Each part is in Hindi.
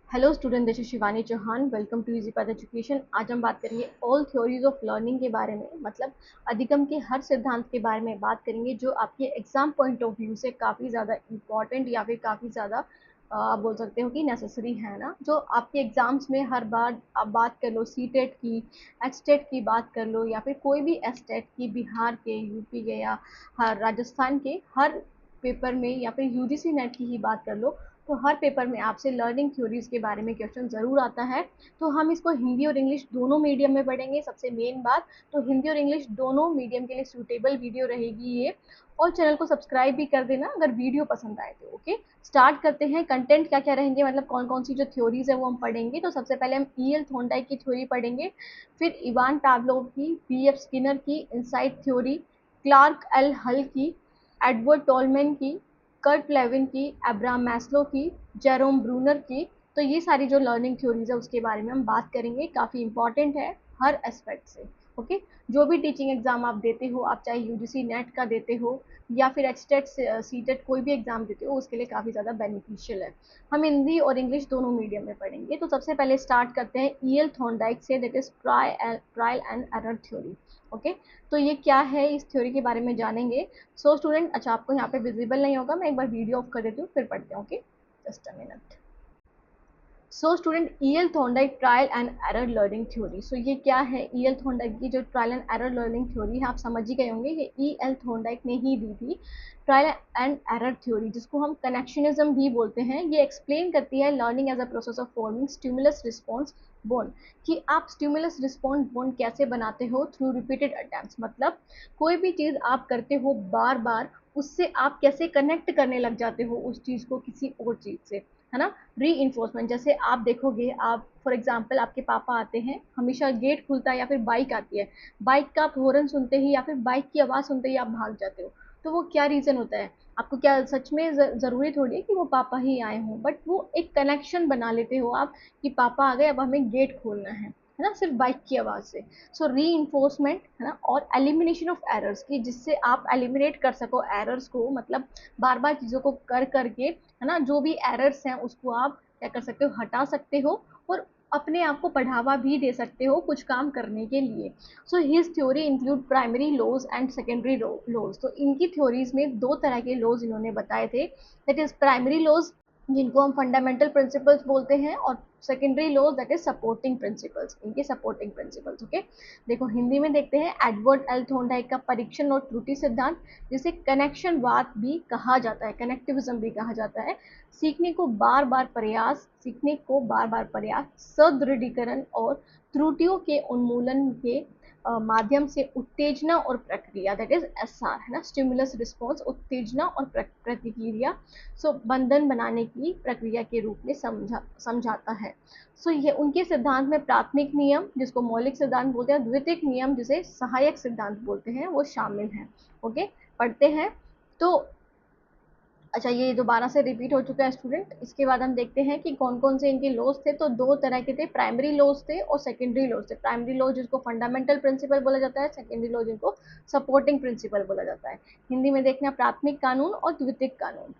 Hello student, this is Shivani Chauhan. Welcome to Easy Path Education. आज हम बात करेंगे ऑल थ्योरीज ऑफ लर्निंग के बारे में, मतलब अधिगम के हर सिद्धांत के बारे में बात करेंगे जो आपके एग्जाम पॉइंट ऑफ व्यू से काफ़ी ज़्यादा इंपॉर्टेंट या फिर काफ़ी ज़्यादा आप बोल सकते हो कि नेसेसरी है ना, जो आपके एग्जाम्स में हर बार आप बात कर लो सी टेट की, एच टेट की बात कर लो या फिर कोई भी एस टेट की, बिहार के, यूपी के या हर राजस्थान के हर पेपर में या फिर यूजीसी नेट की ही बात कर लो, तो हर पेपर में आपसे लर्निंग थ्योरीज के बारे में क्वेश्चन ज़रूर आता है। तो हम इसको हिंदी और इंग्लिश दोनों मीडियम में पढ़ेंगे। सबसे मेन बात, तो हिंदी और इंग्लिश दोनों मीडियम के लिए सूटेबल वीडियो रहेगी ये। और चैनल को सब्सक्राइब भी कर देना अगर वीडियो पसंद आए तो। ओके, स्टार्ट करते हैं। कंटेंट क्या क्या रहेंगे, मतलब कौन कौन सी जो थ्योरीज है वो हम पढ़ेंगे। तो सबसे पहले हम ई एल थोंडाइक की थ्योरी पढ़ेंगे, फिर इवान टावलोव की, बी एफ स्किनर की इनसाइट थ्योरी, क्लार्क एल हल की, एडवर्ड टोलमैन की, कर्ट लेविन की, अब्राहम मैस्लो की, जेरोम ब्रूनर की। तो ये सारी जो लर्निंग थ्योरीज है उसके बारे में हम बात करेंगे। काफ़ी इंपॉर्टेंट है हर एस्पेक्ट से। ओके, जो भी टीचिंग एग्जाम आप देते हो, आप चाहे यूजीसी नेट का देते हो या फिर एच टेट सी टेट कोई भी एग्जाम देते हो, उसके लिए काफ़ी ज़्यादा बेनिफिशियल है। हम हिंदी और इंग्लिश दोनों मीडियम में पढ़ेंगे। तो सबसे पहले स्टार्ट करते हैं ई एल थॉर्नडाइक से, that is trial and error theory. Okay, तो ये क्या है, इस थ्योरी के बारे में जानेंगे। सो स्टूडेंट, अच्छा आपको यहाँ पे विजिबल नहीं होगा, मैं एक बार वीडियो ऑफ कर देती हूँ फिर पढ़ते हैं। Okay, just a minute. So student, E L Thorndike trial and error learning theory. सो ये क्या है, ई एल थॉर्नडाइक की जो trial and error learning theory है, आप समझ ही गए होंगे, ये ई एल थॉर्नडाइक ने ही दी थी। ट्रायल एंड एरर थ्योरी, जिसको हम कनेक्शनिज्म भी बोलते हैं, ये एक्सप्लेन करती है learning as a process of forming stimulus response bond, कि आप स्टिमुलस रिस्पॉन्स बॉन्ड कैसे बनाते हो थ्रू रिपीटेड अटेम्प्ट्स। मतलब कोई भी चीज़ आप करते हो बार बार, उससे आप कैसे कनेक्ट करने लग जाते हो उस चीज़ को किसी और चीज़ से, है ना। री इन्फोर्समेंट, जैसे आप देखोगे, आप फॉर एग्जाम्पल आपके पापा आते हैं, हमेशा गेट खुलता है या फिर बाइक आती है, बाइक का आप हॉर्न सुनते ही या फिर बाइक की आवाज़ सुनते ही आप भाग जाते हो। तो वो क्या रीज़न होता है, आपको क्या सच में ज़रूरी थोड़ी है कि वो पापा ही आए हों, बट वो एक कनेक्शन बना लेते हो आप कि पापा आ गए, अब हमें गेट खोलना है ना, सिर्फ बाइक की आवाज़ से। सो री इन्फोर्समेंट, है ना, और एलिमिनेशन ऑफ एरर्स की, जिससे आप एलिमिनेट कर सको एरर्स को, मतलब बार बार चीज़ों को कर करके, है ना, जो भी एरर्स हैं उसको आप क्या कर सकते हो, हटा सकते हो और अपने आप को बढ़ावा भी दे सकते हो कुछ काम करने के लिए। So his theory include primary laws and secondary laws. तो इनकी थ्योरीज में दो तरह के लॉज इन्होंने बताए थे, दैट इज प्राइमरी लॉज, जिनको हम फंडामेंटल प्रिंसिपल्स बोलते हैं, और secondary laws that is supporting principles, इनके सपोर्टिंग प्रिंसिपल्स। ओके, देखो हिंदी में देखते हैं, एडवर्ड एल थॉर्नडाइक का परीक्षण और त्रुटि सिद्धांत, जिसे कनेक्शनवाद भी कहा जाता है, कनेक्टिविज्म भी कहा जाता है। सीखने को बार बार प्रयास, सदृढ़ीकरण और त्रुटियों के उन्मूलन के माध्यम से उत्तेजना और प्रक्रिया, दैट इज एस आर, है ना, स्टिमुलस रिस्पॉन्स, उत्तेजना और प्रतिक्रिया, सो बंधन बनाने की प्रक्रिया के रूप में समझाता है। सो ये उनके सिद्धांत में प्राथमिक नियम, जिसको मौलिक सिद्धांत बोलते हैं, द्वितीयक नियम, जिसे सहायक सिद्धांत बोलते हैं, वो शामिल हैं। ओके, पढ़ते हैं। तो अच्छा, ये दोबारा से रिपीट हो चुका है स्टूडेंट। इसके बाद हम देखते हैं कि कौन कौन से इनके लॉज थे। तो दो तरह के थे, प्राइमरी लॉज थे और सेकेंडरी लॉज थे। प्राइमरी लॉज जिसको फंडामेंटल प्रिंसिपल बोला जाता है, सेकेंडरी लॉज जिनको सपोर्टिंग प्रिंसिपल बोला जाता है। हिंदी में देखना, प्राथमिक कानून और द्वितीयक कानून।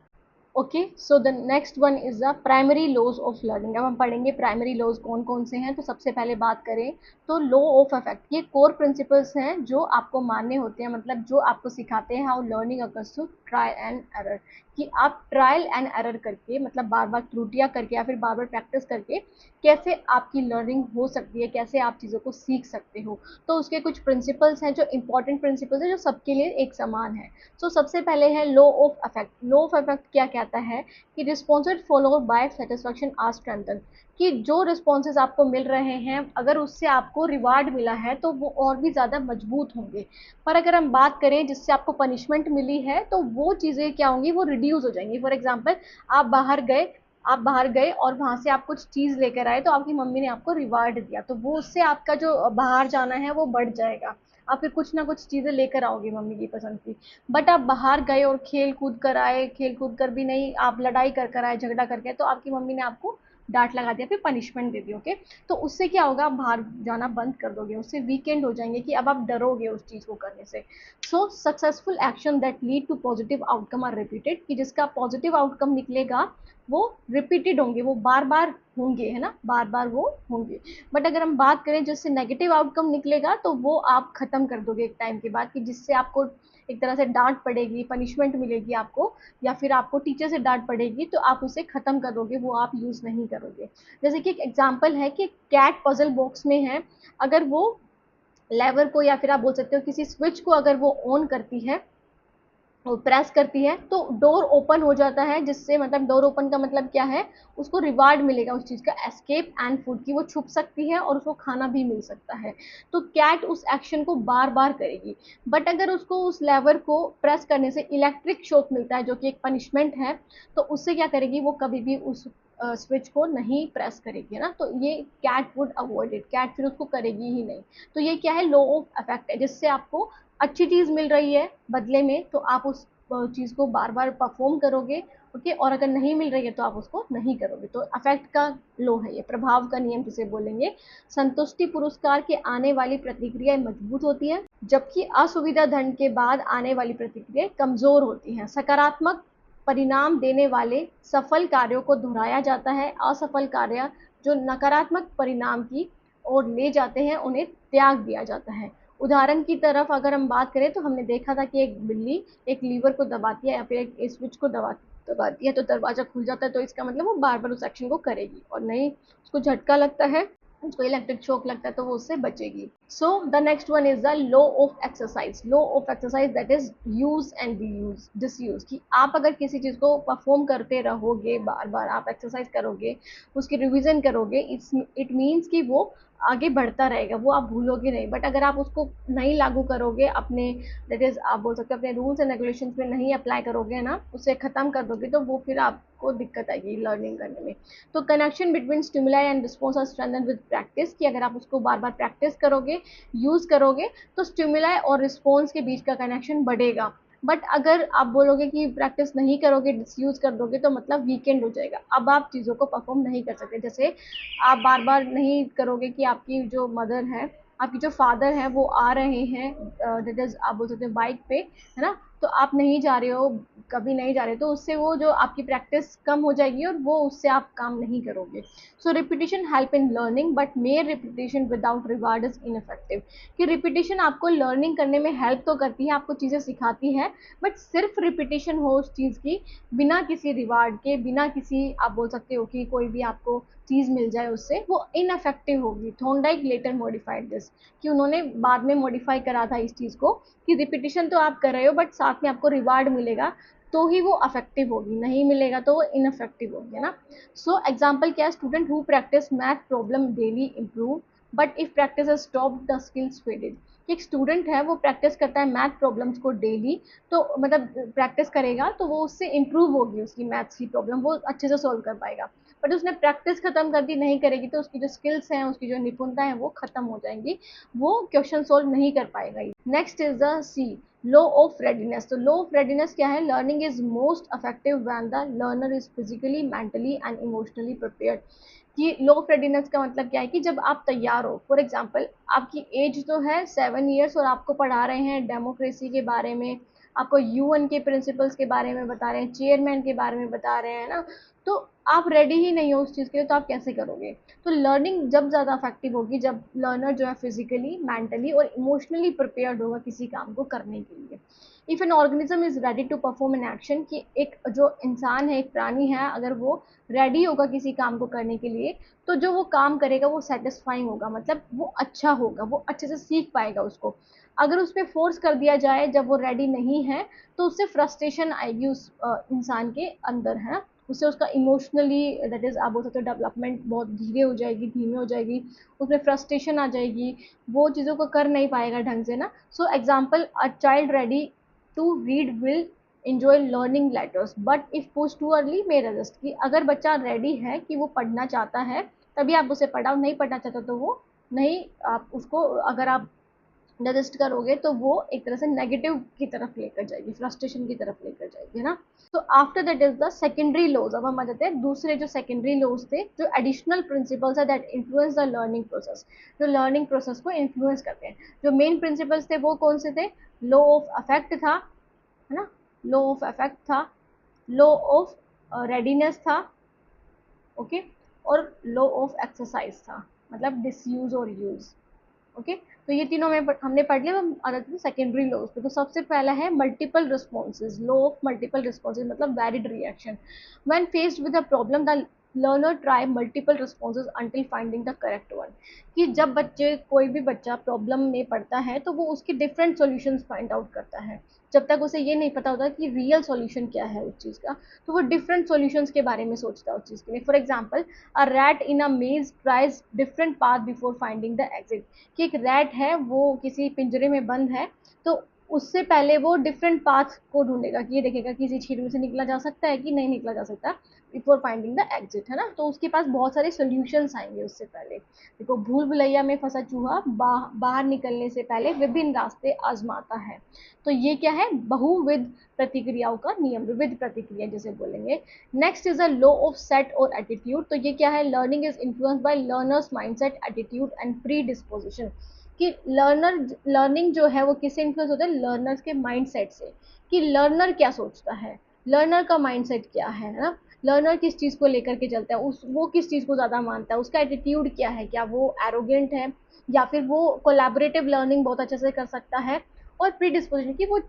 Okay, so the next one is the primary laws of learning. अब हम पढ़ेंगे प्राइमरी लॉज कौन कौन से हैं। तो सबसे पहले बात करें तो लॉ ऑफ इफेक्ट, ये कोर प्रिंसिपल्स हैं जो आपको मानने होते हैं, मतलब जो आपको सिखाते हैं how learning occurs through trial and error, कि आप ट्रायल एंड एरर करके, मतलब बार बार त्रुटियां करके या फिर बार बार प्रैक्टिस करके कैसे आपकी लर्निंग हो सकती है, कैसे आप चीज़ों को सीख सकते हो। तो उसके कुछ प्रिंसिपल्स हैं जो इंपॉर्टेंट प्रिंसिपल्स हैं, जो सबके लिए एक समान है। तो सबसे पहले है law of effect. Law of effect क्या कहता है कि responses followed by satisfaction are strengthen, कि जो रिस्पॉन्सेज आपको मिल रहे हैं, अगर उससे आपको रिवार्ड मिला है तो वो और भी ज़्यादा मजबूत होंगे। पर अगर हम बात करें जिससे आपको पनिशमेंट मिली है, तो वो चीज़ें क्या होंगी, वो रिड्यूस हो जाएंगी। फॉर एग्जाम्पल, आप बाहर गए और वहाँ से आप कुछ चीज़ लेकर आए, तो आपकी मम्मी ने आपको रिवार्ड दिया, तो वो उससे आपका जो बाहर जाना है वो बढ़ जाएगा। आप फिर कुछ ना कुछ चीज़ें लेकर आओगे मम्मी की पसंद की। बट आप बाहर गए और खेल कूद कर आए, खेल कूद कर भी नहीं, आप लड़ाई कर कर आए, झगड़ा करके, तो आपकी मम्मी ने आपको डांट लगा दिया, फिर पनिशमेंट दे दी, ओके। तो उससे क्या होगा, आप बाहर जाना बंद कर दोगे, उससे वीकेंड हो जाएंगे कि अब आप डरोगे उस चीज को करने से। So successful action that lead to positive outcome are repeated, कि जिसका पॉजिटिव आउटकम निकलेगा वो रिपीटेड होंगे, वो बार बार होंगे, है ना, बार बार वो होंगे। बट अगर हम बात करें जिससे नेगेटिव आउटकम निकलेगा तो वो आप खत्म कर दोगे एक टाइम के बाद, कि जिससे आपको एक तरह से डांट पड़ेगी, पनिशमेंट मिलेगी आपको, या फिर आपको टीचर से डांट पड़ेगी, तो आप उसे खत्म कर दोगे, वो आप यूज नहीं करोगे। जैसे कि एक एग्जांपल है कि कैट पजल बॉक्स में है, अगर वो लेवर को या फिर आप बोल सकते हो किसी स्विच को अगर वो ऑन करती है, प्रेस करती है, तो डोर ओपन हो जाता है, जिससे मतलब डोर ओपन का मतलब क्या है, उसको रिवार्ड मिलेगा उस चीज का, एस्केप एंड फूड, की वो छुप सकती है और उसको खाना भी मिल सकता है। तो कैट उस एक्शन को बार बार करेगी। बट अगर उसको उस लेवर को प्रेस करने से इलेक्ट्रिक शॉक मिलता है, जो कि एक पनिशमेंट है, तो उससे क्या करेगी, वो कभी भी उस स्विच को नहीं प्रेस करेगी, है ना। तो ये cat would avoid it, cat फिर उसको करेगी ही नहीं। तो ये क्या है, लॉ ऑफ इफेक्ट है, जिससे आपको अच्छी चीज मिल रही है बदले में, तो आप उस चीज को बार बार परफॉर्म करोगे, ओके। और अगर नहीं मिल रही है तो आप उसको नहीं करोगे। तो अफेक्ट का लो है ये, प्रभाव का नियम जिसे बोलेंगे। संतुष्टि पुरस्कार के आने वाली प्रतिक्रिया मजबूत होती है, जबकि असुविधा दंड के बाद आने वाली प्रतिक्रिया कमजोर होती है। सकारात्मक परिणाम देने वाले सफल कार्यों को दोहराया जाता है, असफल कार्य जो नकारात्मक परिणाम की ओर ले जाते हैं उन्हें त्याग दिया जाता है। उदाहरण की तरफ अगर हम बात करें तो हमने देखा था कि एक बिल्ली एक लीवर को दबाती है या फिर एक स्विच को दबाती है, तो दरवाजा खुल जाता है, तो इसका मतलब वो बार बार उस एक्शन को करेगी, और नहीं उसको झटका लगता है, उसको इलेक्ट्रिक शॉक लगता है, तो वो उससे बचेगी। सो the next one is the law of exercise. Law of exercise that is use and reuse disuse, कि आप अगर किसी चीज को परफॉर्म करते रहोगे, बार बार आप एक्सरसाइज करोगे, उसकी रिविजन करोगे, इट मीन्स कि वो आगे बढ़ता रहेगा, वो आप भूलोगे नहीं। बट अगर आप उसको नहीं लागू करोगे अपने, दैट इज आप बोल सकते हो अपने रूल्स एंड रेगुलेशंस में नहीं अप्लाई करोगे ना, उसे खत्म कर दोगे, तो वो फिर आपको दिक्कत आएगी लर्निंग करने में। तो connection between stimuli and response are strengthen with practice, कि अगर आप उसको बार बार प्रैक्टिस करोगे, यूज करोगे, तो स्टिमुलाई और रिस्पॉन्स के बीच का कनेक्शन बढ़ेगा। बट अगर आप बोलोगे कि प्रैक्टिस नहीं करोगे, डिसयूज कर दोगे, तो मतलब वीकेंड हो जाएगा, अब आप चीज़ों को परफॉर्म नहीं कर सकते। जैसे आप बार बार नहीं करोगे कि आपकी जो मदर है, आपकी जो फादर है, वो आ रहे हैं, दैट इज आप बोल सकते हो बाइक पे, है ना, तो आप नहीं जा रहे हो, कभी नहीं जा रहे, तो उससे वो जो आपकी प्रैक्टिस कम हो जाएगी और वो उससे आप काम नहीं करोगे। So repetition help in learning but mere repetition without reward is ineffective, कि रिपीटिशन आपको लर्निंग करने में हेल्प तो करती है, आपको चीज़ें सिखाती है, बट सिर्फ रिपीटिशन हो उस चीज़ की, बिना किसी रिवार्ड के, बिना किसी आप बोल सकते हो कि कोई भी आपको चीज़ मिल जाए उससे, वो इनफेक्टिव होगी। थॉर्नडाइक लेटर मॉडिफाइड दिस, कि उन्होंने बाद में मॉडिफाई करा था इस चीज़ को, कि रिपीटिशन तो आप कर रहे हो बट साथ में आपको रिवार्ड मिलेगा, तो ही वो अफेक्टिव होगी, नहीं मिलेगा तो वो इनफेक्टिव होगी, है ना। सो एग्जाम्पल क्या है, student who practice math problem daily improve, but if practice has stopped the skills faded. एक स्टूडेंट है वो प्रैक्टिस करता है मैथ प्रॉब्लम्स को डेली, तो मतलब प्रैक्टिस करेगा तो वो उससे इम्प्रूव होगी, उसकी मैथ्स की प्रॉब्लम वो अच्छे से सॉल्व कर पाएगा। बट उसने प्रैक्टिस खत्म कर दी, नहीं करेगी, तो उसकी जो स्किल्स हैं, उसकी जो निपुणता है, वो खत्म हो जाएंगी, वो क्वेश्चन सोल्व नहीं कर पाएगा। Next is the C, law of readiness. तो लो ऑफ रेडीनेस क्या है, learning is most effective when the learner is physically mentally and emotionally prepared. कि लो ऑफ रेडीनेस का मतलब क्या है, कि जब आप तैयार हो, फॉर एग्जाम्पल आपकी एज तो है 7 ईयर्स और आपको पढ़ा रहे हैं डेमोक्रेसी के बारे में, आपको यूएन के प्रिंसिपल्स के बारे में बता रहे हैं, चेयरमैन के बारे में बता रहे हैं ना, तो आप रेडी ही नहीं हो उस चीज़ के लिए, तो आप कैसे करोगे। तो लर्निंग जब ज़्यादा इफेक्टिव होगी जब लर्नर जो है फिजिकली मेंटली और इमोशनली प्रिपेयर्ड होगा किसी काम को करने के लिए। If an organism is ready to perform an action, कि एक जो इंसान है, एक प्राणी है, अगर वो रेडी होगा किसी काम को करने के लिए, तो जो वो काम करेगा वो सेटिस्फाइंग होगा, मतलब वो अच्छा होगा, वो अच्छे से सीख पाएगा उसको। अगर उस पर फोर्स कर दिया जाए जब वो रेडी नहीं है, तो उससे फ्रस्ट्रेशन आएगी उस इंसान के अंदर, है ना। उससे उसका इमोशनली दैट इज आप बोल सकते हो डेवलपमेंट बहुत धीरे हो जाएगी, धीमी हो जाएगी, उसमें फ्रस्ट्रेशन आ जाएगी, वो चीज़ों को कर नहीं पाएगा ढंग से ना। So example, a child ready to read will enjoy learning letters but if pushed too early may resist, कि अगर बच्चा रेडी है कि वो पढ़ना चाहता है, तभी आप उसे पढ़ाओ, नहीं पढ़ना चाहता तो वो नहीं, आप उसको अगर आप रजिस्ट करोगे तो वो एक तरह से नेगेटिव की तरफ लेकर जाएगी, फ्रस्ट्रेशन की तरफ लेकर जाएगी, है ना। तो after that is the secondary laws. अब हम आ जाते हैं दूसरे जो सेकेंडरी लॉज थे, जो एडिशनल प्रिंसिपल्स है that influence the learning process, जो लर्निंग प्रोसेस को इन्फ्लुएंस करते हैं। जो मेन प्रिंसिपल्स थे वो कौन से थे? लॉ ऑफ अफेक्ट था, है ना, लॉ ऑफ अफेक्ट था, लॉ ऑफ रेडीनेस था, ओके, और लॉ ऑफ एक्सरसाइज था, मतलब डिसयूज और यूज, ओके। तो ये तीनों में हमने पढ़ लिया। हम आ जाते हैं सेकेंडरी लॉज पे। तो सबसे पहला है multiple responses, law of multiple responses, मतलब valid reaction. When faced with a problem the learner try multiple responses until finding the correct one. कि जब बच्चे, कोई भी बच्चा प्रॉब्लम में पड़ता है तो वो उसके डिफरेंट सॉल्यूशंस फाइंड आउट करता है। जब तक उसे ये नहीं पता होता कि रियल सॉल्यूशन क्या है उस चीज़ का, तो वो डिफरेंट सॉल्यूशंस के बारे में सोचता है उस चीज़ के लिए। फॉर एग्जांपल, अ रैट इन अ मेज tries different path before finding the exit. कि एक रैट है, वो किसी पिंजरे में बंद है, तो उससे पहले वो डिफरेंट पाथ को ढूंढेगा, कि ये देखेगा कि इसी छेद में से निकला जा सकता है कि नहीं निकला जा सकता, बिफोर फाइंडिंग द एग्जिट, है ना। तो उसके पास बहुत सारे सोल्यूशंस आएंगे उससे पहले। देखो, भूल भुलैया में फंसा चूहा बाहर निकलने से पहले विभिन्न रास्ते आजमाता है। तो ये क्या है? बहुविध प्रतिक्रियाओं का नियम, विविध प्रतिक्रिया जिसे बोलेंगे। Next is a law of set और एटीट्यूड। तो ये क्या है? Learning is influenced by learners mindset, attitude and pre disposition. कि लर्निंग जो है वो किससे इन्फ्लुएंस होता है? लर्नर्स के माइंडसेट से। कि लर्नर क्या सोचता है, लर्नर का माइंडसेट क्या है ना, लर्नर किस चीज़ को लेकर के चलता है, उस वो किस चीज़ को ज़्यादा मानता है, उसका एटीट्यूड क्या है, क्या वो एरोगेंट है, या फिर वो कोलैबोरेटिव लर्निंग बहुत अच्छे से कर सकता है। और प्री डिस्पोजिशन की वो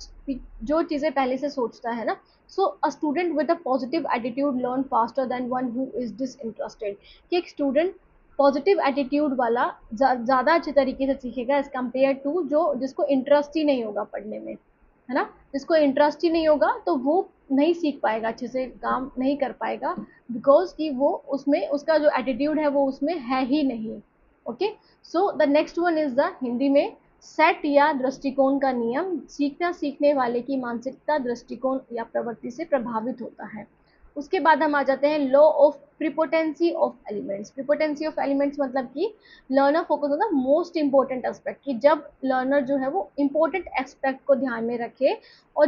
जो चीज़ें पहले से सोचता है ना। So a student with a positive attitude learn faster than one who is disinterested. कि एक स्टूडेंट पॉजिटिव एटीट्यूड वाला ज़्यादा अच्छे तरीके से सीखेगा एज कम्पेयर टू जो जिसको इंटरेस्ट ही नहीं होगा पढ़ने में, है ना। जिसको इंटरेस्ट ही नहीं होगा तो वो नहीं सीख पाएगा, अच्छे से काम नहीं कर पाएगा, बिकॉज कि वो उसमें उसका जो एटीट्यूड है वो उसमें है ही नहीं। Okay. So the next one is the Hindi में सेट या दृष्टिकोण का नियम। सीखना सीखने वाले की मानसिकता, दृष्टिकोण या प्रवृत्ति से प्रभावित होता है। उसके बाद हम आ जाते हैं law of prepotency of elements. Prepotency of elements मतलब कि learner focus on the most important aspect. कि जब लर्नर जो है वो इंपॉर्टेंट एस्पेक्ट को ध्यान में रखे, और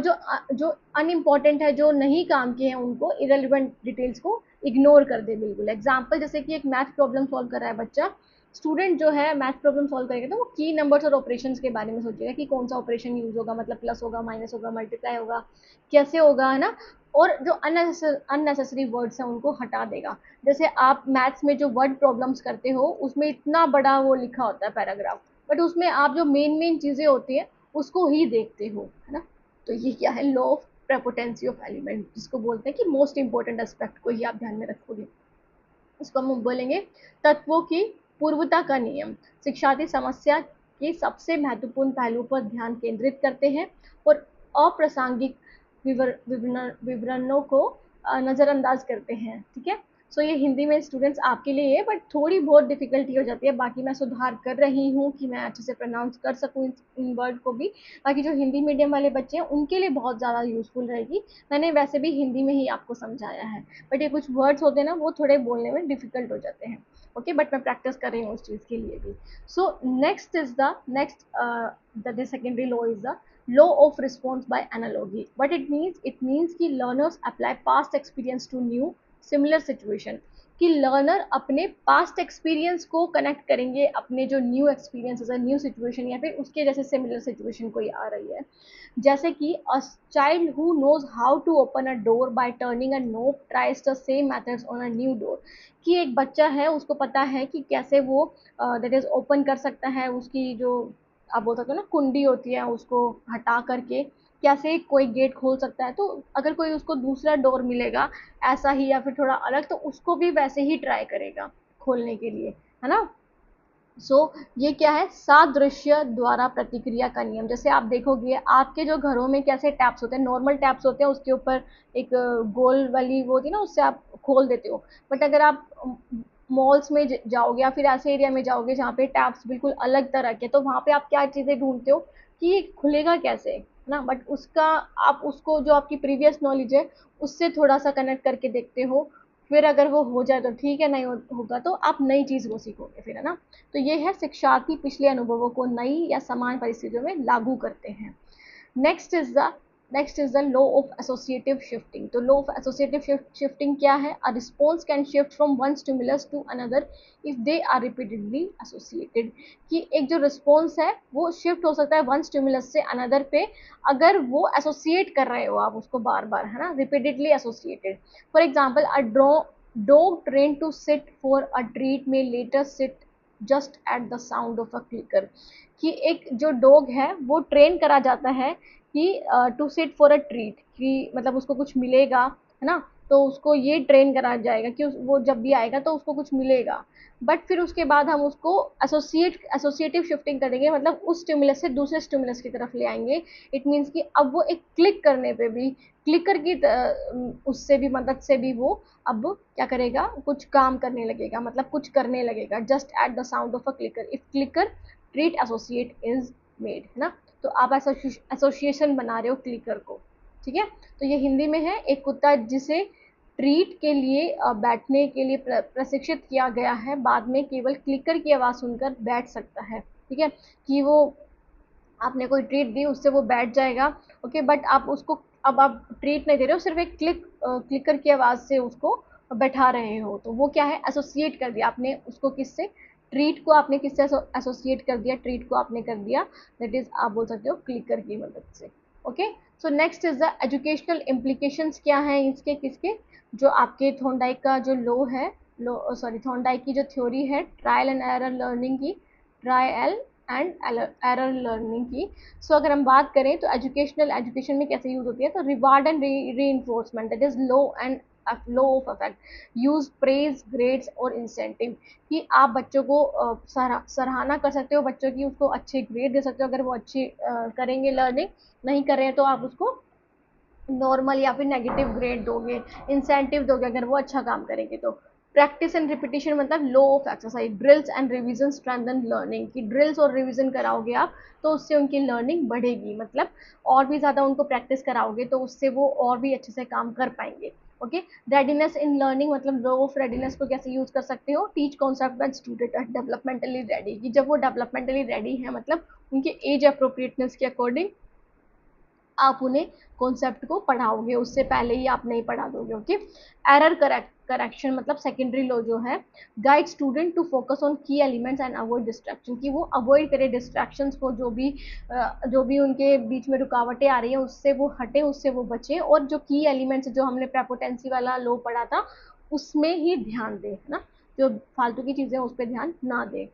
जो अनइम्पॉर्टेंट है, जो नहीं काम के हैं, उनको इरेलीवेंट डिटेल्स को इग्नोर कर दे बिल्कुल। एग्जाम्पल, जैसे कि एक मैथ प्रॉब्लम सॉल्व कर रहा है बच्चा, स्टूडेंट जो है मैथ प्रॉब्लम सॉल्व करेगा तो वो की नंबर्स और ऑपरेशंस के बारे में सोचेगा कि कौन सा ऑपरेशन यूज होगा, मतलब प्लस होगा, माइनस होगा, मल्टीप्लाई होगा, कैसे होगा, है ना। और जो अननेसेसरी वर्ड्स हैं उनको हटा देगा। जैसे आप मैथ्स में जो वर्ड प्रॉब्लम्स करते हो उसमें इतना बड़ा वो लिखा होता है पैराग्राफ, बट उसमें आप जो मेन मेन चीज़ें होती हैं उसको ही देखते हो, है ना। तो ये क्या है? लॉ ऑफ प्रेपोटेंसी ऑफ एलिमेंट, जिसको बोलते हैं कि मोस्ट इंपॉर्टेंट एस्पेक्ट को ही आप ध्यान में रखोगे। इसको हम बोलेंगे तत्वों की पूर्वता का नियम। शिक्षार्थी समस्या के सबसे महत्वपूर्ण पहलू पर ध्यान केंद्रित करते हैं और अप्रासंगिक विवरणों को नज़रअंदाज करते हैं। ठीक है। सो ये हिंदी में स्टूडेंट्स आपके लिए है, बट थोड़ी बहुत डिफिकल्टी हो जाती है। बाकी मैं सुधार कर रही हूँ कि मैं अच्छे से प्रोनाउंस कर सकूँ इन वर्ड को भी। बाकी जो हिंदी मीडियम वाले बच्चे हैं उनके लिए बहुत ज़्यादा यूजफुल रहेगी। मैंने वैसे भी हिंदी में ही आपको समझाया है, बट ये कुछ वर्ड्स होते हैं ना, वो थोड़े बोलने में डिफिकल्ट हो जाते हैं। ओके, बट मैं प्रैक्टिस कर रही हूँ उस चीज़ के लिए भी। सो next is the next the secondary law is the law of response by analogy. What it means? It means कि learners apply past experience to new similar situation। कि लर्नर अपने पास्ट एक्सपीरियंस को कनेक्ट करेंगे अपने जो न्यू एक्सपीरियंस है, न्यू सिचुएशन या फिर उसके जैसे सिमिलर सिचुएशन कोई आ रही है। जैसे कि a child who knows how to open a door by turning a knob tries the same methods on a new door. कि एक बच्चा है, उसको पता है कि कैसे वो दैट इज ओपन कर सकता है, उसकी जो आप बोल सकते हो ना कुंडी होती है उसको हटा करके कैसे कोई गेट खोल सकता है। तो अगर कोई उसको दूसरा डोर मिलेगा ऐसा ही या फिर थोड़ा अलग, तो उसको भी वैसे ही ट्राई करेगा खोलने के लिए, है ना। सो ये क्या है? सादृश्य द्वारा प्रतिक्रिया का नियम। जैसे आप देखोगे आपके जो घरों में कैसे टैप्स होते हैं, नॉर्मल टैप्स होते हैं, उसके ऊपर एक गोल वाली वो होती है ना, उससे आप खोल देते हो। बट अगर आप मॉल्स में जाओगे या फिर ऐसे एरिया में जाओगे जहाँ पे टैप्स बिल्कुल अलग तरह के, तो वहाँ पे आप क्या चीज़ें ढूंढते हो कि ये खुलेगा कैसे, है ना। बट उसका आप उसको जो आपकी प्रीवियस नॉलेज है उससे थोड़ा सा कनेक्ट करके देखते हो, फिर अगर वो हो जाए तो ठीक है, नहीं होगा तो आप नई चीज़ वो सीखोगे फिर, है ना। तो ये है शिक्षार्थी पिछले अनुभवों को नई या समान परिस्थितियों में लागू करते हैं। Next is the next is the law of associative shifting. तो लॉ ऑफ एसोसिएटिव शिफ्टिंग क्या है? A response can shift from one stimulus to another if they are repeatedly associated. कि एक जो रिस्पॉन्स है वो शिफ्ट हो सकता है वन स्टिमुलस से अनदर पे, अगर वो एसोसिएट कर रहे हो आप उसको बार बार, है ना, repeatedly associated. For example, a dog trained to sit for a treat may later sit just at the sound of a clicker। कि एक जो डॉग है वो ट्रेन करा जाता है कि to sit for a treat, कि मतलब उसको कुछ मिलेगा, है ना। तो उसको ये ट्रेन करा जाएगा कि वो जब भी आएगा तो उसको कुछ मिलेगा। बट फिर उसके बाद हम उसको एसोसिएटिव शिफ्टिंग करेंगे, मतलब उस स्टिमुलस से दूसरे स्टिमुलस की तरफ ले आएंगे। इट मीन्स कि अब वो एक क्लिक करने पे भी, क्लिकर की उससे भी मदद से भी वो अब क्या करेगा, कुछ काम करने लगेगा, मतलब कुछ करने लगेगा। Just at the sound of a clicker if clicker treat associate is made, है ना। तो आप एसोसिएशन बना रहे हो क्लिकर को, ठीक है। तो ये हिंदी में है, एक कुत्ता जिसे ट्रीट के लिए बैठने के लिए प्रशिक्षित किया गया है, बाद में केवल क्लिकर की आवाज़ सुनकर बैठ सकता है, ठीक है। कि वो आपने कोई ट्रीट दी, उससे वो बैठ जाएगा, ओके, बट आप उसको, अब आप ट्रीट नहीं दे रहे हो, सिर्फ एक क्लिकर की आवाज़ से उसको बैठा रहे हो, तो वो क्या है, एसोसिएट कर दिया आपने उसको किससे, ट्रीट को आपने किससे एसोसिएट कर दिया, ट्रीट को आपने कर दिया, दैट इज आप बोल सकते हो क्लिकर की मदद से। Okay, so next is the educational implications. क्या है इसके, किसके, जो आपके थॉर्नडाइक का जो लॉ है, लो सॉरी, थॉर्नडाइक की जो थ्योरी है ट्रायल एंड एरर लर्निंग की, ट्रायल एंड एरर लर्निंग की। सो अगर हम बात करें तो एजुकेशन में कैसे यूज होती है, तो reward and re enforcement, that is low and low of effect, use praise grades और इंसेंटिव। कि आप बच्चों को सराहना कर सकते हो बच्चों की, उसको अच्छे ग्रेड दे सकते हो अगर वो अच्छी करेंगे लर्निंग, नहीं कर रहे हैं तो आप उसको नॉर्मल या फिर नेगेटिव ग्रेड दोगे, इंसेंटिव दोगे अगर वो अच्छा काम करेंगे तो। प्रैक्टिस एंड रिपीटिशन मतलब law of exercise, drills and revision strengthen learning. की ड्रिल्स और रिवीजन कराओगे आप तो उससे उनकी लर्निंग बढ़ेगी, मतलब और भी ज़्यादा उनको प्रैक्टिस कराओगे तो उससे वो और भी अच्छे से काम कर पाएंगे। ओके, रेडीनेस इन लर्निंग मतलब लो ऑफ रेडीनेस को कैसे यूज कर सकते हो, teach concept when student are developmentally ready. कि जब वो डेवलपमेंटली रेडी है, मतलब उनके एज अप्रोप्रिएटनेस के अकॉर्डिंग आप उन्हें कॉन्सेप्ट को पढ़ाओगे, उससे पहले ही आप नहीं पढ़ा दोगे। ओके, एरर करेक्शन मतलब सेकेंडरी लॉ जो है, guide student to focus on key elements and avoid distraction. कि वो अवॉइड करे डिस्ट्रैक्शंस को, जो भी उनके बीच में रुकावटें आ रही हैं उससे वो हटे, उससे वो बचे, और जो की एलिमेंट्स जो हमने प्रेपोटेंसी वाला लॉ पढ़ा था उसमें ही ध्यान दें, है ना, जो फालतू की चीज़ें उस पर ध्यान ना दें।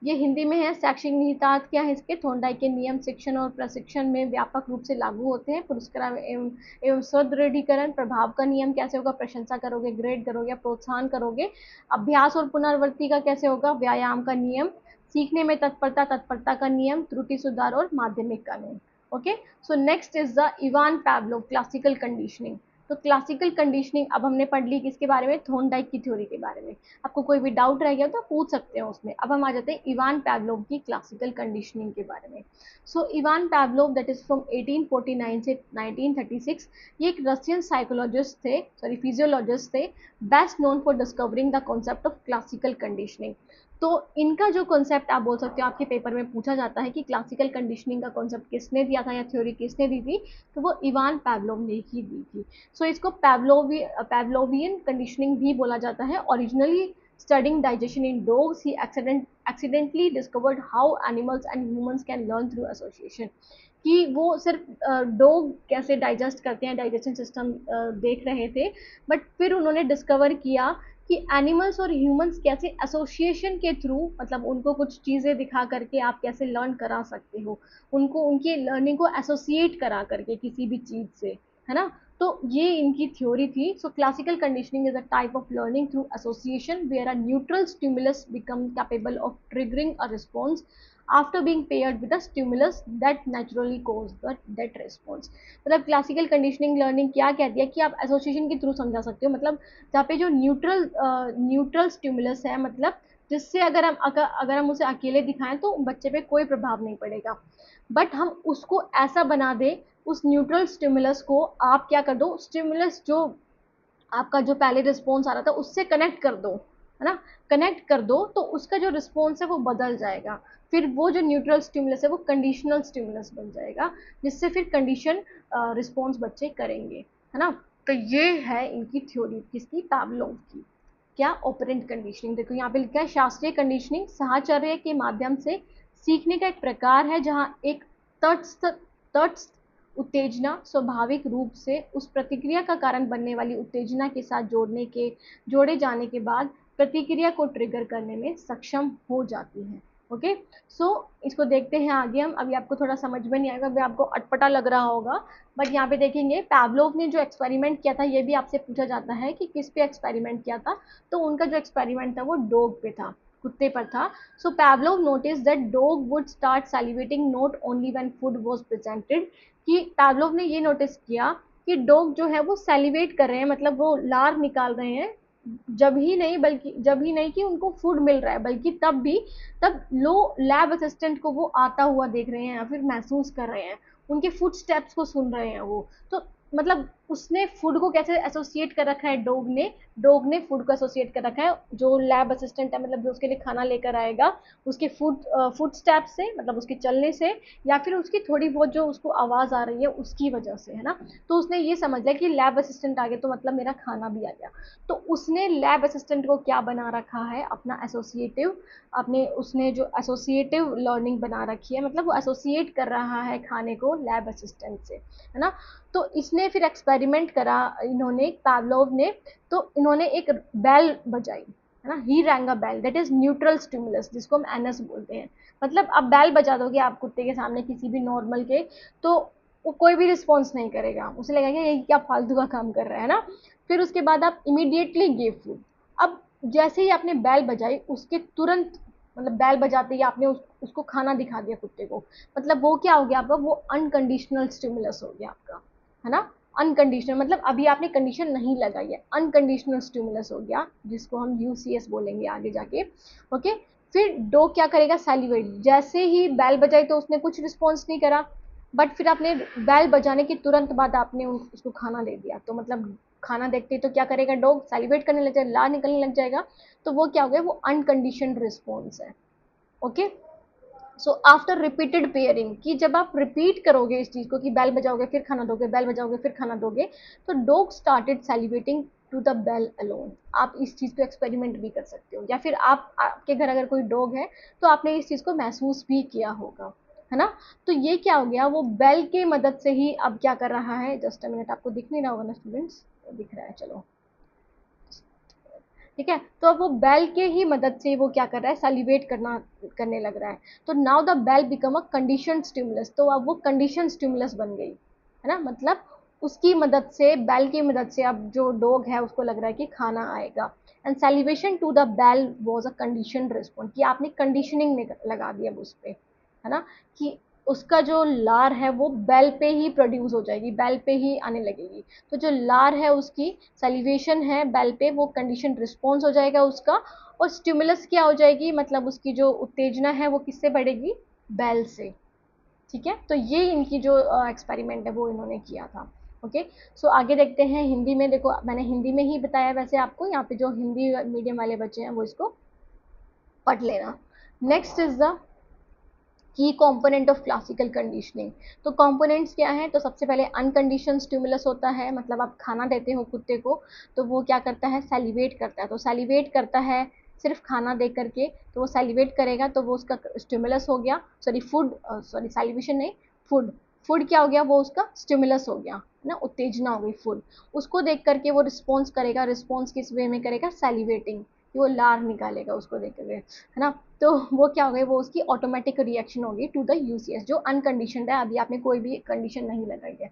ये हिंदी में है। शैक्षिक निहितार्थ क्या है इसके, थॉर्नडाइक के नियम शिक्षण और प्रशिक्षण में व्यापक रूप से लागू होते हैं। पुरस्कार एवं सुदृढ़ीकरण, प्रभाव का नियम कैसे होगा, प्रशंसा करोगे, ग्रेड करोगे या प्रोत्साहन करोगे। अभ्यास और पुनरावृत्ति का कैसे होगा, व्यायाम का नियम, सीखने में तत्परता का नियम, त्रुटि सुधार और माध्यमिक का नियम। Okay, so next is the Ivan Pavlov classical conditioning. तो क्लासिकल कंडीशनिंग अब हमने पढ़ ली किसके बारे में, थॉर्नडाइक की थ्योरी के बारे में। आपको कोई भी डाउट रह गया तो पूछ सकते हैं उसमें। अब हम आ जाते हैं इवान पैवलोव की क्लासिकल कंडीशनिंग के बारे में। इवान पैवलोव दैट इज फ्रॉम 1849 से 1936, ये एक रशियन साइकोलॉजिस्ट थे, सॉरी फिजियोलॉजिस्ट थे, best known for discovering the concept of classical conditioning. तो इनका जो कॉन्सेप्ट आप बोल सकते हो, आपके पेपर में पूछा जाता है कि क्लासिकल कंडीशनिंग का कॉन्सेप्ट किसने दिया था या थ्योरी किसने दी थी, तो वो इवान पैवलोव ने ही दी थी। इसको पैवलोवियन कंडीशनिंग भी बोला जाता है। Originally studying digestion in dogs, he accidentally discovered how animals and humans can learn through association। कि वो सिर्फ डॉग कैसे डाइजेस्ट करते हैं, डाइजेशन सिस्टम देख रहे थे, बट फिर उन्होंने डिस्कवर किया कि एनिमल्स और ह्यूमंस कैसे एसोसिएशन के थ्रू, मतलब उनको कुछ चीज़ें दिखा करके आप कैसे लर्न करा सकते हो, उनको उनकी लर्निंग को एसोसिएट करा करके किसी भी चीज़ से, है ना। तो ये इनकी थ्योरी थी। Classical conditioning is a type of learning through association where a neutral stimulus become capable of triggering a response after being paired with a stimulus that naturally cause that response. मतलब क्लासिकल कंडीशनिंग लर्निंग क्या कहती है कि आप एसोसिएशन के थ्रू समझा सकते हो, मतलब जहाँ पे जो न्यूट्रल स्टिमुलस है, मतलब जिससे अगर हम उसे अकेले दिखाएं तो बच्चे पे कोई प्रभाव नहीं पड़ेगा, बट हम उसको ऐसा बना दें, उस न्यूट्रल स्टिमुलस को आप क्या कर दो, स्टिमुलस जो आपका जो पहले रिस्पॉन्स आ रहा था उससे कनेक्ट कर दो, है ना, कनेक्ट कर दो, तो उसका जो रिस्पॉन्स है वो बदल जाएगा। फिर वो जो न्यूट्रल स्टिमुलस है वो कंडीशनल स्टिमुलस बन जाएगा, जिससे फिर कंडीशन रिस्पॉन्स बच्चे करेंगे, है ना। तो ये है इनकी थ्योरी, किसकी, पावलोव की। क्या, ऑपरेंट कंडीशनिंग। देखो यहाँ पे लिखा है शास्त्रीय कंडीशनिंग साहचर्य के माध्यम से सीखने का एक प्रकार है जहाँ एक तटस्थ तटस्थ उत्तेजना स्वाभाविक रूप से उस प्रतिक्रिया का कारण बनने वाली उत्तेजना के साथ जोड़े जाने के बाद प्रतिक्रिया को ट्रिगर करने में सक्षम हो जाती है। ओके, सो इसको देखते हैं आगे हम। अभी आपको थोड़ा समझ में नहीं आएगा, अभी आपको अटपटा लग रहा होगा, बट यहाँ पे देखेंगे पावलोव ने जो एक्सपेरिमेंट किया था, ये भी आपसे पूछा जाता है कि किस पे एक्सपेरिमेंट किया था। तो उनका जो एक्सपेरिमेंट था वो डॉग पे था, कुत्ते पर था। So Pavlov notice that dog would start salivating not only when food was presented, कि पावलोव ने ये नोटिस किया कि डॉग जो है वो सैलिवेट कर रहे हैं, मतलब वो लार निकाल रहे हैं, जब ही नहीं कि उनको फूड मिल रहा है, बल्कि तब लो लैब असिस्टेंट को वो आता हुआ देख रहे हैं या फिर महसूस कर रहे हैं, उनके फुट स्टेप्स को सुन रहे हैं वो। तो मतलब उसने फूड को कैसे एसोसिएट कर रखा है, डॉग ने फूड को एसोसिएट कर रखा है, जो लैब असिस्टेंट है, मतलब जो उसके लिए खाना लेकर आएगा, उसके फुट स्टेप से, मतलब उसके चलने से, या फिर उसकी थोड़ी बहुत जो उसको आवाज़ आ रही है उसकी वजह से, है ना। तो उसने ये समझ लिया कि लैब असिस्टेंट आ गया तो मतलब मेरा खाना भी आ गया। तो उसने लैब असिस्टेंट को क्या बना रखा है, अपना एसोसिएटिव, उसने जो एसोसिएटिव लर्निंग बना रखी है, मतलब वो एसोसिएट कर रहा है खाने को लैब असिस्टेंट से, है ना। तो इसने फिर एक्सपेरिमेंट करा, इन्होंने, पावलोव ने, तो इन्होंने एक बेल बजाई, है ना, he rang a bell, that is neutral stimulus, जिसको हम एनएस बोलते हैं। मतलब आप बेल बजा दोगे आप कुत्ते के सामने किसी भी नॉर्मल के, तो वो कोई भी रिस्पॉन्स नहीं करेगा, उसे लगेगा ये क्या फालतू का काम कर रहा है ना। फिर उसके बाद आप इमीडिएटली गिव फूड। अब जैसे ही आपने बैल बजाई उसके तुरंत, मतलब बैल बजाते ही आपने उसको खाना दिखा दिया कुत्ते को, मतलब वो क्या हो गया आपका, वो अनकंडीशनल स्टिमुलस हो गया आपका, है ना। अनकंडीशनल मतलब अभी आपने कंडीशन नहीं लगाई है, अनकंडीशनल स्टिमुलस हो गया, जिसको हम यूसीएस बोलेंगे आगे जाके। ओके, फिर डॉग क्या करेगा, सैलिवेट। जैसे ही बैल बजाई तो उसने कुछ रिस्पॉन्स नहीं करा, बट फिर आपने बैल बजाने के तुरंत बाद आपने उसको खाना दे दिया, तो मतलब खाना देखते ही तो क्या करेगा डॉग, सैलिवेट करने लग जाएगा, लार निकलने लग जाएगा। तो वो क्या हो गया, वो अनकंडीशनड रिस्पॉन्स है। Okay, so after repeated pairing, कि जब आप रिपीट करोगे इस चीज को, कि बैल बजाओगे फिर खाना दोगे, बैल बजाओगे फिर खाना दोगे, तो dog started salivating to the bell alone. आप इस चीज को एक्सपेरिमेंट भी कर सकते हो, या फिर आपके घर अगर कोई डॉग है तो आपने इस चीज को महसूस भी किया होगा, है ना। तो ये क्या हो गया, वो बेल की मदद से ही अब क्या कर रहा है, जस्ट अ मिनट, आपको दिख नहीं रहा होगा ना स्टूडेंट्स, दिख रहा है, चलो ठीक है। तो अब वो बेल के ही मदद से वो क्या कर रहा है, सैलिवेट करने लग रहा है। तो now the bell become a condition stimulus, तो अब वो कंडीशन स्टिमुलस बन गई, है ना। मतलब उसकी मदद से, बेल की मदद से अब जो डॉग है उसको लग रहा है कि खाना आएगा। And salivation to the bell was a condition response, कि आपने कंडीशनिंग लगा दिया उस पर, है ना, कि उसका जो लार है वो बेल पे ही प्रोड्यूस हो जाएगी, बेल पे ही आने लगेगी। तो जो लार है उसकी सैलिवेशन है बेल पे, वो कंडीशन रिस्पॉन्स हो जाएगा उसका। और स्टिमुलस क्या हो जाएगी, मतलब उसकी जो उत्तेजना है वो किससे बढ़ेगी, बेल से। ठीक है, तो ये इनकी जो एक्सपेरिमेंट है वो इन्होंने किया था। ओके, सो आगे देखते हैं हिंदी में। देखो मैंने हिंदी में ही बताया वैसे आपको, यहाँ पे जो हिंदी मीडियम वाले बच्चे हैं वो इसको पढ़ लेना। Next is the key component of classical conditioning. तो कंपोनेंट्स क्या हैं, तो सबसे पहले अनकंडीशन स्टिमुलस होता है, मतलब आप खाना देते हो कुत्ते को तो वो क्या करता है, सैलिवेट करता है। तो सैलिवेट करता है सिर्फ खाना दे करके, तो वो सैलिवेट करेगा तो वो उसका स्टिमुलस हो गया, सॉरी सैलिवेशन नहीं, फूड। फूड क्या हो गया, वो उसका स्टिमुलस हो गया, है ना, उत्तेजना हो गई फूड। उसको देख करके वो रिस्पॉन्स करेगा, रिस्पॉन्स किस वे में करेगा, सैलिवेटिंग, कि वो लार निकालेगा उसको देख करके, है ना। तो वो क्या हो गई, वो उसकी ऑटोमेटिक रिएक्शन होगी टू द यूसीएस, जो अनकंडीशनड है, अभी आपने कोई भी कंडीशन नहीं लगाई है।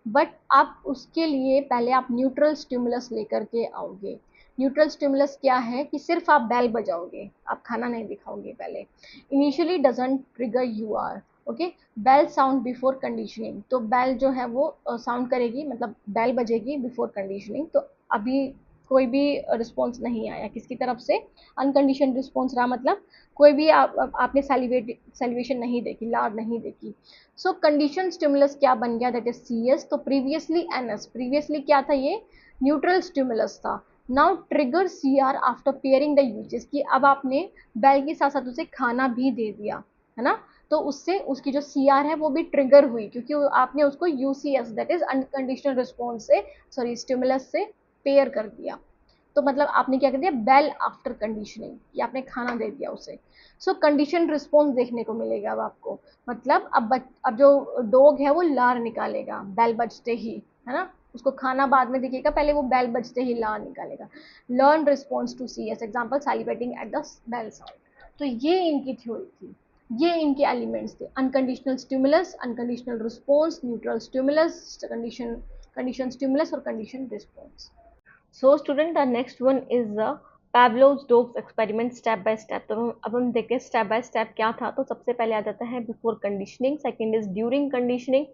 बट आप उसके लिए पहले आप न्यूट्रल स्टिमुलस लेकर के आओगे। न्यूट्रल स्टिमुलस क्या है, कि सिर्फ आप बेल बजाओगे, आप खाना नहीं दिखाओगे पहले। Initially doesn't trigger U R, okay, bell sound before conditioning, तो बेल जो है वो साउंड करेगी, मतलब बेल बजेगी बिफोर कंडीशनिंग। तो अभी कोई भी रिस्पॉन्स नहीं आया किसकी तरफ से, अनकंडीशन रिस्पॉन्स रहा, मतलब कोई भी आपने सैलिवेशन नहीं देखी, लार नहीं देखी। सो कंडीशन स्टिमुलस क्या बन गया, दैट इज सी एस। तो प्रीवियसली एन एस, प्रीवियसली क्या था ये, न्यूट्रल स्टिमुलस था। Now trigger CR after pairing the uses, कि अब आपने बेल के साथ साथ उसे खाना भी दे दिया, है ना, तो उससे उसकी जो सीआर है वो भी ट्रिगर हुई, क्योंकि आपने उसको UCS that is unconditional response से, सॉरी स्टिमुलस से पेयर कर दिया। तो मतलब आपने क्या कर दिया, बेल आफ्टर कंडीशनिंग, या आपने खाना दे दिया उसे। सो कंडीशन रिस्पॉन्स देखने को मिलेगा अब आपको। मतलब अब जो डॉग है वो लार निकालेगा बेल बजते ही, है ना, उसको खाना बाद में दिखेगा, पहले वो बेल बजते ही लार निकालेगा। Learn response to C S, example salivating at the bell sound. तो ये इनकी थ्योरी थी, ये इनके एलिमेंट्स थे, unconditional stimulus, unconditional response, neutral stimulus, condition stimulus और condition response. So student the next one is the Pavlov's dogs experiment step by step. तो अब हम देखें स्टेप बाय स्टेप क्या था। तो सबसे पहले आ जाता है before conditioning, second is during conditioning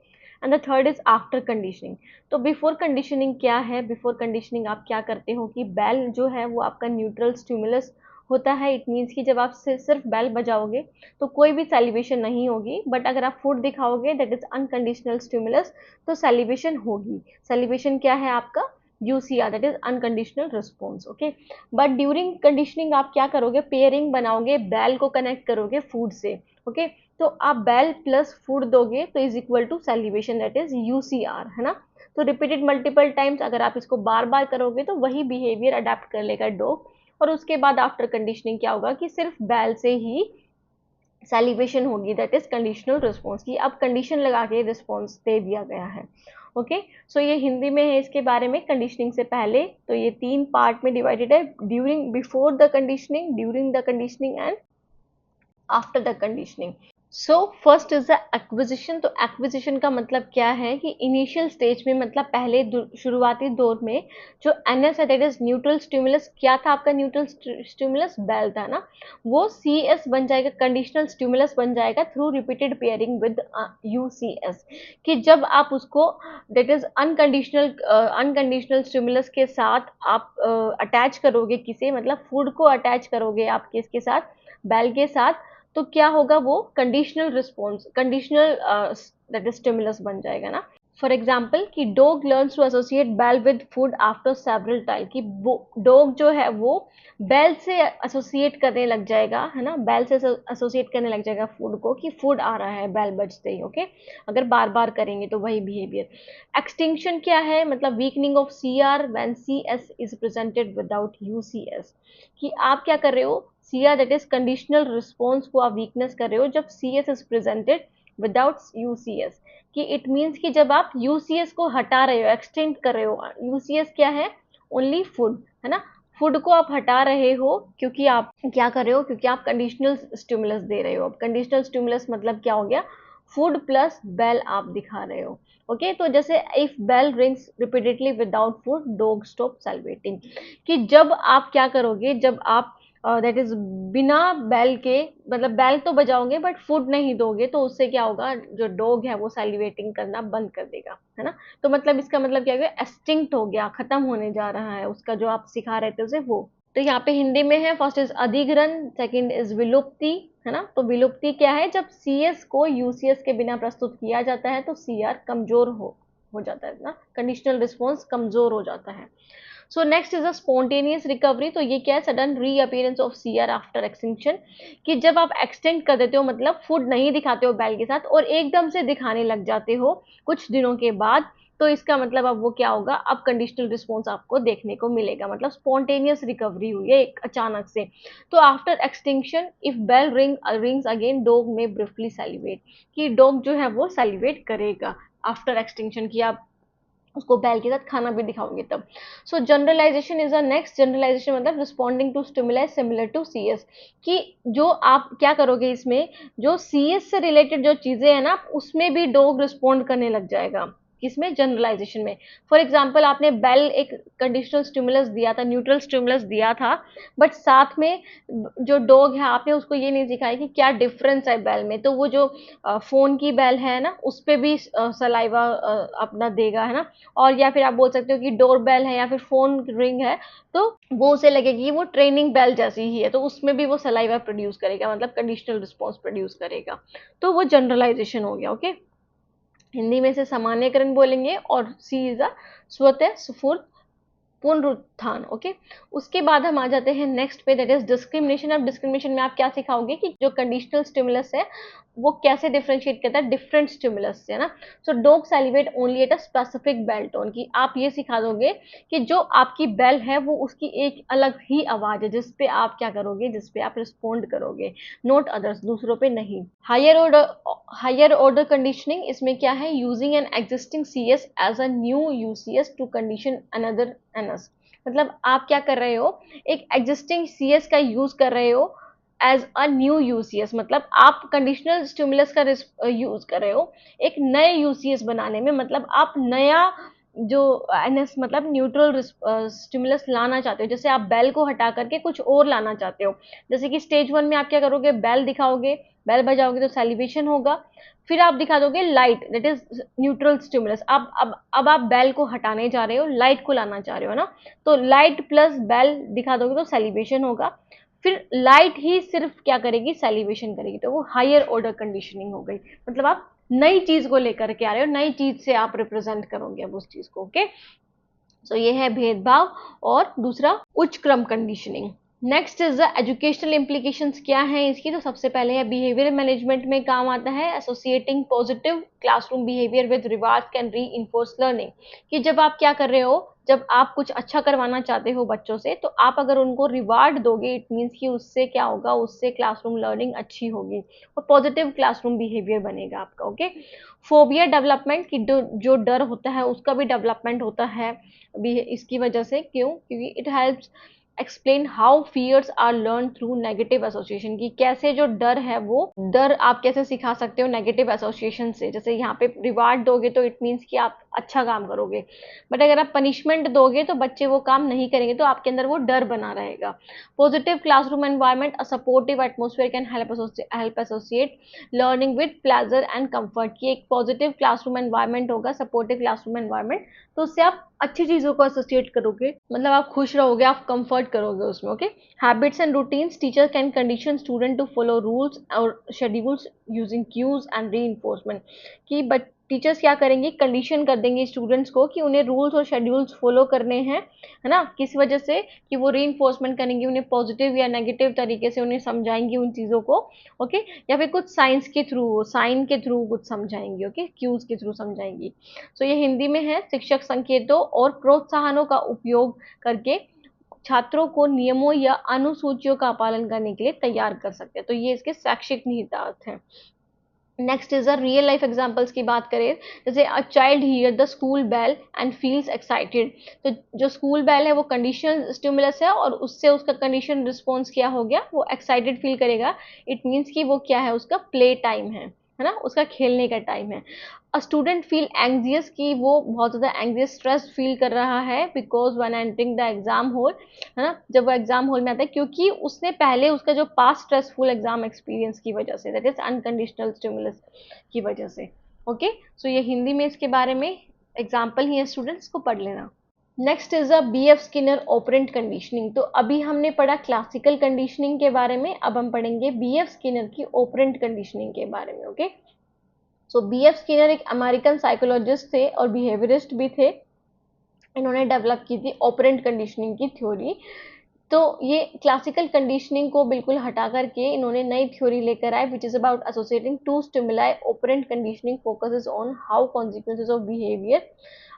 and the third is after conditioning. तो बिफोर कंडीशनिंग क्या है, बिफोर कंडीशनिंग आप क्या करते हो कि बैल जो है वो आपका न्यूट्रल स्टिमुलस होता है। इट मीन्स कि जब आप सिर्फ बैल बजाओगे तो कोई भी सेलिब्रेशन नहीं होगी, बट अगर आप फूड दिखाओगे दैट इज अनकंडीशनल स्टिमुलस तो सेलिब्रेशन होगी। सेलिब्रेशन क्या है आपका, UCR that is unconditional response. Okay, but during conditioning आप क्या करोगे, पेयरिंग बनाओगे, बैल को कनेक्ट करोगे फूड से। ओके, तो आप बैल प्लस फूड दोगे तो is equal to salivation that is UCR, है ना। तो रिपीटेड मल्टीपल टाइम्स अगर आप इसको बार बार करोगे तो वही बिहेवियर अडेप्ट कर लेगा डॉग। और उसके बाद आफ्टर कंडीशनिंग क्या होगा कि सिर्फ बैल से ही सेलिब्रेशन होगी, दैट इज कंडीशनल रिस्पॉन्स, की अब कंडीशन लगा के रिस्पॉन्स दे दिया गया है। ओके, सो ये हिंदी में है इसके बारे में कंडीशनिंग से पहले। तो ये 3 पार्ट में डिवाइडेड है, during, before the conditioning, during the conditioning and after the conditioning. So first is the acquisition. तो एक्विजिशन का मतलब क्या है कि इनिशियल स्टेज में, मतलब पहले शुरुआती दौर में जो एनएस है दैट इज न्यूट्रल स्टिमुलस, क्या था आपका न्यूट्रल स्टिमुलस, बेल था ना, वो सीएस बन जाएगा, कंडीशनल स्टिमुलस बन जाएगा through repeated pairing with UCS. कि जब आप उसको दैट इज अनकंडीशनल स्टिमुलस के साथ आप अटैच करोगे, किसे मतलब फूड को अटैच करोगे आप किसके साथ, बेल के साथ, तो क्या होगा, वो conditional response, conditional that is stimulus बन जाएगा ना। फॉर एग्जाम्पल कि dog learns to associate bell with food after several time, कि डॉग जो है वो बेल से एसोसिएट करने लग जाएगा, है ना, बेल से एसोसिएट करने लग जाएगा फूड को, कि फूड आ रहा है बेल बजते ही। ओके, अगर बार बार करेंगे तो वही बिहेवियर। एक्सटिंक्शन क्या है, मतलब weakening of C R when C S is presented without U C S, कि आप क्या कर रहे हो, C R that is conditional response को आप वीकनेस कर रहे हो जब C S is presented without U C S. कि इट मीन्स कि जब आप यूसीएस को हटा रहे हो, एक्सटेंड कर रहे हो, यूसीएस क्या है, ओनली फूड, है ना, फूड को आप हटा रहे हो क्योंकि आप क्या कर रहे हो, क्योंकि आप कंडीशनल स्टिमुलस दे रहे हो। अब कंडीशनल स्टिमुलस मतलब क्या हो गया, फूड प्लस बेल आप दिखा रहे हो। ओके, तो जैसे if bell rings repeatedly without food dog stop salivating, कि जब आप क्या करोगे, जब आप दैट इज बिना बेल के, मतलब बेल तो बजाओगे बट फूड नहीं दोगे, तो उससे क्या होगा, जो डॉग है वो सैलिवेटिंग करना बंद कर देगा, है ना। तो मतलब इसका मतलब क्या हो गया, एक्सटिंक्ट हो गया, खत्म होने जा रहा है उसका जो आप सिखा रहे थे उसे वो। तो यहाँ पे हिंदी में है, फर्स्ट इज अधिग्रहण, सेकंड इज विलुप्ति, है ना। तो विलुप्ति क्या है, जब सीएस को यूसीएस के बिना प्रस्तुत किया जाता है तो सीआर कमजोर हो जाता है ना, कंडीशनल रिस्पॉन्स कमजोर हो जाता है। सो next is a spontaneous recovery. तो ये क्या है, sudden reappearance of CR after extinction, कि जब आप एक्सटेंड कर देते हो, मतलब फूड नहीं दिखाते हो बैल के साथ और एकदम से दिखाने लग जाते हो कुछ दिनों के बाद, तो इसका मतलब अब वो क्या होगा, अब कंडीशनल रिस्पॉन्स आपको देखने को मिलेगा, मतलब स्पॉन्टेनियस रिकवरी हुई है एक अचानक से। तो after extinction if bell rings again dog may briefly salivate, कि डॉग जो है वो सेलिब्रेट करेगा आफ्टर एक्सटिंक्शन, की आप उसको बैल के साथ खाना भी दिखाओगे तब। So generalisation is a next, generalisation मतलब responding to stimuli similar to CS, कि जो आप क्या करोगे इसमें, जो सीएस से रिलेटेड जो चीजें हैं ना उसमें भी डॉग रिस्पॉन्ड करने लग जाएगा, किसमें, जनरलाइजेशन में। फॉर एग्जाम्पल आपने बेल एक कंडीशनल स्टिमुलस दिया था, न्यूट्रल स्टिमुलस दिया था, बट साथ में जो डॉग है आपने उसको ये नहीं सिखाया कि क्या डिफरेंस है बेल में, तो वो जो फोन की बेल है ना उस पे भी सलाइवा अपना देगा, है ना। और या फिर आप बोल सकते हो कि डोर बेल है या फिर फोन रिंग है, तो वो उसे लगेगी वो ट्रेनिंग बेल जैसी ही है, तो उसमें भी वो सलाइवा प्रोड्यूस करेगा, मतलब कंडीशनल रिस्पॉन्स प्रोड्यूस करेगा। तो वो जनरलाइजेशन हो गया। ओके, हिंदी में से सामान्यकरण बोलेंगे और सी इज अ स्वतः स्फूर्त पुनरुत्थान। ओके, उसके बाद हम आ जाते हैं नेक्स्ट पे, दैट इज डिस्क्रिमिनेशन। अब डिस्क्रिमिनेशन में आप क्या सिखाओगे कि जो कंडीशनल स्टिमुलस है वो कैसे डिफरेंशिएट करता है डिफरेंट स्टिमुलस से, है ना। So dog salivate only at a specific bell tone, की आप ये सिखा दोगे कि जो आपकी बेल है वो उसकी एक अलग ही आवाज है जिसपे आप क्या करोगे, जिसपे आप रिस्पोंड करोगे, नोट अदर्स, दूसरों पे नहीं। हायर ऑर्डर कंडीशनिंग, इसमें क्या है, using an existing C S as a new UCS to condition another NS. मतलब आप क्या कर रहे हो, एक एग्जिस्टिंग सी एस का यूज कर रहे हो एज अ न्यू यूसीएस, मतलब आप कंडीशनल स्टिमुलस का यूज कर रहे हो एक नए यूसीएस बनाने में, मतलब आप नया जो एनएस मतलब न्यूट्रल स्टिमुलस लाना चाहते हो। जैसे आप बेल को हटा करके कुछ और लाना चाहते हो, जैसे कि स्टेज 1 में आप क्या करोगे, बेल दिखाओगे, बेल बजाओगे तो सेलिब्रेशन होगा, फिर आप दिखा दोगे light, that is neutral stimulus. अब आप बेल को हटाने जा रहे हो, लाइट को लाना चाह रहे हो ना, तो लाइट प्लस बेल दिखा दोगे तो सेलिब्रेशन होगा। फिर लाइट ही सिर्फ क्या करेगी, सेलिब्रेशन करेगी, तो वो हायर ऑर्डर कंडीशनिंग हो गई। मतलब आप नई चीज को लेकर के आ रहे हो, नई चीज से आप रिप्रेजेंट करोगे अब उस चीज को। ओके, सो ये है भेदभाव। और दूसरा उच्च क्रम conditioning. Next is the educational implications, क्या है इसकी, तो सबसे पहले है बिहेवियर मैनेजमेंट में काम आता है, associating positive classroom behaviour with reward can री इन्फोर्स लर्निंग। कि जब आप क्या कर रहे हो, जब आप कुछ अच्छा करवाना चाहते हो बच्चों से, तो आप अगर उनको रिवार्ड दोगे, इट मीन्स कि उससे क्या होगा, उससे क्लासरूम लर्निंग अच्छी होगी और पॉजिटिव क्लासरूम बिहेवियर बनेगा आपका। ओके, फोबिया डेवलपमेंट, की जो डर होता है उसका भी डेवलपमेंट होता है भी इसकी वजह से। क्यों, क्योंकि it helps explain how fears are learn through negative association, की कैसे जो डर है वो डर आप कैसे सिखा सकते हो नेगेटिव एसोसिएशन से। जैसे यहाँ पे रिवार्ड दोगे तो इट मीन्स कि आप अच्छा काम करोगे, बट अगर आप पनिशमेंट दोगे तो बच्चे वो काम नहीं करेंगे, तो आपके अंदर वो डर बना रहेगा। Positive classroom environment, a supportive atmosphere can help associate learning with pleasure and comfort, की एक पॉजिटिव क्लासरूम एनवायरनमेंट होगा, सपोर्टिव क्लासरूम एनवायरनमेंट, तो उससे आप अच्छी चीजों को एसोसिएट करोगे, मतलब आप खुश रहोगे, आप कंफर्ट करोगे उसमें। Okay, habits and routines, teacher can condition student to follow rules और शेड्यूल्स यूजिंग क्यूज एंड री, कि बट टीचर्स क्या करेंगे, कंडीशन कर देंगे स्टूडेंट्स को कि उन्हें रूल्स और शेड्यूल्स फॉलो करने हैं, है ना, किस वजह से, कि वो री करेंगे, उन्हें पॉजिटिव या नेगेटिव तरीके से उन्हें समझाएंगे उन चीजों को। ओके, या फिर कुछ साइंस के थ्रू, साइन के थ्रू कुछ समझाएंगे, ओके, क्यूज के थ्रू समझाएंगी। सो ये हिंदी में है, शिक्षक संकेतों और प्रोत्साहनों का उपयोग करके छात्रों को नियमों या अनुसूचियों का पालन करने के लिए तैयार कर सकते हैं। तो ये इसके शैक्षिक निहितार्थ हैं। Next is a real life examples की बात करें, जैसे a child hear the school bell and feels excited, तो जो स्कूल बेल है वो कंडीशनल स्टिमुलस है और उससे उसका कंडीशन रिस्पॉन्स क्या हो गया, वो एक्साइटेड फील करेगा। इट मीन्स कि वो क्या है, उसका प्ले टाइम है ना, उसका खेलने का टाइम है। अ स्टूडेंट फील एंग्जियस, की वो बहुत ज़्यादा एंग्जियस स्ट्रेस फील कर रहा है, because one entering the exam hall, है ना, जब वो एग्जाम हॉल में आता है, क्योंकि उसने पहले उसका जो पास्ट स्ट्रेसफुल एग्जाम एक्सपीरियंस की वजह से, दैट इज अनकंडीशनल स्टिमुलस की वजह से। ओके, सो ये हिंदी में इसके बारे में एग्जाम्पल ही है, स्टूडेंट्स को पढ़ लेना। Next is a B F Skinner operant conditioning. तो अभी हमने पढ़ा क्लासिकल कंडीशनिंग के बारे में, अब हम पढ़ेंगे बी एफ स्किनर की ऑपरेंट कंडीशनिंग के बारे में। ओके, सो बी एफ स्किनर एक अमेरिकन साइकोलॉजिस्ट थे और बिहेवियरिस्ट भी थे। इन्होंने डेवलप की थी ऑपरेंट कंडीशनिंग की थ्योरी। तो ये क्लासिकल कंडीशनिंग को बिल्कुल हटा करके इन्होंने नई थ्योरी लेकर आए, which is about associating two stimuli. Operant conditioning focuses on how consequences of behaviour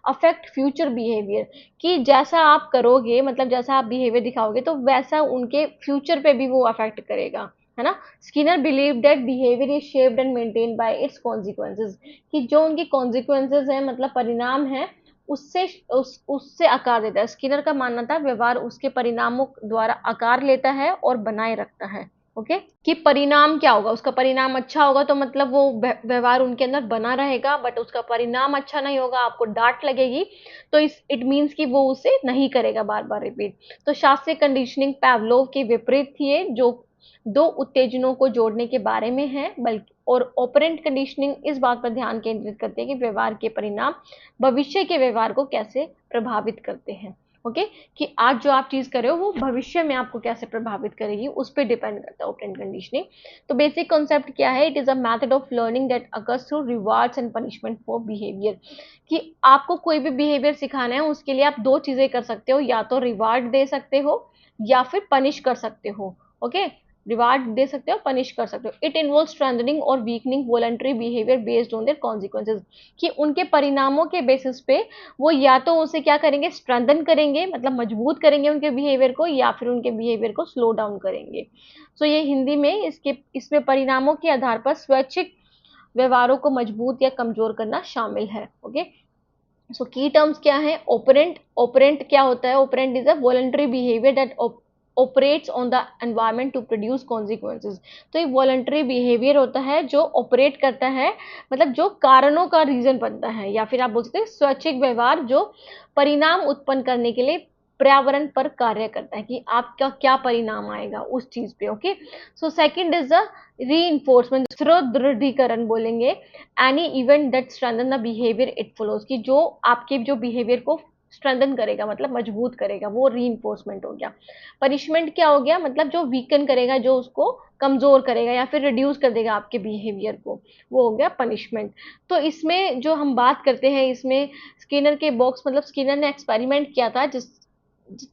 affect future behaviour, कि जैसा आप करोगे, मतलब जैसा आप बिहेवियर दिखाओगे तो वैसा उनके फ्यूचर पे भी वो अफेक्ट करेगा, है ना। Skinner believe that behaviour is shaped and maintained by it's consequences, कि जो उनकी कॉन्सिक्वेंसेज है, मतलब परिणाम है, उससे आकार देता है। स्किनर का मानना था व्यवहार उसके परिणामों द्वारा आकार लेता है और बनाए रखता है। ओके, कि परिणाम क्या होगा, उसका परिणाम अच्छा होगा तो मतलब वो व्यवहार उनके अंदर बना रहेगा, बट उसका परिणाम अच्छा नहीं होगा, आपको डांट लगेगी, तो इट मीन्स कि वो उसे नहीं करेगा बार बार रिपीट। तो शास्त्रीय कंडीशनिंग पैवलोव के विपरीत थी, जो दो उत्तेजनों को जोड़ने के बारे में है, बल्कि और ऑपरेंट कंडीशनिंग इस बात पर ध्यान केंद्रित करते हैं कि व्यवहार के परिणाम भविष्य के व्यवहार को कैसे प्रभावित करते हैं। ओके, कि आज जो आप चीज कर रहे हो वो भविष्य में आपको कैसे प्रभावित करेगी, उस पर डिपेंड करता है ऑपरेंट कंडीशनिंग। तो बेसिक कॉन्सेप्ट क्या है, it is a method of learning that occurs through rewards and punishment for behaviour. कि आपको कोई भी बिहेवियर सिखाना है उसके लिए आप दो चीजें कर सकते हो, या तो रिवार्ड दे सकते हो या फिर पनिश कर सकते हो। ओके, रिवार्ड दे सकते हो, पनिश कर सकते हो। इट इन्वॉल्व स्ट्रेंथनिंग और weakening voluntary behaviour based on their consequences, कि उनके परिणामों के बेसिस पे वो या तो उसे क्या करेंगे, स्ट्रेंथन करेंगे, मतलब मजबूत करेंगे उनके बिहेवियर को, या फिर उनके बिहेवियर को स्लो डाउन करेंगे। सो ये हिंदी में इसके इसमें परिणामों के आधार पर स्वैच्छिक व्यवहारों को मजबूत या कमजोर करना शामिल है। ओके, सो की टर्म्स क्या है, ओपरेंट। ओपरेंट क्या होता है, operant is a voluntary behaviour that operates on the environment to produce consequences। तो ये वॉलंटरी बिहेवियर होता है जो ऑपरेट करता है, मतलब जो कारणों का रीजन बनता है, या फिर आप बोल सकते हैं स्वैच्छिक व्यवहार जो परिणाम उत्पन्न करने के लिए पर्यावरण पर कार्य करता है, कि आपका क्या परिणाम आएगा उस चीज पे। Okay, so second is the reinforcement, दृढ़ीकरण बोलेंगे, any event that strengthen the behaviour it follows, कि जो आपके जो बिहेवियर को स्ट्रेंथन करेगा, मतलब मजबूत करेगा, वो रीइंफोर्समेंट हो गया। पनिशमेंट क्या हो गया, मतलब जो वीकन करेगा, जो उसको कमजोर करेगा या फिर रिड्यूस कर देगा आपके बिहेवियर को, वो हो गया पनिशमेंट। तो इसमें जो हम बात करते हैं, इसमें स्किनर के बॉक्स, मतलब स्किनर ने एक्सपेरिमेंट किया था,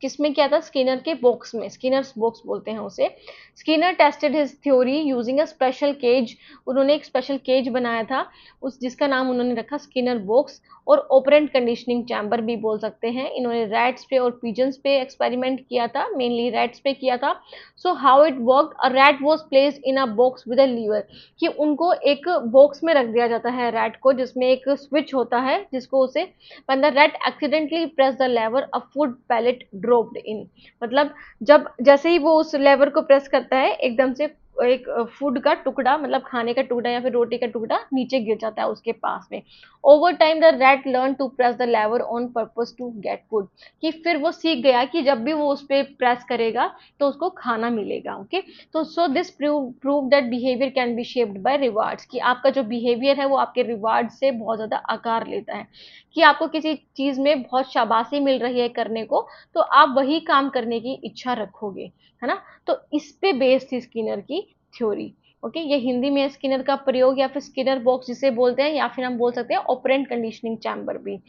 किसमें किया था, स्किनर के बॉक्स में, स्किनर्स बॉक्स बोलते हैं उसे। Skinner tested his theory using a special cage, उन्होंने एक स्पेशल केज बनाया था, उस जिसका नाम उन्होंने रखा स्किनर बॉक्स, और ऑपरेंट कंडीशनिंग चैम्बर भी बोल सकते हैं। इन्होंने रैट्स पे और पिजन्स पे एक्सपेरिमेंट किया था, मेनली रैट्स पे किया था। So how it work, a rat was placed in a box with a lever, कि उनको एक बॉक्स में रख दिया जाता है रैट को, जिसमें एक स्विच होता है जिसको उसे, when the rat accidentally pressed the lever a food pellet dropped in, मतलब जब जैसे ही वो उस लेवर को प्रेस करता है, एकदम से एक फूड का टुकड़ा, मतलब खाने का टुकड़ा या फिर रोटी का टुकड़ा नीचे गिर जाता है उसके पास में। Over time the rat learn to press the lever on purpose to get food, कि फिर वो सीख गया कि जब भी वो उस पर प्रेस करेगा तो उसको खाना मिलेगा। ओके, तो so this prove that behaviour can be shaped by rewards, कि आपका जो बिहेवियर है वो आपके रिवार्ड से बहुत ज्यादा आकार लेता है। कि आपको किसी चीज में बहुत शाबाशी मिल रही है करने को, तो आप वही काम करने की इच्छा रखोगे, है ना। तो इस पे बेस्ड थी स्किनर की थ्योरी। ओके, ये हिंदी में स्किनर का प्रयोग, या फिर स्किनर बॉक्स जिसे बोलते हैं, या फिर हम बोल सकते हैं ऑपरेंट कंडीशनिंग चैम्बर भी।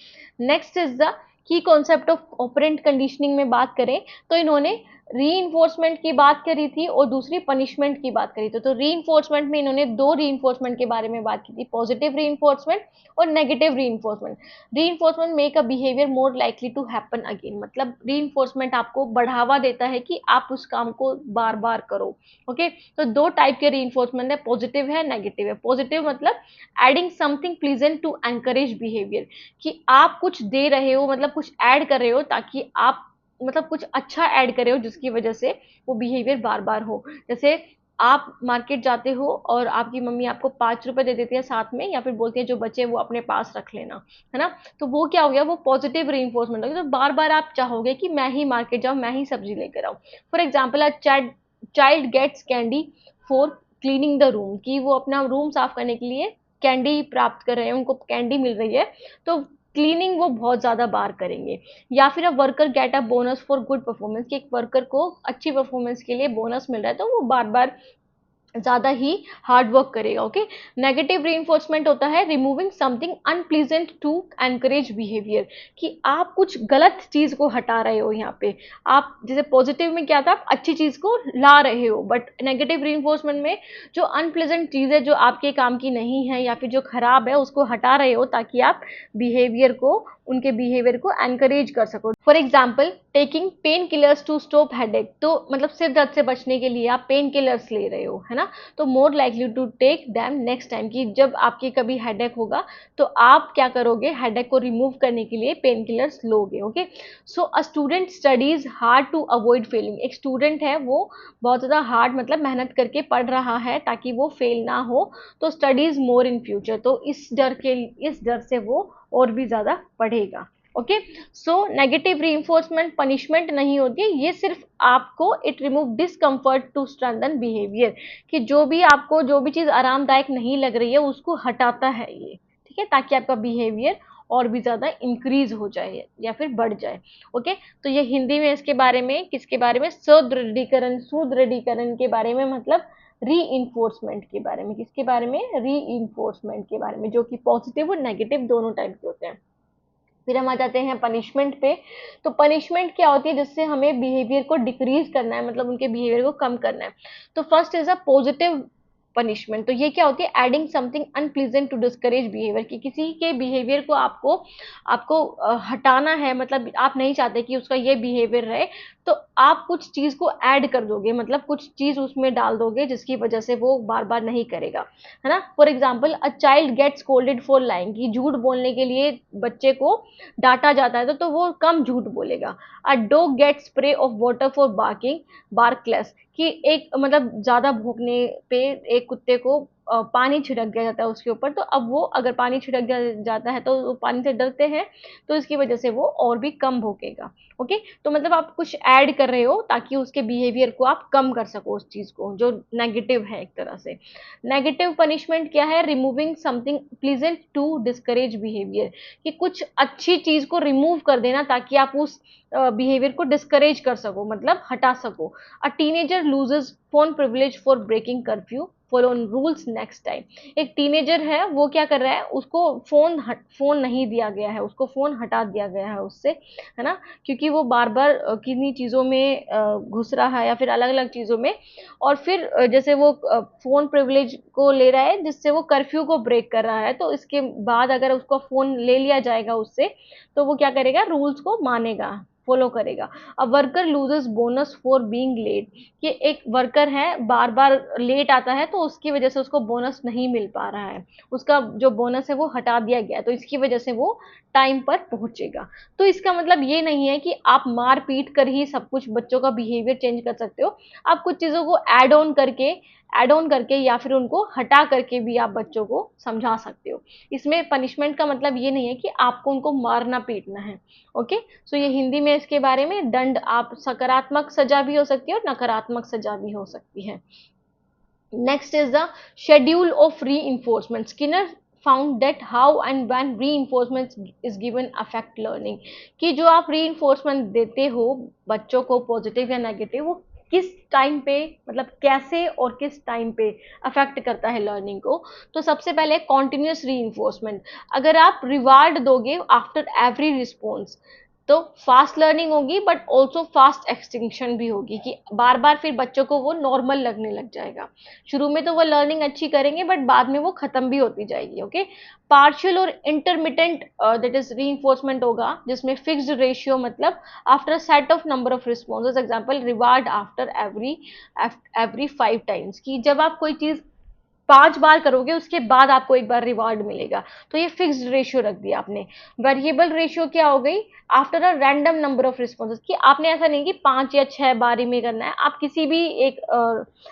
Next is the key concept of operant conditioning में बात करें तो इन्होंने री की बात करी थी और दूसरी पनिशमेंट की बात करी थी। तो री में इन्होंने दो री के बारे में बात की थी, पॉजिटिव री और नेगेटिव री make a behaviour more likely to happen again, मतलब री आपको बढ़ावा देता है कि आप उस काम को बार बार करो। ओके, तो दो टाइप के री है, पॉजिटिव है, नेगेटिव है। पॉजिटिव मतलब adding something pleasant to encourage behaviour, कि आप कुछ दे रहे हो, मतलब कुछ ऐड कर रहे हो ताकि आप, मतलब कुछ अच्छा ऐड कर रहे हो जिसकी वजह से वो बिहेवियर बार बार हो। जैसे आप मार्केट जाते हो और आपकी मम्मी आपको 5 रुपए दे देती है साथ में, या फिर बोलती है जो बचे वो अपने पास रख लेना, है ना। तो वो क्या हो गया, वो पॉजिटिव री हो गया। तो बार बार आप चाहोगे कि मैं ही मार्केट जाऊं, मैं ही सब्जी लेकर आऊं। For example, a child gets candy for cleaning the room, कि वो अपना रूम साफ करने के लिए कैंडी प्राप्त कर रहे हैं, उनको कैंडी मिल रही है, तो क्लीनिंग वो बहुत ज्यादा बार करेंगे। या फिर a worker get a bonus for good performance, कि एक वर्कर को अच्छी परफॉर्मेंस के लिए बोनस मिल रहा है, तो वो बार बार ज्यादा ही हार्ड वर्क करेगा। ओके, नेगेटिव रीइंफोर्समेंट होता है removing something unpleasant to encourage behaviour, कि आप कुछ गलत चीज को हटा रहे हो। यहाँ पे आप जैसे पॉजिटिव में क्या था, आप अच्छी चीज को ला रहे हो, बट नेगेटिव रीइंफोर्समेंट में जो अनप्लीजेंट चीज है, जो आपके काम की नहीं है या फिर जो खराब है, उसको हटा रहे हो ताकि आप बिहेवियर को, उनके बिहेवियर को एनकरेज कर सको। For example, taking pain killers to stop headache, तो मतलब सिर दर्द से बचने के लिए आप पेन किलर्स ले रहे हो, है ना। तो more likely to take them next time, कि जब आपकी कभी हेडेक होगा तो आप क्या करोगे, हेडेक को रिमूव करने के लिए पेन किलर्स लोगे। Okay, so a student studies hard to avoid failing, एक स्टूडेंट है वो बहुत ज्यादा हार्ड, मतलब मेहनत करके पढ़ रहा है ताकि वो फेल ना हो, तो स्टडीज मोर इन फ्यूचर, तो इस डर से वो और भी ज्यादा पढ़ेगा। Okay, so negative reinforcement punishment नहीं होती है, ये सिर्फ आपको it remove discomfort to strengthen behaviour, कि जो भी आपको जो भी चीज आरामदायक नहीं लग रही है उसको हटाता है ये, ठीक है, ताकि आपका बिहेवियर और भी ज़्यादा इंक्रीज हो जाए या फिर बढ़ जाए। ओके, तो ये हिंदी में इसके बारे में, किसके बारे में, सुदृढ़ीकरण के बारे में, मतलब री इन्फोर्समेंट के बारे में। किसके बारे में? री इन्फोर्समेंट के बारे में, जो कि पॉजिटिव और नेगेटिव दोनों टाइप के होते हैं। फिर हम आ जाते हैं पनिशमेंट पे। तो पनिशमेंट क्या होती है? जिससे हमें बिहेवियर को डिक्रीज करना है, मतलब उनके बिहेवियर को कम करना है। तो first is a positive punishment. तो ये क्या होती है? Adding something unpleasant to discourage behaviour, कि किसी के बिहेवियर को आपको आपको हटाना है, मतलब आप नहीं चाहते कि उसका ये बिहेवियर रहे, तो आप कुछ चीज को ऐड कर दोगे, मतलब कुछ चीज उसमें डाल दोगे जिसकी वजह से वो बार बार नहीं करेगा, है ना। For example, a child gets scolded for lying, कि झूठ बोलने के लिए बच्चे को डांटा जाता है तो वो कम झूठ बोलेगा। A dog gets spray of water for barking, bark less, कि एक मतलब ज्यादा भौंकने पे एक कुत्ते को पानी छिड़क दिया जाता है उसके ऊपर, तो अब वो अगर पानी छिड़क दिया जाता है तो वो पानी से डरते हैं, तो इसकी वजह से वो और भी कम भौंकेगा। ओके, तो मतलब आप कुछ ऐड कर रहे हो ताकि उसके बिहेवियर को आप कम कर सको, उस चीज को जो नेगेटिव है एक तरह से। नेगेटिव पनिशमेंट क्या है? Removing something pleasant to discourage behaviour, कि कुछ अच्छी चीज को रिमूव कर देना ताकि आप उस बिहेवियर को डिस्करेज कर सको, मतलब हटा सको। A teenager loses phone privilege for breaking curfew, follow rules next time. एक टीनेजर है, वो क्या कर रहा है, उसको फोन नहीं दिया गया है, उसको फोन हटा दिया गया है उससे, है ना, क्योंकि वो बार बार किन्हीं चीजों में घुस रहा है या फिर अलग अलग चीजों में। और फिर जैसे वो फोन प्रिविलेज को ले रहा है जिससे वो कर्फ्यू को ब्रेक कर रहा है, तो इसके बाद अगर उसका फोन ले लिया जाएगा उससे, तो वो क्या करेगा? रूल्स को मानेगा, फॉलो करेगा। A worker loses bonus for being late, कि एक वर्कर है बार बार लेट आता है तो उसकी वजह से उसको बोनस नहीं मिल पा रहा है, उसका जो बोनस है वो हटा दिया गया है, तो इसकी वजह से वो टाइम पर पहुंचेगा। तो इसका मतलब ये नहीं है कि आप मार पीट कर ही सब कुछ बच्चों का बिहेवियर चेंज कर सकते हो। आप कुछ चीजों को ऐड ऑन करके या फिर उनको हटा करके भी आप बच्चों को समझा सकते हो। इसमें पनिशमेंट का मतलब ये नहीं है कि आपको उनको मारना पीटना है। ओके, सो ये हिंदी में इसके बारे में। दंड, आप सकारात्मक सजा भी हो सकती है और नकारात्मक सजा भी हो सकती है। Next is the schedule of reinforcement. Skinner found that how and when reinforcement is given affect learning, कि जो आप री इन्फोर्समेंट देते हो बच्चों को, पॉजिटिव या नेगेटिव, वो किस टाइम पे, मतलब कैसे और किस टाइम पे अफेक्ट करता है लर्निंग को। तो सबसे पहले कॉन्टिन्यूस री इन्फोर्समेंट। अगर आप रिवार्ड दोगे आफ्टर एवरी रिस्पॉन्स, तो फास्ट लर्निंग होगी, बट ऑल्सो फास्ट एक्सटिंक्शन भी होगी, कि बार बार फिर बच्चों को वो नॉर्मल लगने लग जाएगा। शुरू में तो वो लर्निंग अच्छी करेंगे, बट बाद में वो खत्म भी होती जाएगी। ओके, पार्शियल और इंटरमिटेंट दैट इज रीइंफोर्समेंट होगा, जिसमें फिक्स्ड रेशियो, मतलब after set of number of responses, example reward after every 5 times, कि जब आप कोई चीज 5 बार करोगे उसके बाद आपको एक बार रिवार्ड मिलेगा। तो ये फिक्स्ड रेशियो रख दिया आपने। वेरिएबल रेशियो क्या हो गई? After a random number of responses, कि आपने ऐसा नहीं कि 5 या 6 बार ही में करना है, आप किसी भी एक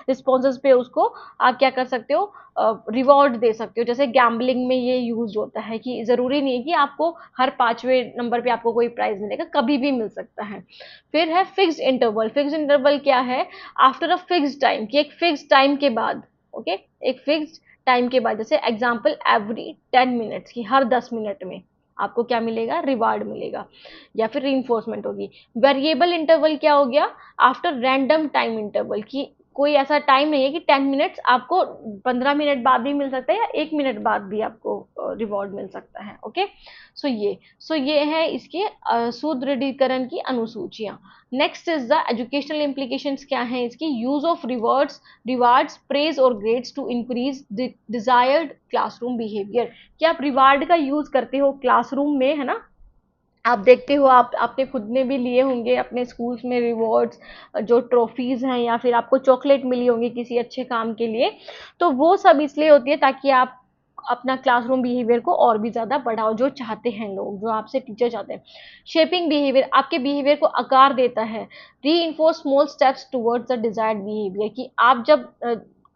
रिस्पॉन्सेज पे उसको आप क्या कर सकते हो? रिवॉर्ड दे सकते हो। जैसे गैम्बलिंग में ये यूज होता है, कि जरूरी नहीं है कि आपको हर 5वें नंबर पे आपको कोई प्राइज मिलेगा, कभी भी मिल सकता है। फिर है फिक्स्ड इंटरवल। फिक्स्ड इंटरवल क्या है? आफ्टर अ फिक्स्ड टाइम, कि एक फिक्स्ड टाइम के बाद, ओके, एक फिक्स्ड टाइम के बाद, जैसे एग्जांपल एवरी 10 मिनट्स, की हर 10 मिनट में आपको क्या मिलेगा? रिवार्ड मिलेगा, या फिर रीइंफोर्समेंट होगी। वेरिएबल इंटरवल क्या हो गया? आफ्टर रैंडम टाइम इंटरवल, की कोई ऐसा टाइम नहीं है कि 10 मिनट्स, आपको 15 मिनट बाद भी मिल सकता है या 1 मिनट बाद भी आपको रिवॉर्ड मिल सकता है। ओके, सो ये है इसके सुदृढ़ीकरण की अनुसूचियां। Next is the educational implications. क्या है इसकी? यूज ऑफ रिवार्ड्स, प्रेज और grades to increase desired classroom behaviour, कि आप रिवार्ड का यूज करते हो क्लासरूम में, है ना। आप देखते हो, आपने खुद ने भी लिए होंगे अपने स्कूल्स में रिवॉर्ड्स, जो ट्रॉफीज हैं, या फिर आपको चॉकलेट मिली होंगी किसी अच्छे काम के लिए। तो वो सब इसलिए होती है ताकि आप अपना क्लासरूम बिहेवियर को और भी ज्यादा बढ़ाओ, जो चाहते हैं लोग, जो आपसे टीचर चाहते हैं। शेपिंग बिहेवियर, आपके बिहेवियर को आकार देता है। री enforce small steps towards the desired behaviour, कि आप जब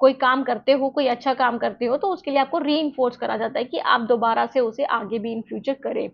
कोई काम करते हो, कोई अच्छा काम करते हो, तो उसके लिए आपको री इन्फोर्स करा जाता है कि आप दोबारा से उसे आगे भी इन फ्यूचर करें।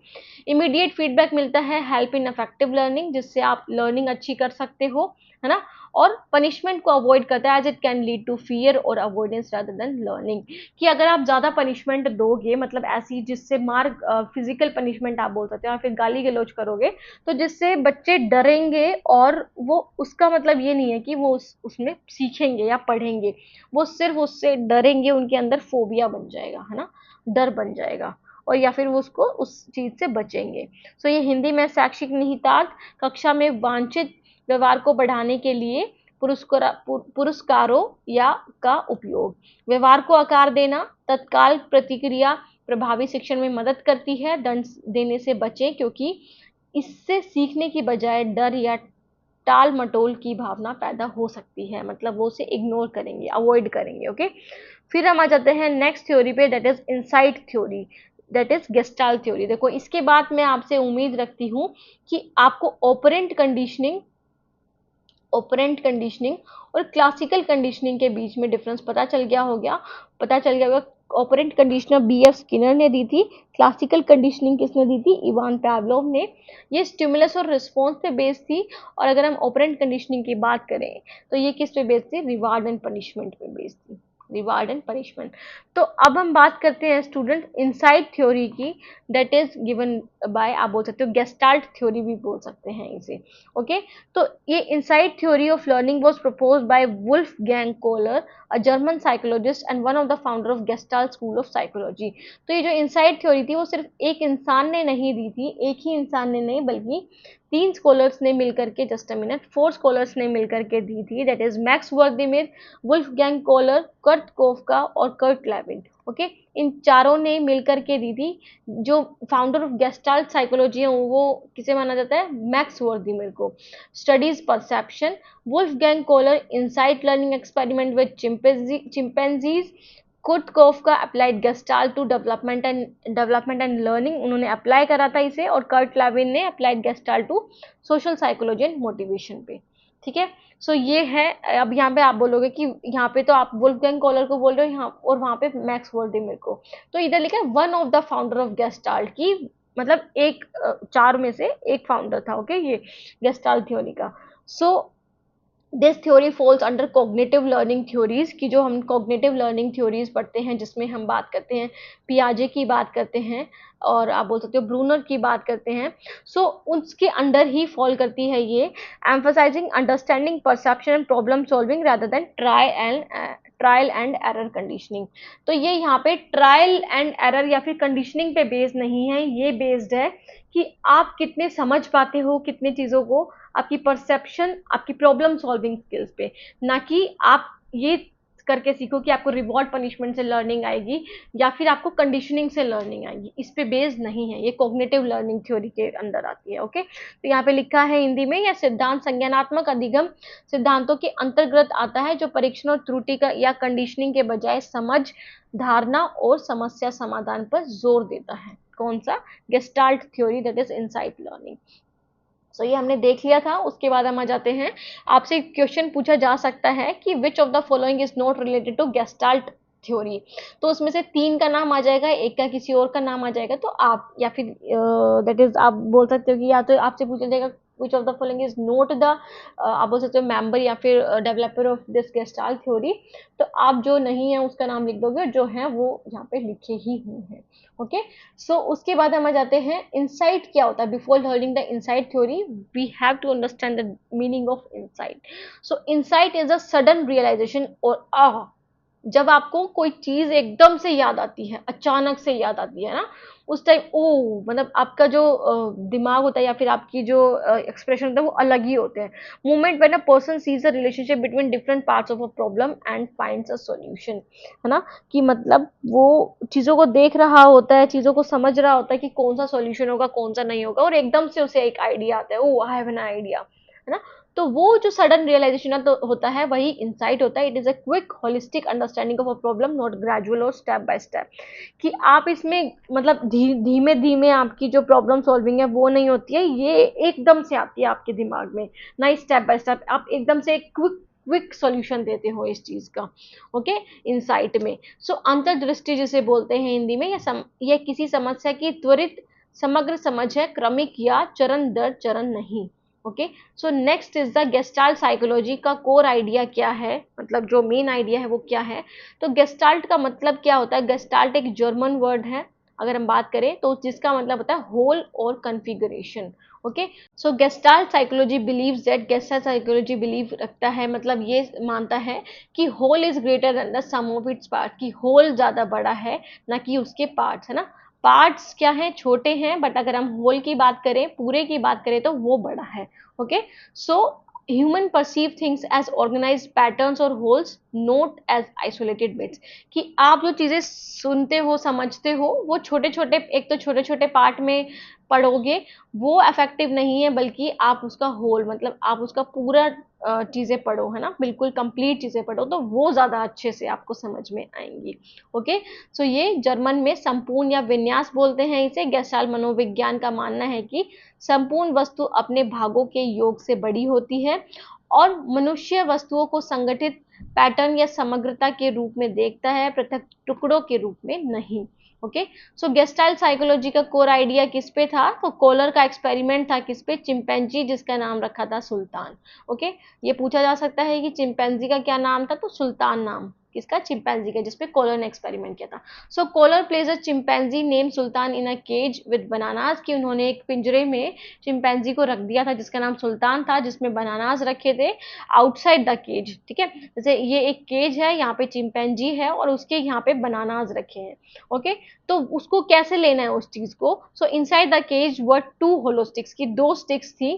इमीडिएट फीडबैक मिलता है, हेल्प इन इफेक्टिव लर्निंग, जिससे आप लर्निंग अच्छी कर सकते हो, है ना। और पनिशमेंट को अवॉइड करता है as it can lead to fear और अवॉइडेंस रादर देन लर्निंग, कि अगर आप ज़्यादा पनिशमेंट दोगे, मतलब ऐसी जिससे मार फिजिकल पनिशमेंट आप बोल सकते हो, या फिर गाली गलौज करोगे, तो जिससे बच्चे डरेंगे, और वो उसका मतलब ये नहीं है कि वो उसमें सीखेंगे या पढ़ेंगे, वो सिर्फ उससे डरेंगे, उनके अंदर फोबिया बन जाएगा, है ना, डर बन जाएगा, और या फिर वो उसको उस चीज से बचेंगे। सो ये हिंदी में शैक्षिक निहितार्थ, कक्षा में वांछित व्यवहार को बढ़ाने के लिए पुरस्कारों या का उपयोग, व्यवहार को आकार देना, तत्काल प्रतिक्रिया प्रभावी शिक्षण में मदद करती है, दंड देने से बचें क्योंकि इससे सीखने की बजाय डर या टाल मटोल की भावना पैदा हो सकती है, मतलब वो उसे इग्नोर करेंगे, अवॉइड करेंगे। ओके, फिर हम आ जाते हैं नेक्स्ट थ्योरी पे, that is insight theory, that is gestalt theory. देखो, इसके बाद मैं आपसे उम्मीद रखती हूँ कि आपको ऑपरेंट कंडीशनिंग और क्लासिकल कंडीशनिंग के बीच में डिफरेंस पता चल गया होगा। Operand conditioner BF. स्किनर ने दी थी, क्लासिकल कंडीशनिंग किसने दी थी? इवान पावलोव ने। ये स्टिमुलस और रिस्पॉन्स पे बेस्ड थी, और अगर हम ऑपरेंट कंडीशनिंग की बात करें तो ये किस पे बेस्ड थी? रिवार्ड एंड पनिशमेंट पे बेस्ड थी, रिवार्ड एंड पनिशमेंट। तो अब हम बात करते हैं स्टूडेंट इनसाइट थ्योरी की, दैट इज गिवन बाय, आप बोल सकते हो गेस्टाल्ट थ्योरी भी बोल सकते हैं इसे। ओके, तो ये insight theory of learning was proposed by Wolfgang Kohler, a German psychologist and one of the founder of Gestalt school of psychology. तो ये जो इनसाइट थ्योरी थी वो सिर्फ एक इंसान ने नहीं दी थी, एक ही इंसान ने नहीं, बल्कि 3 स्कॉलर्स ने मिलकर के, जस्ट अ मिनट, 4 स्कॉलर्स ने मिलकर के दी थी, that is Max Wertheimer, Wolfgang Kohler, Kurt Koffka और कर्ट लेविन। ओके, इन चारों ने मिलकर के दी थी। जो फाउंडर ऑफ गेस्टाल्ट साइकोलॉजी है वो किसे माना जाता है? मैक्स वर्दिमिर को। Studies perception, Wolfgang Kohler insight learning experiment with chimpanzees, Kurt Koffka applied Gestalt to development and learning, उन्होंने अप्लाई करा था इसे, और कर्ट लेविन ने applied Gestalt to social psychology and motivation पे। ठीक है, सो ये है। अब यहाँ पे आप बोलोगे कि यहाँ पे तो आप वुल्फगैंग कोहलर को बोल रहे हो यहाँ, और वहाँ पे मैक्स वर्दिमिर को, तो इधर लिखा है one of the founder of gestalt, की मतलब एक 4 में से एक फाउंडर था। ओके, ये गेस्टाल्ट थ्योरी का। सो this theory falls under cognitive learning theories, की जो हम कॉग्निटिव लर्निंग थ्योरीज पढ़ते हैं, जिसमें हम बात करते हैं पियाजे की बात करते हैं, और आप बोल सकते हो ब्रूनर की बात करते हैं। सो उसके अंडर ही फॉल करती है ये, emphasising understanding, perception and problem solving rather than trial and error conditioning. तो ये यहाँ पे ट्रायल एंड एरर या फिर कंडीशनिंग पे बेस्ड नहीं है, ये बेस्ड है कि आप कितने समझ पाते हो कितने चीज़ों को, आपकी परसेप्शन, आपकी प्रॉब्लम सॉल्विंग स्किल्स पे, ना कि आप ये करके सीखो कि आपको रिवॉर्ड पनिशमेंट से लर्निंग आएगी या फिर आपको कंडीशनिंग से लर्निंग आएगी, इस पे बेस्ड नहीं है, ये कॉग्निटिव लर्निंग थ्योरी के अंदर आती है। ओके, तो यहाँ पे लिखा है हिंदी में, यह सिद्धांत संज्ञानात्मक अधिगम सिद्धांतों के अंतर्गत आता है, जो परीक्षण और त्रुटि का या कंडीशनिंग के बजाय समझ, धारणा और समस्या समाधान पर जोर देता है। कौन सा? Gestalt theory, that is insight learning. So ये हमने देख लिया था। उसके बाद हम आ जाते हैं, आपसे क्वेश्चन पूछा जा सकता है कि which of the following is not related to gestalt theory, तो उसमें से 3 का नाम आ जाएगा, एक का किसी और का नाम आ जाएगा, तो आप या फिर दैट इज आप बोल सकते हो कि या तो आपसे पूछा जाएगा विच of the following is note the, आप बोल सकते हो मेंबर या फिर developer of this gestalt theory, तो आप जो नहीं है उसका नाम लिख दोगे, जो है वो यहाँ पे लिखे ही हुए हैं। ओके, सो उसके बाद हम आ जाते हैं इनसाइट क्या होता है। Before learning the insight theory we have to understand the meaning of insight. So insight is a sudden realisation और जब आपको कोई चीज एकदम से याद आती है, अचानक से याद आती है ना, उस टाइम ओ मतलब आपका जो दिमाग होता है या फिर आपकी जो एक्सप्रेशन होता है वो अलग ही होते हैं। Moment when a person sees a relationship between different parts of a problem and finds a solution, है ना, कि मतलब वो चीजों को देख रहा होता है, चीजों को समझ रहा होता है कि कौन सा सॉल्यूशन होगा कौन सा नहीं होगा, और एकदम से उसे एक आइडिया आता है, ओ आई हैव एन आइडिया, है ना। तो वो जो सडन रियलाइजेशन तो होता है वही इंसाइट होता है। It is a quick holistic understanding of a problem, not gradual और स्टेप बाय स्टेप, कि आप इसमें मतलब धीमे धीमे आपकी जो प्रॉब्लम सॉल्विंग है वो नहीं होती है, ये एकदम से आती है आपके दिमाग में, ना स्टेप बाय स्टेप आप एकदम से क्विक सॉल्यूशन देते हो इस चीज का। ओके, इनसाइट में सो अंतर्दृष्टि जिसे बोलते हैं हिंदी में, यह किसी समस्या की त्वरित समग्र समझ है, क्रमिक या चरण दर चरण नहीं। Okay. So next is the gestalt psychology का कोर आइडिया क्या है, मतलब जो मेन आइडिया है वो क्या है। तो गेस्टाल्ट का मतलब क्या होता है, गेस्टाल्ट एक जर्मन वर्ड है अगर हम बात करें तो, जिसका मतलब होता है होल और configuration. Okay. So gestalt psychology believes that, gestalt psychology believe रखता है, मतलब ये मानता है कि whole is greater than the sum of its part, कि होल ज्यादा बड़ा है ना कि उसके पार्ट्स, है ना। पार्ट्स क्या है, छोटे हैं, बट अगर हम होल की बात करें, पूरे की बात करें तो वो बड़ा है। Okay. So human perceive things as organised patterns और wholes, not as isolated bits, कि आप जो चीजें सुनते हो समझते हो वो छोटे छोटे, एक तो छोटे छोटे पार्ट में पढ़ोगे, वो इफेक्टिव नहीं है, बल्कि आप उसका होल, मतलब आप उसका पूरा चीजें पढ़ो, है ना, बिल्कुल कंप्लीट चीजें पढ़ो, तो वो ज्यादा अच्छे से आपको समझ में आएंगी। ओके। सो ये जर्मन में संपूर्ण या विन्यास बोलते हैं इसे। गेस्टाल्ट मनोविज्ञान का मानना है कि संपूर्ण वस्तु अपने भागों के योग से बड़ी होती है और मनुष्य वस्तुओं को संगठित पैटर्न या समग्रता के रूप में देखता है, पृथक टुकड़ों के रूप में नहीं। ओके। सो गेस्टाल्ट साइकोलॉजी का कोर आइडिया किस पे था, तो कोलर का एक्सपेरिमेंट था किस पे, चिंपैंजी, जिसका नाम रखा था सुल्तान। ओके। ये पूछा जा सकता है कि चिंपैंजी का क्या नाम था, तो सुल्तान नाम किसका, चिंपैंजी का, जिसपे कोलर ने एक्सपेरिमेंट किया था। So Kohler place a chimpanzee name Sultan in a cage with bananas, कि उन्होंने एक पिंजरे में चिंपैंजी को रख दिया था जिसका नाम सुल्तान था, जिसमें बनानास रखे थे आउटसाइड द केज। ठीक है, जैसे ये एक केज है, यहाँ पे चिंपैंजी है और उसके यहाँ पे बनानास रखे हैं। ओके। तो उसको कैसे लेना है उस चीज को, so inside the cage were two hollow sticks, की दो स्टिक्स थी,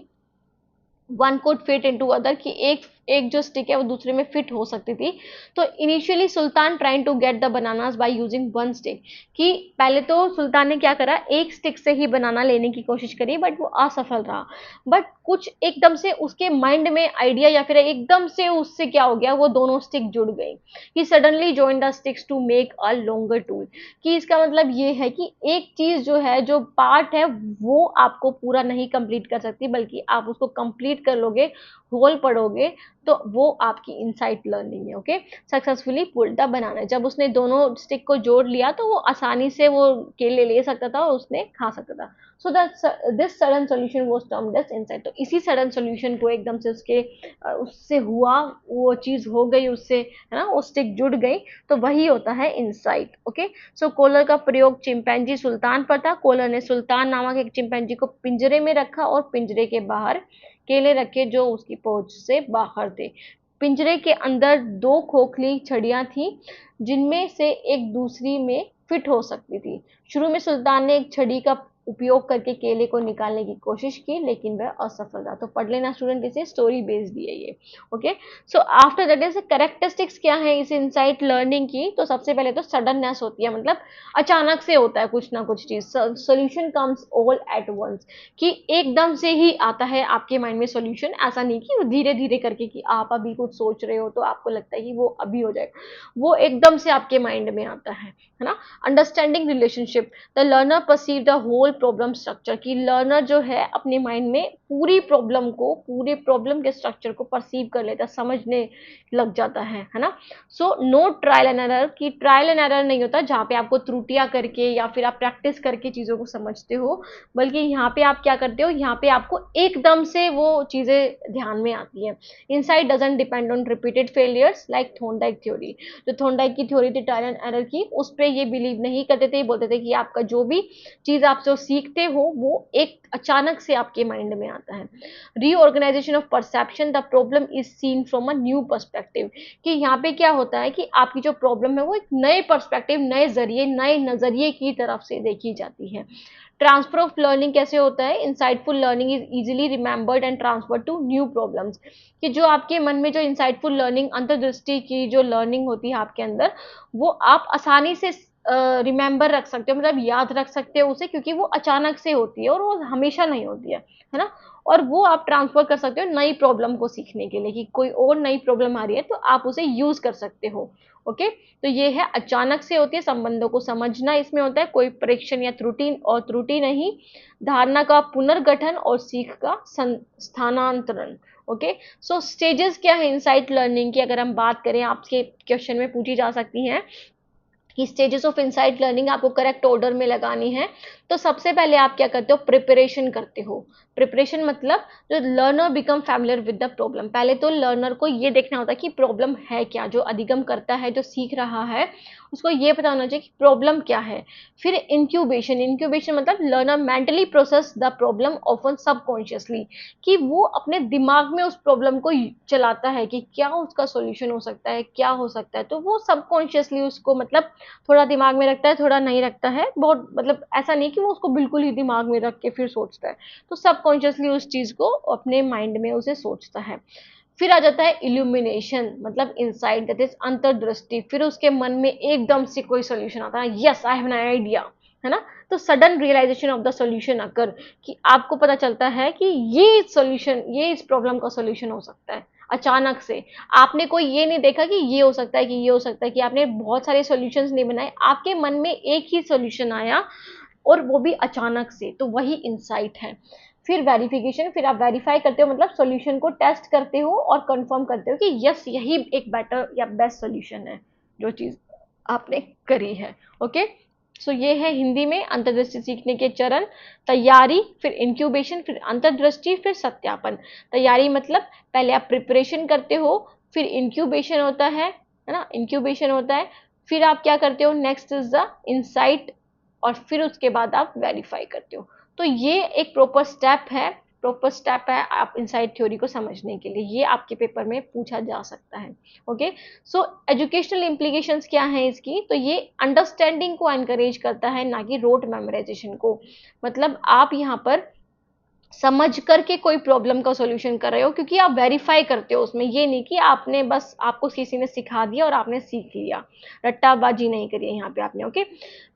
one could fit into other, कि एक एक जो स्टिक है वो दूसरे में फिट हो सकती थी। तो initially Sultan trying to get the bananas by using one stick, कि पहले तो सुल्तान ने क्या करा, एक स्टिक से ही बनाना लेने की कोशिश करी, बट वो असफल रहा। बट कुछ एकदम से उसके माइंड में आइडिया, या फिर एकदम से उससे क्या हो गया, वो दोनों स्टिक जुड़ गई। He suddenly join the sticks to make a longer tool, कि इसका मतलब ये है कि एक चीज जो है, जो पार्ट है, वो आपको पूरा नहीं कंप्लीट कर सकती, बल्कि आप उसको कंप्लीट कर लोगे, होल पढ़ोगे, तो वो आपकी इनसाइट लर्निंग है। Okay. Successfully pulled the banana, जब उसने दोनों स्टिक को जोड़ लिया तो वो आसानी से वो केले ले सकता था और उसने खा सकता था। So this sudden solution was termed as insight, तो इसी सडन सोल्यूशन को एकदम से उसके उससे हुआ, वो चीज हो गई उससे, है ना, वो स्टिक जुड़ गई, तो वही होता है इनसाइट। ओके। सो कोलर का प्रयोग चिंपैंजी सुल्तान पर था। कोलर ने सुल्तान नामक एक चिंपैंजी को पिंजरे में रखा और पिंजरे के बाहर केले रखे जो उसकी पहुंच से बाहर थे। पिंजरे के अंदर दो खोखली छड़ियां थी जिनमें से एक दूसरी में फिट हो सकती थी। शुरू में सुल्तान ने एक छड़ी का उपयोग करके केले को निकालने की कोशिश की, लेकिन वह असफल रहा। तो पढ़ लेना स्टूडेंट, इसे स्टोरी बेस्ड है ये। Okay. So after that is characteristics क्या है इस इनसाइट लर्निंग की, तो सबसे पहले तो सडननेस होती है, मतलब अचानक से होता है कुछ ना कुछ चीज, solution comes all at once, कि एकदम से ही आता है आपके माइंड में सॉल्यूशन, ऐसा नहीं कि धीरे धीरे करके, कि आप अभी कुछ सोच रहे हो तो आपको लगता है कि वो अभी हो जाएगा, वो एकदम से आपके माइंड में आता है ना। Understanding relationship, the learner perceive the whole problem structure, की लर्नर जो है अपने माइंड में पूरी प्रॉब्लम को, पूरे प्रॉब्लम के स्ट्रक्चर को परसीव कर लेता, समझने लग जाता है ना। So no trial and error, की ट्रायल एंड एरर नहीं होता जहाँ पे आपको त्रुटियां करके या फिर आप प्रैक्टिस करके चीजों को समझते हो, बल्कि यहाँ पे आप क्या करते हो, यहाँ पे आपको एकदम से वो चीजें ध्यान में आती है। Insight doesn't depend on repeated failures like Thorndike theory, जो थॉर्नडाइक की थ्योरी थी ट्रायल एंड एरर की, उस पर ये बिलीव नहीं करते थे, बोलते थे कि आपका जो भी चीज आप जो सीखते हो वो एक अचानक से आपके माइंड में आता है। Reorganisation of perception, the problem is seen from a new perspective, कि यहाँ पे क्या होता है कि आपकी जो प्रॉब्लम है वो एक नए पर्सपेक्टिव, नए जरिए, नए नजरिए की तरफ से देखी जाती है। ट्रांसफर ऑफ लर्निंग कैसे होता है, insightful learning is easily remembered and transfer to new problems, कि जो आपके मन में जो इंसाइटफुल लर्निंग, अंतर्दृष्टि की जो लर्निंग होती है आपके अंदर, वो आप आसानी से रिमेंबर रख सकते हो, मतलब याद रख सकते हो उसे, क्योंकि वो अचानक से होती है और वो हमेशा नहीं होती है ना। और वो आप ट्रांसफर कर सकते हो नई प्रॉब्लम को सीखने के लिए, कि कोई और नई प्रॉब्लम आ रही है तो आप उसे यूज कर सकते हो। ओके। तो ये है अचानक से होती है, संबंधों को समझना इसमें होता है, कोई परीक्षण या त्रुटि नहीं, धारणा का पुनर्गठन और सीख का स्थानांतरण। ओके। सो स्टेजेस क्या है इंसाइट लर्निंग की, अगर हम बात करें, आपके क्वेश्चन में पूछी जा सकती है कि स्टेजेस ऑफ इनसाइट लर्निंग आपको करेक्ट ऑर्डर में लगानी है, तो सबसे पहले आप क्या करते हो, प्रिपरेशन करते हो। प्रिपरेशन मतलब जो learner become familiar with the problem, पहले तो लर्नर को ये देखना होता है कि प्रॉब्लम है क्या, जो अधिगम करता है, जो सीख रहा है, उसको ये पता होना चाहिए कि प्रॉब्लम क्या है। फिर इंक्यूबेशन, इंक्यूबेशन मतलब learner mentally process the problem often subconsciously, कि वो अपने दिमाग में उस प्रॉब्लम को चलाता है कि क्या उसका सॉल्यूशन हो सकता है, क्या हो सकता है, तो वो सबकॉन्शियसली उसको मतलब थोड़ा दिमाग में रखता है, थोड़ा नहीं रखता है, बहुत मतलब ऐसा नहीं कि वो उसको बिल्कुल ही दिमाग में रख के फिर सोचता है, तो सबकॉन्शियसली उस चीज को अपने माइंड में उसे सोचता है। फिर आ जाता है इल्यूमिनेशन, मतलब इनसाइट, दैट इज अंतर्दृष्टि, फिर उसके मन में एकदम से कोई सोल्यूशन आता है, yes I have an idea, है ना, तो sudden realisation of the solution occur, कि आपको पता चलता है कि ये सोल्यूशन, ये इस प्रॉब्लम का सोल्यूशन हो सकता है अचानक से। आपने कोई ये नहीं देखा कि ये हो सकता है, कि ये हो सकता है, कि आपने बहुत सारे सॉल्यूशंस नहीं बनाए, आपके मन में एक ही सॉल्यूशन आया और वो भी अचानक से, तो वही इंसाइट है। फिर वेरिफिकेशन, फिर आप वेरीफाई करते हो, मतलब सॉल्यूशन को टेस्ट करते हो और कंफर्म करते हो कि यस यही एक बेटर या बेस्ट सॉल्यूशन है जो चीज आपने करी है। ओके, सो ये है हिंदी में अंतर्दृष्टि सीखने के चरण। तैयारी, फिर इंक्यूबेशन, फिर अंतर्दृष्टि, फिर सत्यापन। तैयारी मतलब पहले आप प्रिपरेशन करते हो, फिर इंक्यूबेशन होता है ना, इंक्यूबेशन होता है, फिर आप क्या करते हो, नेक्स्ट इज द इंसाइट, और फिर उसके बाद आप वेरीफाई करते हो। तो ये एक प्रॉपर स्टेप है, प्रॉपर स्टेप है आप इनसाइड थ्योरी को समझने के लिए, ये आपके पेपर में पूछा जा सकता है। ओके, सो एजुकेशनल इम्प्लीकेशंस क्या है इसकी, तो ये अंडरस्टैंडिंग को एनकरेज करता है, ना कि रोट मेमोराइजेशन को। मतलब आप यहाँ पर समझ करके कोई प्रॉब्लम का सॉल्यूशन कर रहे हो, क्योंकि आप वेरीफाई करते हो उसमें, ये नहीं कि आपने बस, आपको किसी ने सिखा दिया और आपने सीख लिया, रट्टाबाजी नहीं करी है यहाँ पे आपने। ओके,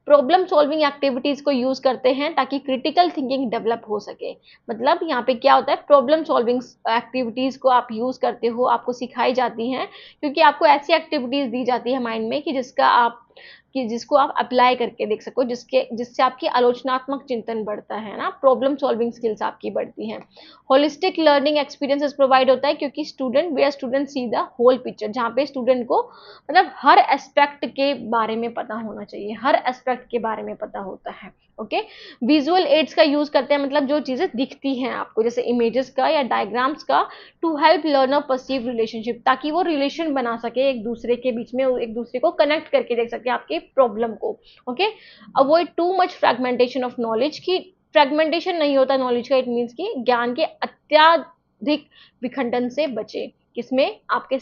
प्रॉब्लम सॉल्विंग एक्टिविटीज को यूज करते हैं ताकि क्रिटिकल थिंकिंग डेवलप हो सके। मतलब यहाँ पे क्या होता है, प्रॉब्लम सॉल्विंग एक्टिविटीज को आप यूज करते हो, आपको सिखाई जाती हैं, क्योंकि आपको ऐसी एक्टिविटीज दी जाती है माइंड में कि जिसको आप अप्लाई करके देख सको, जिससे आपकी आलोचनात्मक चिंतन बढ़ता है ना, प्रॉब्लम सॉल्विंग स्किल्स आपकी बढ़ती हैं। होलिस्टिक लर्निंग एक्सपीरियंसेस प्रोवाइड होता है, क्योंकि student see the whole picture, जहाँ पे स्टूडेंट को मतलब हर एस्पेक्ट के बारे में पता होना चाहिए, हर एस्पेक्ट के बारे में पता होता है। ओके, विजुअल एड्स का यूज करते हैं, मतलब जो चीजें दिखती हैं आपको, जैसे इमेजेस का या डायग्राम्स का, to help learner perceive relationship, ताकि वो रिलेशन बना सके एक दूसरे के बीच में, एक दूसरे को कनेक्ट करके देख सके आपके प्रॉब्लम को। Okay, avoid too much fragmentation of knowledge, की फ्रैगमेंटेशन नहीं होता नॉलेज का, इट मीन्स कि ज्ञान के अत्याधिक विखंडन से बचे, किसमें, आपके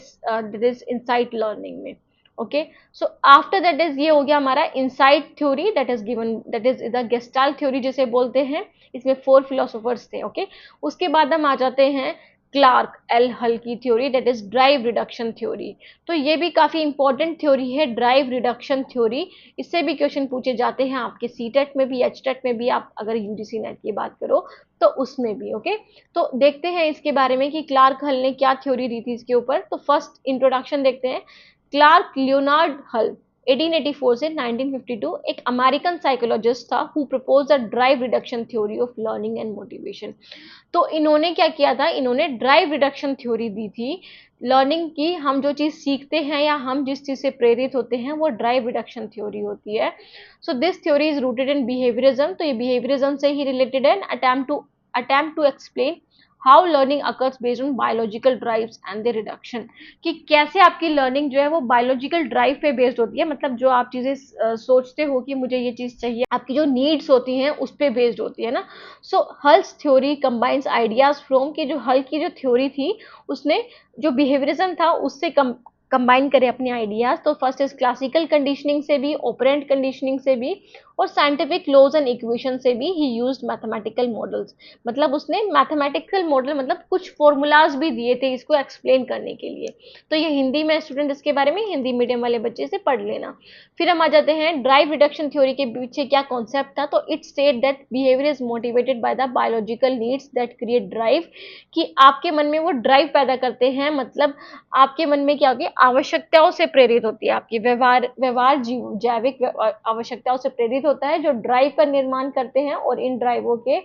इनसाइट लर्निंग में। Okay, so after that is, ये हो गया हमारा insight theory, that is given, that is the gestalt theory जिसे बोलते हैं, इसमें 4 फिलोसोफर्स थे। ओके, उसके बाद हम आ जाते हैं क्लार्क एल हल की theory, that is drive reduction theory. तो ये भी काफी इंपॉर्टेंट थ्योरी है, ड्राइव रिडक्शन थ्योरी, इससे भी क्वेश्चन पूछे जाते हैं आपके सीटेट में भी, एचटेट में भी, आप अगर यूजीसी नेट की बात करो तो उसमें भी। ओके, तो देखते हैं इसके बारे में कि क्लार्क हल ने क्या थ्योरी दी थी इसके ऊपर। तो फर्स्ट इंट्रोडक्शन देखते हैं। क्लार्क लियोनार्ड हल 1884 से 1952 एक अमेरिकन साइकोलॉजिस्ट था, who propose the drive reduction theory of learning and motivation. तो इन्होंने क्या किया था, इन्होंने ड्राइव रिडक्शन थ्योरी दी थी लर्निंग की, हम जो चीज सीखते हैं या हम जिस चीज से प्रेरित होते हैं वो ड्राइव रिडक्शन थ्योरी होती है। So this theory is rooted in behaviourism, तो ये बिहेवियरिज्म से ही रिलेटेड है। Attempt to explain how learning occurs based on biological drives and the reduction, कि कैसे आपकी लर्निंग जो है वो बायोलॉजिकल ड्राइव पे बेस्ड होती है, मतलब जो आप चीजें सोचते हो कि मुझे ये चीज चाहिए, आपकी जो नीड्स होती हैं उस पे बेस्ड होती है ना। So Hull's theory combines ideas from, कि जो हल की जो थ्योरी थी उसने जो बिहेवियरिज्म था उससे कंबाइन करे अपने आइडियाज। तो फर्स्ट इज क्लासिकल कंडीशनिंग से भी, ऑपरेंट कंडीशनिंग से भी, और साइंटिफिक लॉज एंड इक्वेशन से भी ही यूज्ड मैथमेटिकल मॉडल्स, मतलब उसने मैथमेटिकल मॉडल, मतलब कुछ फॉर्मूलाज भी दिए थे इसको एक्सप्लेन करने के लिए। तो ये हिंदी में स्टूडेंट इसके बारे में, हिंदी मीडियम वाले बच्चे से पढ़ लेना। फिर हम आ जाते हैं ड्राइव रिडक्शन थ्योरी के पीछे क्या कॉन्सेप्ट था। तो it state that behaviour is motivated by the biological needs that create drive, कि आपके मन में वो ड्राइव पैदा करते हैं, मतलब आपके मन में क्या होगी, आवश्यकताओं से प्रेरित होती है, आपकी व्यवहार जैविक आवश्यकताओं से प्रेरित होता है, जो ड्राइव का निर्माण करते हैं, और इन ड्राइवों के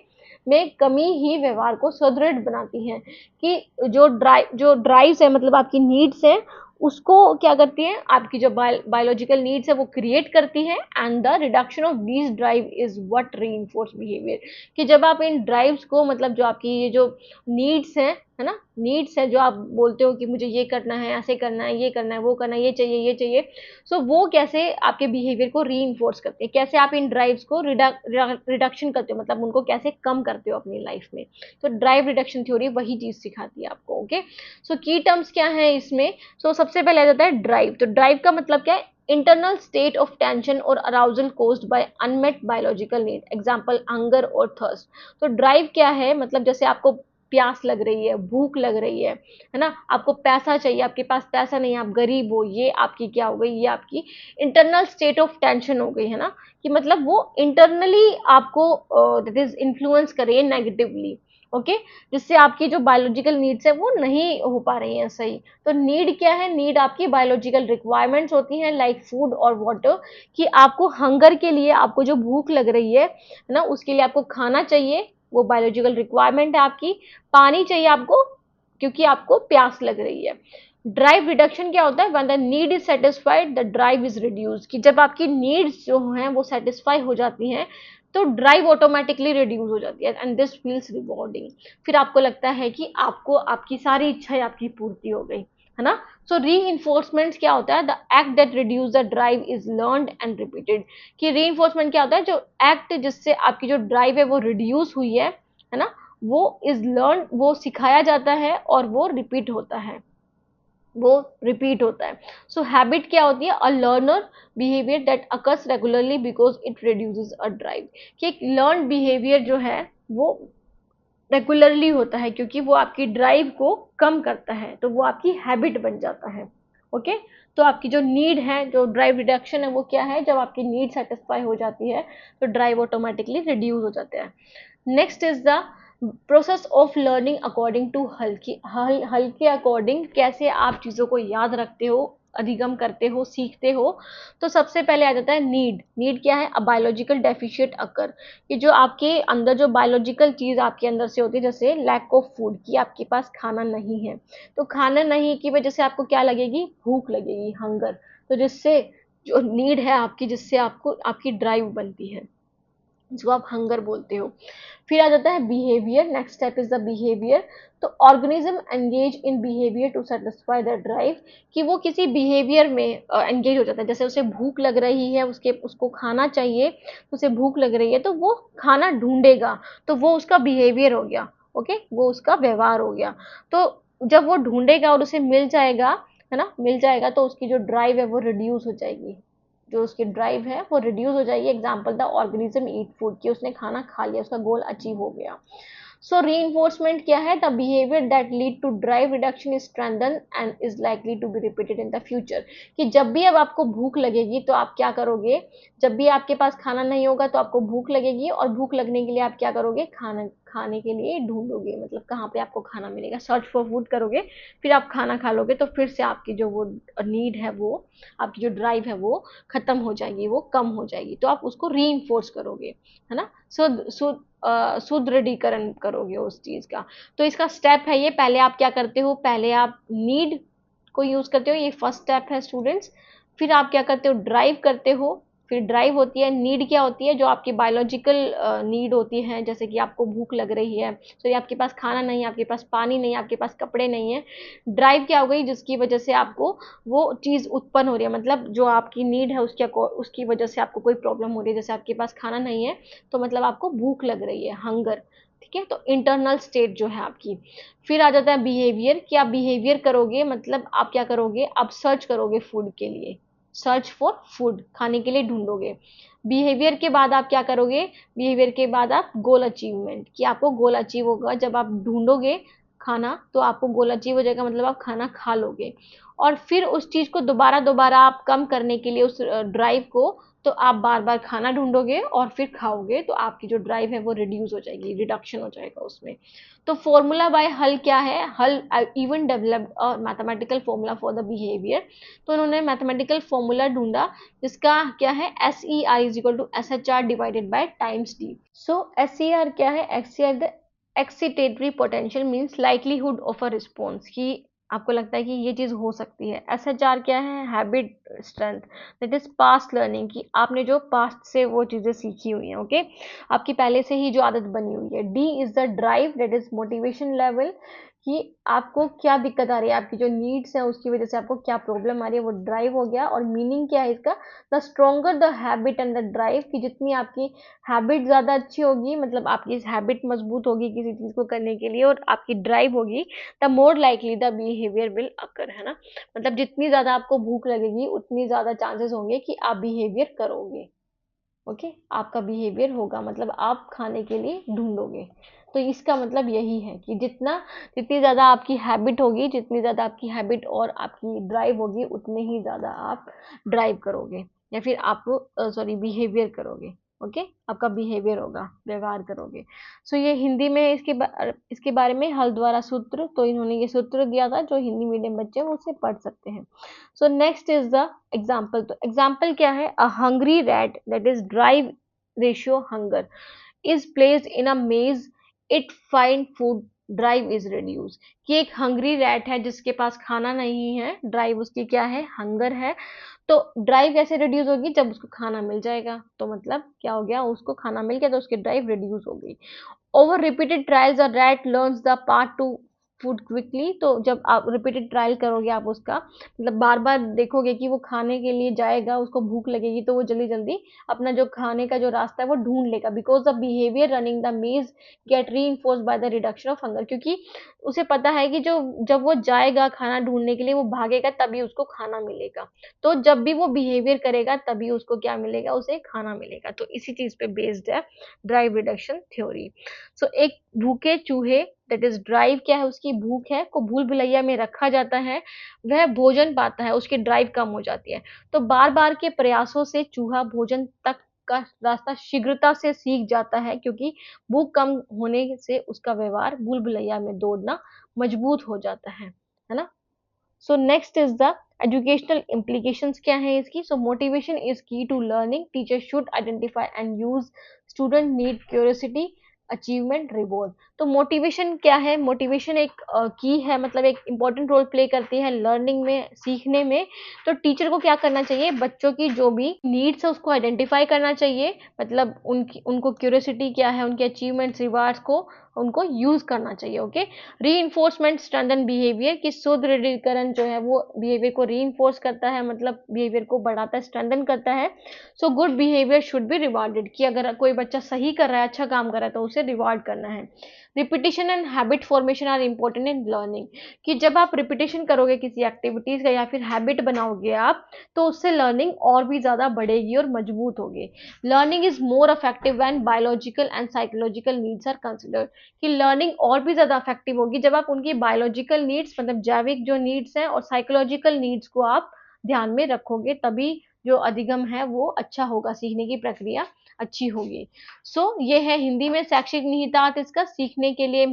में कमी ही व्यवहार को सुदृढ़ बनाती है, कि जो ड्राइव्स है, मतलब आपकी नीड्स है, उसको क्या करती है, आपकी जो बायोलॉजिकल नीड्स है वो क्रिएट करती है, and the reduction of these drive is what reinforce behaviour. कि जब आप इन ड्राइव्स को, मतलब जो आपकी ये जो नीड्स हैं, है ना, नीड्स है जो आप बोलते हो कि मुझे ये करना है, ऐसे करना है, ये करना है, वो करना है, ये चाहिए, ये चाहिए, सो वो कैसे आपके बिहेवियर को रीइंफोर्स करते हैं, कैसे आप इन ड्राइव्स को रिडक्शन करते हो, मतलब उनको कैसे कम करते हो अपनी लाइफ में। तो ड्राइव रिडक्शन थ्योरी वही चीज सिखाती है आपको। ओके, सो की टर्म्स क्या है इसमें। सबसे पहले आ जाता है ड्राइव। तो ड्राइव का मतलब क्या है, इंटरनल स्टेट ऑफ टेंशन और arousal caused by unmet biological need, example hunger और थर्स्ट। तो ड्राइव क्या है, मतलब जैसे आपको प्यास लग रही है, भूख लग रही है ना, आपको पैसा चाहिए, आपके पास पैसा नहीं है, आप गरीब हो, ये आपकी क्या हो गई, ये आपकी इंटरनल स्टेट ऑफ टेंशन हो गई, है ना, कि मतलब वो इंटरनली आपको दैट इज इन्फ्लुएंस करे नेगेटिवली। ओके, जिससे आपकी जो बायोलॉजिकल नीड्स है वो नहीं हो पा रही हैं सही। तो नीड क्या है, नीड आपकी बायोलॉजिकल रिक्वायरमेंट्स होती हैं, लाइक फूड और वाटर, कि आपको हंगर के लिए, आपको जो भूख लग रही है ना, उसके लिए आपको खाना चाहिए, वो बायोलॉजिकल रिक्वायरमेंट है आपकी। पानी चाहिए आपको, क्योंकि आपको प्यास लग रही है। ड्राइव रिडक्शन क्या होता है, when the need is satisfied the drive is reduce, कि जब आपकी नीड्स जो हैं वो सेटिस्फाई हो जाती हैं तो ड्राइव ऑटोमेटिकली रिड्यूस हो जाती है, एंड दिस फील्स रिवॉर्डिंग। फिर आपको लगता है कि आपको आपकी सारी इच्छाएं आपकी पूर्ति हो गई, है ना। सो री क्या होता है, the act that reduce the drive is learned and repeated. कि री क्या होता है, जो एक्ट जिससे आपकी जो ड्राइव है वो रिड्यूस हुई है ना, वो इज लर्न, वो सिखाया जाता है और वो रिपीट होता है, वो रिपीट होता है। सो हैबिट क्या होती है, a learner behaviour that occurs regularly because it reduces a drive. कि एक लर्न बिहेवियर जो है वो रेगुलरली होता है, क्योंकि वो आपकी ड्राइव को कम करता है, तो वो आपकी हैबिट बन जाता है। ओके, तो आपकी जो नीड है, जो ड्राइव रिडक्शन है, वो क्या है, जब आपकी नीड सेटिस्फाई हो जाती है तो ड्राइव ऑटोमेटिकली रिड्यूस हो जाते हैं। Next is the process of learning according to Hull के अकॉर्डिंग कैसे आप चीज़ों को याद रखते हो, अधिगम करते हो, सीखते हो। तो सबसे पहले आ जाता है नीड। नीड क्या है, अ बायोलॉजिकल डेफिशिएट अकर, कि जो आपके अंदर जो बायोलॉजिकल चीज़ आपके अंदर से होती है, जैसे लैक ऑफ फूड, कि आपके पास खाना नहीं है, तो खाना नहीं की वजह से आपको क्या लगेगी, भूख लगेगी, हंगर। तो जिससे जो नीड है आपकी, जिससे आपको आपकी ड्राइव बनती है, जो आप हंगर बोलते हो। फिर आ जाता है behaviour. Next step is the behaviour. तो organism engage in behaviour to satisfy the drive, कि वो किसी बिहेवियर में एंगेज हो जाता है। जैसे उसे भूख लग रही है, उसको खाना चाहिए, तो उसे भूख लग रही है तो वो खाना ढूंढेगा, तो वो उसका बिहेवियर हो गया। ओके, वो उसका व्यवहार हो गया। तो जब वो ढूंढेगा और उसे मिल जाएगा, है ना, मिल जाएगा, तो उसकी जो ड्राइव है वो रिड्यूस हो जाएगी, जो उसकी ड्राइव है वो रिड्यूस हो जाएगी। Example, the organism eat food, कि उसने खाना खा लिया, उसका गोल अचीव हो गया। सो रीइंफोर्समेंट क्या है, the behaviour that lead to drive reduction is strengthen and is likely to be repeated in the future. कि जब भी अब आपको भूख लगेगी तो आप क्या करोगे, जब भी आपके पास खाना नहीं होगा तो आपको भूख लगेगी, और भूख लगने के लिए आप क्या करोगे, खाना खाने के लिए ढूंढोगे, मतलब कहाँ पे आपको खाना मिलेगा, सर्च फॉर फूड करोगे, फिर आप खाना खा लोगे, तो फिर से आपकी जो वो नीड है, वो आपकी जो ड्राइव है वो खत्म हो जाएगी, वो कम हो जाएगी, तो आप उसको री करोगे, है ना। सुदृढ़ीकरण करोगे उस चीज का। तो इसका स्टेप है ये, पहले आप क्या करते हो, पहले आप नीड को यूज करते हो, ये फर्स्ट स्टेप है स्टूडेंट्स। फिर आप क्या करते हो, ड्राइव करते हो। फिर ड्राइव होती है, नीड क्या होती है, जो आपकी बायोलॉजिकल नीड होती है, जैसे कि आपको भूख लग रही है, तो ये आपके पास खाना नहीं है, आपके पास पानी नहीं है, आपके पास कपड़े नहीं है। ड्राइव क्या हो गई, जिसकी वजह से आपको वो चीज उत्पन्न हो रही है, मतलब जो आपकी नीड है उसकी वजह से आपको कोई प्रॉब्लम हो रही है, जैसे आपके पास खाना नहीं है तो मतलब आपको भूख लग रही है, हंगर। ठीक है, तो इंटरनल स्टेट जो है आपकी। फिर आ जाता है बिहेवियर, कि आप बिहेवियर करोगे, मतलब आप क्या करोगे, आप सर्च करोगे फूड के लिए, सर्च फॉर फूड, खाने के लिए ढूंढोगे। बिहेवियर के बाद आप क्या करोगे, बिहेवियर के बाद आप गोल अचीवमेंट, कि आपको गोल अचीव होगा, जब आप ढूंढोगे खाना तो आपको गोल अचीव हो जाएगा, मतलब आप खाना खा लोगे। और फिर उस चीज को दोबारा दोबारा आप कम करने के लिए, उस ड्राइव को, तो आप बार बार खाना ढूंढोगे और फिर खाओगे, तो आपकी जो ड्राइव है वो रिड्यूस हो जाएगी, रिडक्शन हो जाएगा उसमें। तो फॉर्मूला बाय हल क्या है, Hull even developed a mathematical formula for the behaviour. तो उन्होंने मैथमेटिकल फॉर्मूला ढूंढा, जिसका क्या है, S E R is equal to S H R divided by times D. So S C R क्या है, excitatory potential means likelihood of a response, की आपको लगता है कि ये चीज़ हो सकती है। एसएचआर क्या है? Habit strength, that is past learning, कि आपने जो पास्ट से वो चीज़ें सीखी हुई हैं, ओके, आपकी पहले से ही जो आदत बनी हुई है। D is the drive, that is motivation level, कि आपको क्या दिक्कत आ रही है, आपकी जो नीड्स हैं उसकी वजह से आपको क्या प्रॉब्लम आ रही है, वो ड्राइव हो गया। और मीनिंग क्या है इसका? The stronger the habit and the drive, कि जितनी आपकी हैबिट ज़्यादा अच्छी होगी, मतलब आपकी हैबिट मजबूत होगी किसी चीज़ को करने के लिए, और आपकी ड्राइव होगी, the more likely the behaviour will occur, है ना। मतलब जितनी ज़्यादा आपको भूख लगेगी उतनी ज़्यादा चांसेस होंगे कि आप बिहेवियर करोगे, ओके, आपका बिहेवियर होगा, मतलब आप खाने के लिए ढूंढोगे। तो इसका मतलब यही है कि जितनी ज़्यादा आपकी हैबिट होगी, जितनी ज़्यादा आपकी हैबिट और आपकी ड्राइव होगी, उतने ही ज़्यादा आप ड्राइव करोगे, या फिर आप सॉरी बिहेवियर करोगे, ओके, आपका बिहेवियर होगा, व्यवहार करोगे। सो ये हिंदी में इसके बारे में हल द्वारा सूत्र, तो इन्होंने ये सूत्र दिया था, जो हिंदी मीडियम बच्चे हैं वो उसे पढ़ सकते हैं। सो नेक्स्ट इज द एग्जाम्पल। तो एग्जाम्पल क्या है? A hungry rat, that is drive ratio hunger, is placed in a maze, it find food, drive is reduce, कि एक हंग्री रैट है जिसके पास खाना नहीं है, ड्राइव उसकी क्या है? हंगर है। तो ड्राइव कैसे रिड्यूस होगी? जब उसको खाना मिल जाएगा। तो मतलब क्या हो गया? उसको खाना मिल गया तो उसकी ड्राइव रिड्यूस हो गई। Over repeated trials the rat learns the part two food quickly, तो जब आप रिपीटेड ट्रायल करोगे, आप उसका मतलब बार बार देखोगे कि वो खाने के लिए जाएगा, उसको भूख लगेगी, तो वो जल्दी जल्दी अपना जो खाने का जो रास्ता है वो ढूंढ लेगा, because the behaviour running the मेज गेट री enforce by the reduction of hunger, क्योंकि उसे पता है कि जो जब वो जाएगा खाना ढूंढने के लिए, वो भागेगा तभी उसको खाना मिलेगा। तो जब भी वो बिहेवियर करेगा तभी उसको क्या मिलेगा? उसे खाना मिलेगा। तो इसी चीज पे बेस्ड है ड्राइव रिडक्शन थ्योरी। सो एक भूखे चूहे, दैट इज ड्राइव क्या है? उसकी भूख है, को भूल भुलैया में रखा जाता है, वह भोजन पाता है, उसकी ड्राइव कम हो जाती है। तो बार बार के प्रयासों से चूहा भोजन तक का रास्ता शीघ्रता से सीख जाता है, क्योंकि भूख कम होने से उसका व्यवहार भूल भुलैया में दौड़ना मजबूत हो जाता है ना। So next is the educational implications क्या है इसकी? So motivation is key to learning, teacher should identify and use student need curiosity achievement reward. तो मोटिवेशन क्या है? मोटिवेशन एक की है, मतलब एक इंपॉर्टेंट रोल प्ले करती है लर्निंग में, सीखने में। तो टीचर को क्या करना चाहिए? बच्चों की जो भी नीड्स है उसको आइडेंटिफाई करना चाहिए, मतलब उनको क्यूरियोसिटी क्या है, उनके अचीवमेंट्स रिवार्ड्स को उनको यूज करना चाहिए, ओके। री स्ट्रेंथन बिहेवियर, की सुदृढ़ीकरण जो है वो बिहेवियर को री करता है, मतलब बिहेवियर को बढ़ाता है, स्ट्रेंथन करता है। So good behaviour should be rewarded, कि अगर कोई बच्चा सही कर रहा है, अच्छा काम कर रहा है, तो उसे रिवार्ड करना है। Repetition and habit formation are important in learning, कि जब आप रिपीटेशन करोगे किसी एक्टिविटीज का या फिर हैबिट बनाओगे आप, तो उससे लर्निंग और भी ज्यादा बढ़ेगी और मजबूत होगी। Learning is more effective when biological and psychological needs are considered, कि लर्निंग और भी ज़्यादा इफेक्टिव होगी जब आप उनकी बायोलॉजिकल नीड्स, मतलब जैविक जो नीड्स हैं, और साइकोलॉजिकल नीड्स को आप ध्यान में रखोगे, तभी जो अधिगम है वो अच्छा होगा, सीखने की प्रक्रिया अच्छी होगी। सो ये है हिंदी में शैक्षिक निहितार्थ इसका। सीखने के लिए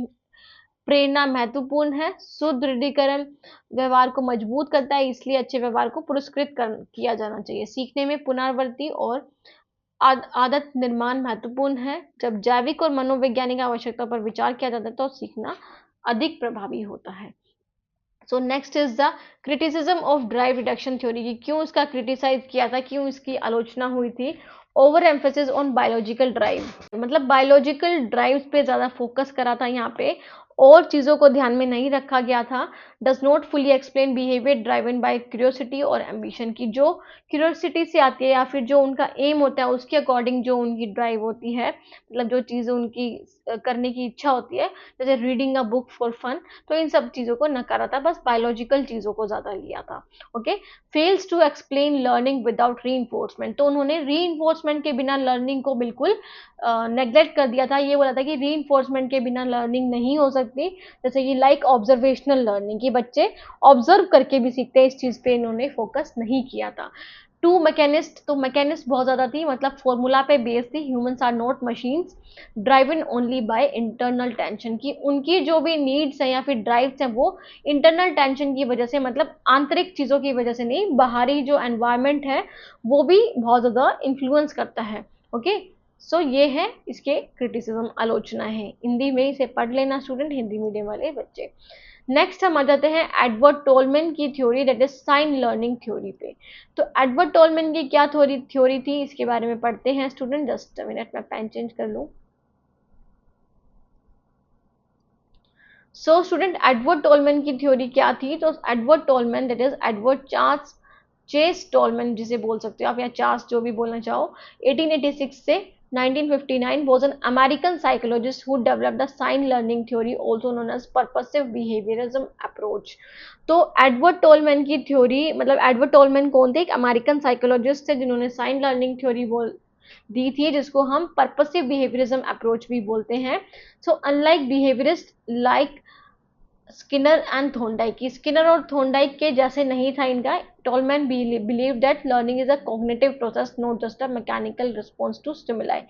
प्रेरणा महत्वपूर्ण है, सुदृढ़ीकरण व्यवहार को मजबूत करता है, इसलिए अच्छे व्यवहार को किया जाना चाहिए। सीखने में पुनरावृत्ति और आदत निर्माण महत्वपूर्ण है। जब जैविक और मनोवैज्ञानिक आवश्यकताओं पर विचार किया जाता है तो सीखना अधिक प्रभावी होता है। सो next is the criticism of drive reduction theory, की क्यों इसका क्रिटिसाइज किया था, क्यों इसकी आलोचना हुई थी? Over emphasis on biological drive, मतलब बायोलॉजिकल ड्राइव्स पे ज्यादा फोकस करा था यहाँ पे, और चीजों को ध्यान में नहीं रखा गया था। Does not fully explain behaviour driven by curiosity और एम्बिशन, की जो क्यूरियोसिटी से आती है या फिर जो उनका एम होता है उसके अकॉर्डिंग जो उनकी ड्राइव होती है, मतलब जो चीजें उनकी करने की इच्छा होती है, जैसे reading a book for fun, तो इन सब चीजों को नकारा था, बस बायोलॉजिकल चीजों को ज्यादा लिया था, okay. Fails to explain learning without re, तो उन्होंने री के बिना लर्निंग को बिल्कुल नेग्लेक्ट कर दिया था। ये बोला था कि री के बिना लर्निंग नहीं हो सकती, जैसे कि लाइक ऑब्जर्वेशनल लर्निंग, कि बच्चे ऑब्जर्व करके भी सीखते हैं, इस चीज पे इन्होंने फोकस नहीं किया था। टू मैकेनिस्ट, तो मैकेनिस्ट बहुत ज्यादा थी, मतलब फॉर्मूला पे बेस्ड थी, humans are not machines, driven only by internal tension, की उनकी जो भी नीड्स हैं या फिर ड्राइव्स हैं वो इंटरनल टेंशन की वजह से, मतलब आंतरिक चीजों की वजह से नहीं, बाहरी जो एनवायरमेंट है वो भी बहुत ज्यादा इन्फ्लुएंस करता है, ओके। सो ये है इसके क्रिटिसिज्म, आलोचना है। हिंदी में इसे पढ़ लेना स्टूडेंट, हिंदी मीडियम वाले बच्चे। नेक्स्ट हम आ जाते हैं एडवर्ड टोलमैन की theory, that is sign learning theory पे। तो एडवर्ड टोलमैन की क्या थ्योरी थी, इसके बारे में पढ़ते हैं स्टूडेंट। जस्ट अ मिनट, मैं पेन चेंज कर लूं। सो स्टूडेंट, एडवर्ड टोलमैन की थ्योरी क्या थी? तो Edward Tolman, that is Edward Charles Chace Tolman जिसे बोल सकते हो आप, या चार्ल्स जो भी बोलना चाहो, 1886 से 1959 was an American psychologist who developed the sign learning theory, also known as purposive behaviorism approach। तो एडवर्ड टोलमैन की थ्योरी, मतलब एडवर्ड टोलमैन कौन थे? एक अमेरिकन साइकोलॉजिस्ट थे जिन्होंने साइन लर्निंग थ्योरी दी थी, जिसको हम पर्पसिव बिहेवियरिज्म अप्रोच भी बोलते हैं। So unlike behaviourist like Skinner and Thorndike, Skinner और थोंडाइक के जैसे नहीं था इनका। Tolman believe that learning is a cognitive process, not just a mechanical response to stimuli,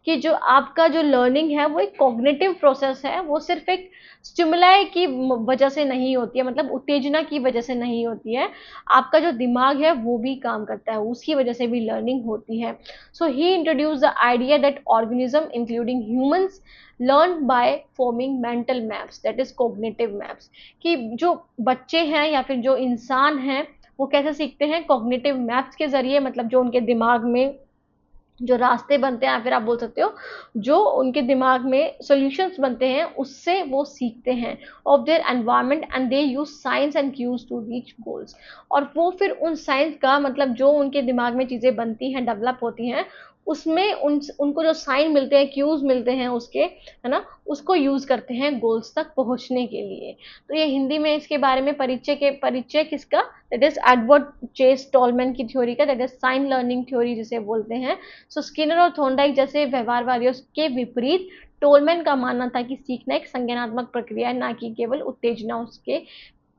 कि जो आपका जो लर्निंग है वो एक कॉग्निटिव प्रोसेस है, वो सिर्फ एक स्टिमुलाई की वजह से नहीं होती है, मतलब उत्तेजना की वजह से नहीं होती है। आपका जो दिमाग है वो भी काम करता है, उसकी वजह से भी लर्निंग होती है। So he introduce the idea that organism including humans learn by forming mental maps, that is cognitive maps, कि जो बच्चे हैं या फिर जो इंसान हैं वो कैसे सीखते हैं? कॉग्निटिव मैप्स के जरिए, मतलब जो उनके दिमाग में जो रास्ते बनते हैं, या फिर आप बोल सकते हो जो उनके दिमाग में सॉल्यूशंस बनते हैं, उससे वो सीखते हैं of their environment, and they use signs and cues to reach goals. और वो फिर उन साइंस का, मतलब जो उनके दिमाग में चीज़ें बनती हैं, डेवलप होती हैं, उसमें उनको जो साइन मिलते हैं, क्यूज मिलते हैं उसके, है ना, उसको यूज करते हैं गोल्स तक पहुंचने के लिए। तो ये हिंदी में इसके बारे में परिचय किसका? That is Edward Chace Tolman की थ्योरी का, that is sign learning theory जिसे बोलते हैं। सो स्किनर और थोंडाइक जैसे व्यवहारवादियों के विपरीत टोलमैन का मानना था कि सीखना एक संज्ञानात्मक प्रक्रिया है, ना कि केवल उत्तेजना उसके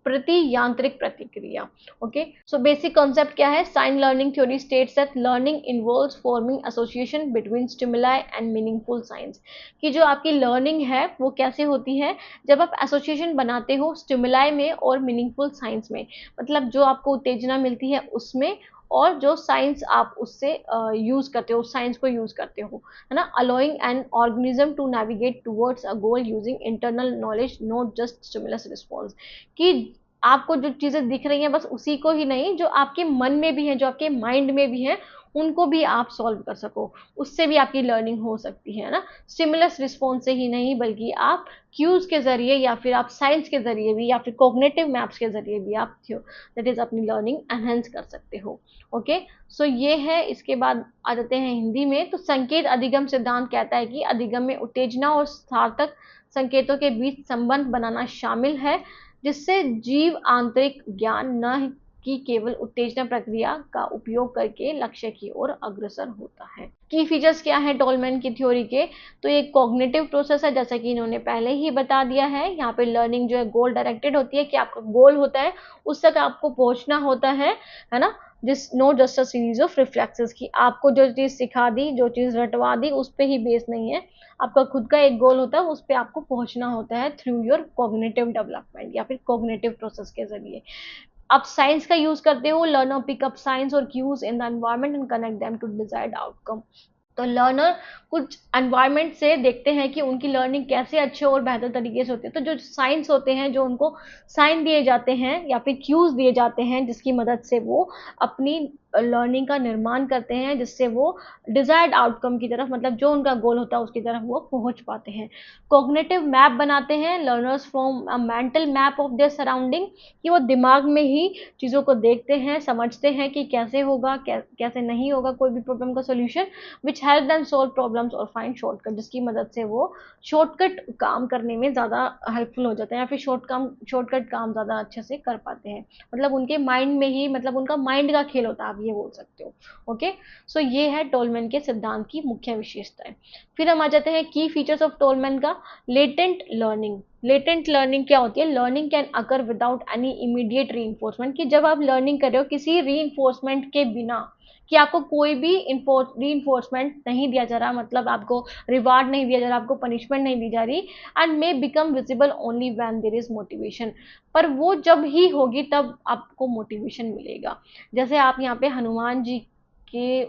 प्रति यांत्रिक प्रतिक्रिया। ओके, सो बेसिक कॉन्सेप्ट क्या है? Sign learning theory states that learning involves forming association between stimuli and meaningful signs, कि जो आपकी लर्निंग है वो कैसे होती है? जब आप एसोसिएशन बनाते हो स्टिमुलाई में और मीनिंगफुल साइंस में, मतलब जो आपको उत्तेजना मिलती है उसमें, और जो साइंस आप उससे यूज करते हो, उस साइंस को यूज करते हो, है ना, allowing an organism to navigate towards a goal using internal knowledge, not just stimulus response, कि आपको जो चीजें दिख रही हैं बस उसी को ही नहीं, जो आपके मन में भी है, जो आपके माइंड में भी है, उनको भी आप सॉल्व कर सको, उससे भी आपकी लर्निंग हो सकती है ना। स्टिमुलस रिस्पॉन्स से ही नहीं, बल्कि आप क्यूज के जरिए, या फिर आप साइंस के जरिए भी, या फिर कॉग्निटिव मैप्स के जरिए भी आप दैट इज अपनी लर्निंग एनहेंस कर सकते हो। ओके, सो ये है। इसके बाद आ जाते हैं हिंदी में। तो संकेत अधिगम सिद्धांत कहता है कि अधिगम में उत्तेजना और सार्थक संकेतों के बीच संबंध बनाना शामिल है, जिससे जीव आंतरिक ज्ञान, न कि केवल उत्तेजना प्रक्रिया का उपयोग करके लक्ष्य की ओर अग्रसर होता है। की फीचर्स क्या है टोलमैन की थ्योरी के? तो ये कॉग्निटिव प्रोसेस है, जैसा कि इन्होंने पहले ही बता दिया है। यहाँ पे लर्निंग जो है गोल डायरेक्टेड होती है, कि आपका गोल होता है उस तक आपको पहुंचना होता है ना। जिस know just a series of reflexes, की आपको जो चीज सिखा दी, जो चीज रटवा दी, उस पे ही बेस नहीं है, आपका खुद का एक गोल होता है, उस पे आपको पहुंचना होता है थ्रू योर कॉग्निटिव डेवलपमेंट, या फिर कॉग्निटिव प्रोसेस के जरिए। आप साइंस का यूज करते हो, लर्नर पिक अप साइंस और cues in the environment and connect them to desired outcome. तो लर्नर कुछ एनवायरनमेंट से देखते हैं कि उनकी लर्निंग कैसे अच्छे और बेहतर तरीके से होती है। तो जो साइंस होते हैं, जो उनको साइन दिए जाते हैं या फिर क्यूज दिए जाते हैं, जिसकी मदद से वो अपनी लर्निंग का निर्माण करते हैं, जिससे वो डिजायर्ड आउटकम की तरफ, मतलब जो उनका गोल होता है उसकी तरफ वो पहुंच पाते हैं। कॉग्निटिव मैप बनाते हैं learners from a mental map of their surrounding, कि वो दिमाग में ही चीज़ों को देखते हैं, समझते हैं कि कैसे होगा, कैसे नहीं होगा कोई भी प्रॉब्लम का solution, which help them solve problems और फाइंड शॉर्टकट, जिसकी मदद से वो शॉर्टकट काम करने में ज़्यादा हेल्पफुल हो जाते हैं, या फिर शॉर्टकट काम ज़्यादा अच्छे से कर पाते हैं। मतलब उनके माइंड में ही, मतलब उनका माइंड का खेल होता है, आप ये बोल सकते हो। ओके, सो ये है टोलमैन के सिद्धांत की मुख्य विशेषताएं। फिर हम आ जाते हैं की फीचर्स ऑफ टोलमैन का। Latent learning. लेटेंट लर्निंग क्या होती है? Learning can occur without any immediate री, कि जब आप लर्निंग कर रहे हो किसी री के बिना, कि आपको कोई भी री नहीं दिया जा रहा, मतलब आपको रिवार्ड नहीं दिया जा रहा, आपको पनिशमेंट नहीं दी जा रही, and may become visible only when there is motivation, पर वो जब ही होगी तब आपको मोटिवेशन मिलेगा। जैसे आप यहाँ पे हनुमान जी की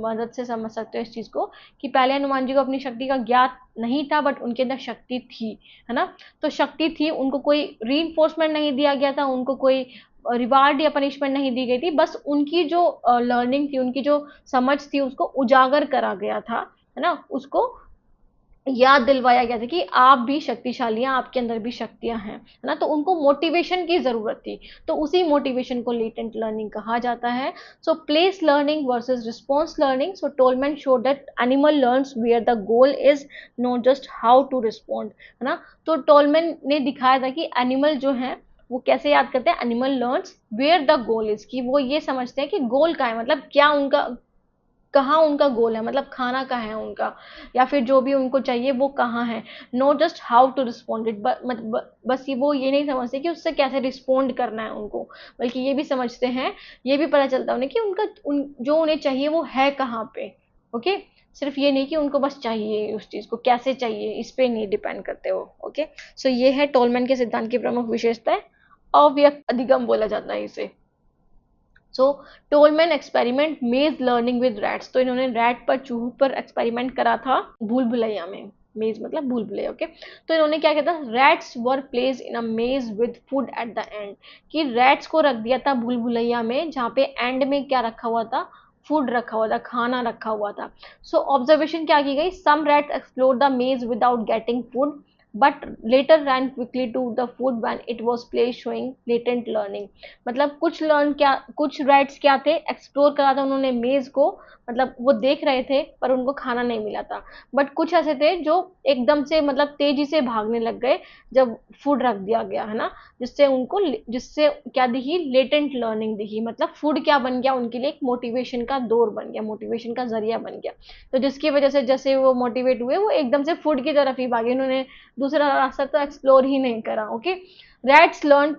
मदद से समझ सकते हो इस चीज़ को, कि पहले हनुमान जी को अपनी शक्ति का ज्ञात नहीं था, बट उनके अंदर शक्ति थी, है ना। तो शक्ति थी, उनको कोई रीइंफोर्समेंट नहीं दिया गया था, उनको कोई रिवार्ड या पनिशमेंट नहीं दी गई थी, बस उनकी जो लर्निंग थी, उनकी जो समझ थी, उसको उजागर करा गया था, है ना। उसको याद दिलवाया गया था कि आप भी शक्तिशाली हैं, आपके अंदर भी शक्तियां हैं, है ना। तो उनको मोटिवेशन की जरूरत थी, तो उसी मोटिवेशन को लेटेंट लर्निंग कहा जाता है। So place learning versus response learning. So Tolman show that animal learns where the goal is not just how to respond, है ना। तो टोलमैन ने दिखाया था कि एनिमल जो है वो कैसे याद करते हैं, animal learns where the goal is, कि वो ये समझते हैं कि गोल का है, मतलब क्या उनका, कहाँ उनका गोल है, मतलब खाना कहाँ है उनका, या फिर जो भी उनको चाहिए वो कहाँ है। Not just how to respond it, बस ये वो ये नहीं समझते कि उससे कैसे रिस्पॉन्ड करना है उनको, बल्कि ये भी समझते हैं, ये भी पता चलता है उन्हें कि उनका जो उन्हें चाहिए वो है कहाँ पे। ओके, सिर्फ ये नहीं कि उनको बस चाहिए, उस चीज को कैसे चाहिए इस पे नहीं डिपेंड करते हो। ओके, सो ये है टोलमैन के सिद्धांत की प्रमुख विशेषता है। अव्यक्त अधिगम बोला जाता है इसे। सो टोलमैन एक्सपेरिमेंट मेज लर्निंग विद रैट्स। तो इन्होंने रैट पर, चूहों पर एक्सपेरिमेंट करा था भूल भुलैया में। मेज मतलब भूल भुलैया। ओके, तो इन्होंने क्या किया था, रैट्स वर प्लेस इन अ मेज with food at the end, कि रैट्स को रख दिया था भूल भुलैया में, जहाँ पे एंड में क्या रखा हुआ था, फूड रखा हुआ था, खाना रखा हुआ था। सो ऑब्जर्वेशन क्या की गई, सम रैट्स एक्सप्लोर द मेज without getting food but later ran quickly to the food when it was placed, showing latent learning। मतलब कुछ रैट्स क्या थे, एक्सप्लोर करा था उन्होंने मेज को, मतलब वो देख रहे थे पर उनको खाना नहीं मिला था। बट कुछ ऐसे थे जो एकदम से मतलब तेजी से भागने लग गए जब फूड रख दिया गया, है ना। जिससे क्या दिखी, लेटेंट लर्निंग दिखी, मतलब फूड क्या बन गया उनके लिए, एक मोटिवेशन का दौर बन गया, मोटिवेशन का जरिया बन गया। तो जिसकी वजह से जैसे वो मोटिवेट हुए, वो एकदम से फूड की तरफ ही भागे, उन्होंने दूसरा रास्ता तो एक्सप्लोर ही नहीं करा। Okay, rats learn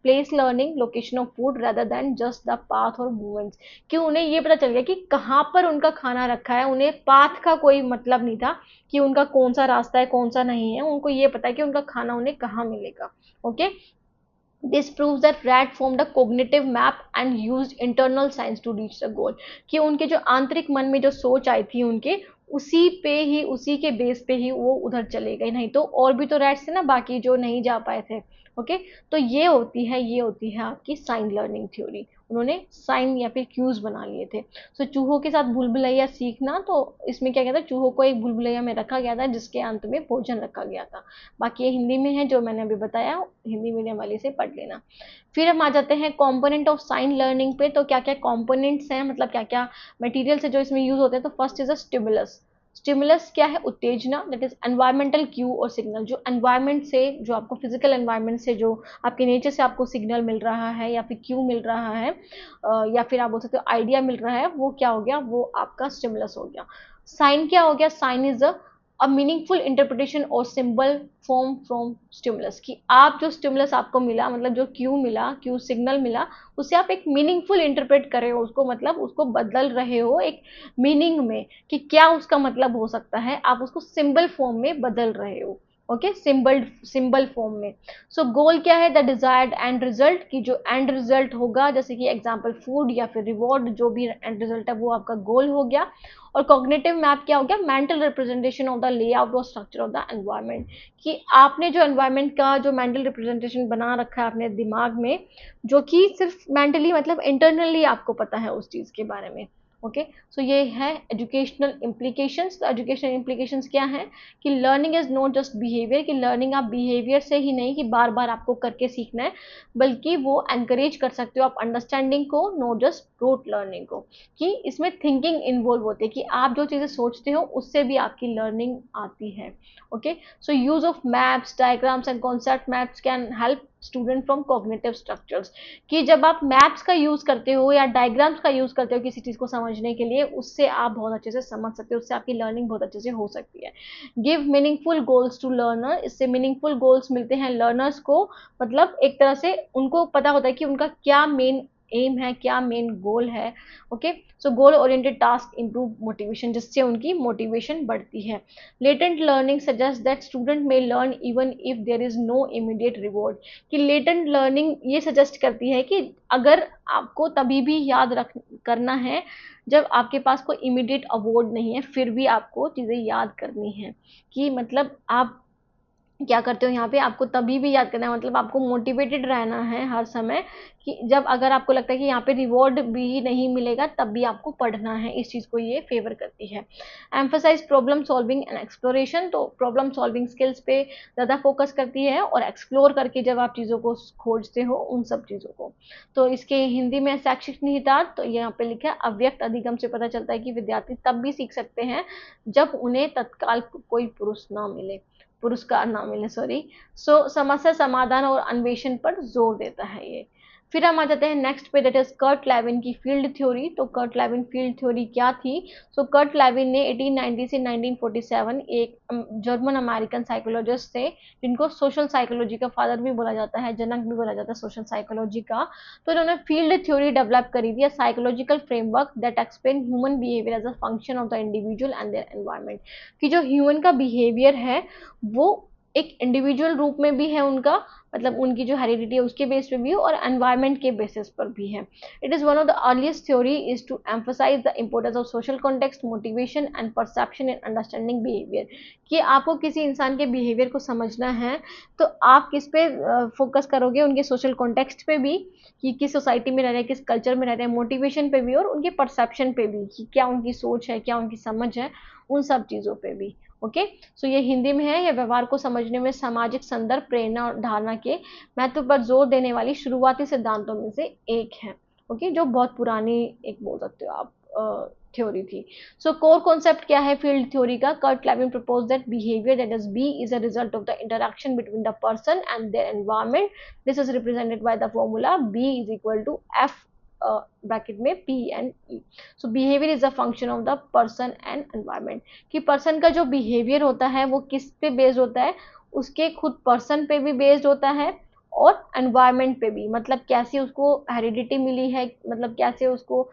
place learning location of food rather than just the path और मूवमेंट्स, कि उन्हें ये पता चल गया कि कहाँ पर उनका खाना रखा है, उन्हें पाथ का कोई मतलब नहीं था कि उनका कौन सा रास्ता है कौन सा नहीं है, उनको ये पता है कि उनका खाना उन्हें कहाँ मिलेगा। Okay, this proves that rat formed a cognitive map and used internal science to reach the goal, कि उनके जो आंतरिक मन में जो सोच आई थी उनके, उसी पे ही, उसी के बेस पे ही वो उधर चले गए, नहीं तो और भी तो रैट्स थे ना बाकी जो नहीं जा पाए थे। ओके, तो ये होती है आपकी साइन लर्निंग थ्योरी। उन्होंने साइन या फिर क्यूज बना लिए थे। सो चूहों के साथ भूल भुलैया सीखना, तो इसमें क्या कहता है, चूहों को एक भूल भुलैया में रखा गया था जिसके अंत में भोजन रखा गया था। बाकी ये हिंदी में है जो मैंने अभी बताया, हिंदी मीडियम वाले से पढ़ लेना। फिर हम आ जाते हैं कंपोनेंट ऑफ साइन लर्निंग पे। तो क्या क्या कंपोनेंट्स हैं, मतलब क्या क्या मटेरियल्स है जो इसमें यूज होते हैं। तो first is a stimulus. Stimulus क्या है, उत्तेजना, दैट इज एनवायरमेंटल क्यू और सिग्नल, जो एनवायरमेंट से, जो आपको फिजिकल एनवायरमेंट से, जो आपके नेचर से आपको सिग्नल मिल रहा है या फिर क्यू मिल रहा है, या फिर आप बोल सकते हो आइडिया मिल रहा है, वो क्या हो गया, वो आपका स्टिमुलस हो गया। साइन क्या हो गया, sign is a meaningful interpretation और सिंबल फॉर्म फ्रॉम स्टिमुलस, कि आप जो स्टिमुलस आपको मिला, मतलब जो क्यू मिला, क्यू सिग्नल मिला, उससे आप एक मीनिंगफुल इंटरप्रेट कर रहे हो उसको, मतलब उसको बदल रहे हो एक मीनिंग में, कि क्या उसका मतलब हो सकता है, आप उसको सिंबल फॉर्म में बदल रहे हो। ओके, सिंबल फॉर्म में। सो गोल क्या है, द डिजायर्ड एंड रिजल्ट, की जो एंड रिजल्ट होगा, जैसे कि एग्जांपल फूड या फिर रिवॉर्ड, जो भी एंड रिजल्ट है वो आपका गोल हो गया। और कॉग्निटिव मैप क्या हो गया, mental representation of the layout और स्ट्रक्चर ऑफ द एनवायरनमेंट, कि आपने जो एनवायरनमेंट का जो मेंटल रिप्रेजेंटेशन बना रखा है अपने दिमाग में, जो कि सिर्फ मेंटली, मतलब इंटरनली आपको पता है उस चीज के बारे में। ओके, सो ये है एजुकेशनल इम्प्लीकेशंस। तो एजुकेशनल इम्प्लीकेशंस क्या है, कि learning is not just behaviour, कि लर्निंग आप बिहेवियर से ही नहीं, कि बार बार आपको करके सीखना है, बल्कि वो एनकरेज कर सकते हो आप अंडरस्टैंडिंग को, नॉट जस्ट रोट लर्निंग को, कि इसमें थिंकिंग इन्वॉल्व होती है, कि आप जो चीजें सोचते हो उससे भी आपकी लर्निंग आती है। Okay, so use of maps, diagrams and concept maps can help student from cognitive structures, कि जब आप मैप्स का यूज करते हो या डायग्राम्स का यूज करते हो किसी चीज को समझने के लिए, उससे आप बहुत अच्छे से समझ सकते हो, उससे आपकी लर्निंग बहुत अच्छे से हो सकती है। Give meaningful goals to learner, इससे मीनिंगफुल गोल्स मिलते हैं लर्नर्स को, मतलब एक तरह से उनको पता होता है कि उनका क्या मेन एम है, क्या मेन गोल है। Okay, so goal oriented task improve motivation, जिससे उनकी मोटिवेशन बढ़ती है। Latent learning suggest that student may learn even if there is no immediate reward, कि लेटेंट लर्निंग ये सजेस्ट करती है कि अगर आपको तभी भी याद रख करना है जब आपके पास कोई इमीडिएट अवार्ड नहीं है, फिर भी आपको चीज़ें याद करनी है। कि मतलब आप क्या करते हो यहाँ पे, आपको तभी भी याद करना है, मतलब आपको मोटिवेटेड रहना है हर समय, कि जब अगर आपको लगता है कि यहाँ पे रिवॉर्ड भी नहीं मिलेगा तब भी आपको पढ़ना है, इस चीज़ को ये फेवर करती है। Emphasise problem solving and exploration, तो प्रॉब्लम सॉल्विंग स्किल्स पे ज़्यादा फोकस करती है, और एक्सप्लोर करके जब आप चीज़ों को खोजते हो उन सब चीज़ों को। तो इसके हिंदी में शैक्षिक निहितार्थ, तो यहाँ पे लिखा है अव्यक्त अधिगम से पता चलता है कि विद्यार्थी तब भी सीख सकते हैं जब उन्हें तत्काल कोई पुरस्कार ना मिले, सॉरी। सो समस्या समाधान और अन्वेषण पर जोर देता है ये। फिर हम आ जाते हैं नेक्स्ट पे, दैट इज कर्ट लेविन की फील्ड थ्योरी। तो कर्ट लेविन फील्ड थ्योरी क्या थी? सो कर्ट लेविन ने 1890 से 1947 एक जर्मन अमेरिकन साइकोलॉजिस्ट थे, जिनको सोशल साइकोलॉजी का फादर भी बोला जाता है, जनक भी बोला जाता है सोशल साइकोलॉजी का। तो इन्होंने फील्ड थ्योरी डेवलप करी थी, psychological framework that explain human behaviour as a function of the individual and their environment, कि जो ह्यूमन का बिहेवियर है वो एक इंडिविजुअल रूप में भी है उनका, मतलब उनकी जो हेरिडिटी है उसके बेस पे भी है, और एनवायरनमेंट के बेसिस पर भी है। It is one of the earliest theory is to emphasise the importance of social context, motivation and perception in understanding behaviour, कि आपको किसी इंसान के बिहेवियर को समझना है तो आप किस पे फोकस करोगे, उनके सोशल कॉन्टेक्स्ट पे भी, कि किस सोसाइटी में रह रहे हैं, किस कल्चर में रह रहे हैं, मोटिवेशन पे भी, और उनके परसेप्शन पे भी, कि क्या उनकी सोच है, क्या उनकी समझ है, उन सब चीज़ों पे भी। ओके, सो ये हिंदी में है। यह व्यवहार को समझने में सामाजिक संदर्भ, प्रेरणा और धारणा के महत्व पर जोर देने वाली शुरुआती सिद्धांतों में से एक है। ओके, जो बहुत पुरानी एक बोल सकते हो आप थ्योरी थी। सो कोर कॉन्सेप्ट क्या है फील्ड थ्योरी का? Kurt Lewin propose that behaviour that is B is a result of the interaction between the person and their environment. This is represented by the formula B is equal to F bracket में P and E. So behaviour is a function of the person and environment, कि पर्सन का जो बिहेवियर होता है वो किस पे बेस्ड होता है, उसके खुद पर्सन पे भी बेस्ड होता है, और एनवायरनमेंट पे भी, मतलब कैसी उसको हेरिडिटी मिली है, मतलब कैसे उसको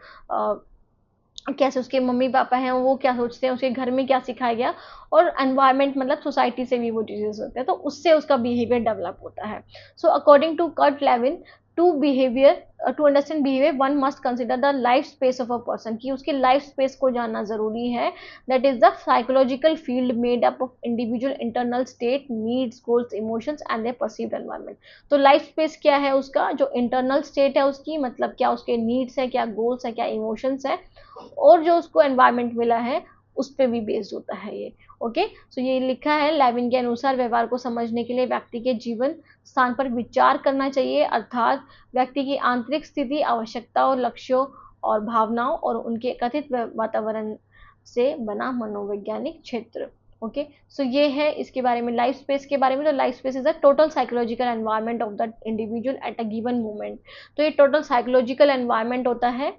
कैसे उसके मम्मी पापा हैं वो क्या सोचते हैं, उसके घर में क्या सिखाया गया, और एनवायरनमेंट मतलब सोसाइटी से भी वो चीज़ें होते हैं, तो उससे उसका बिहेवियर डेवलप होता है। So according to Kurt Lewin, to understand behaviour one must consider the life space of a person, कि उसकी लाइफ स्पेस को जानना जरूरी है। That is the psychological field made up of individual internal state, needs, goals, emotions and their perceived environment. तो लाइफ स्पेस क्या है उसका? जो इंटरनल स्टेट है उसकी, मतलब क्या उसके नीड्स है, क्या गोल्स है, क्या इमोशंस है, और जो उसको एनवायरनमेंट मिला है उस पे भी बेस्ड होता है ये। ओके, सो ये लिखा है लेविन के अनुसार व्यवहार को समझने के लिए व्यक्ति के जीवन स्थान पर विचार करना चाहिए, अर्थात व्यक्ति की आंतरिक स्थिति, आवश्यकता और लक्ष्यों और भावनाओं और उनके कथित वातावरण से बना मनोवैज्ञानिक क्षेत्र। ओके, सो ये है इसके बारे में, लाइफ स्पेस के बारे में। तो life space is a total psychological environment of the individual at a given moment. तो ये टोटल साइकोलॉजिकल एनवायरनमेंट होता है,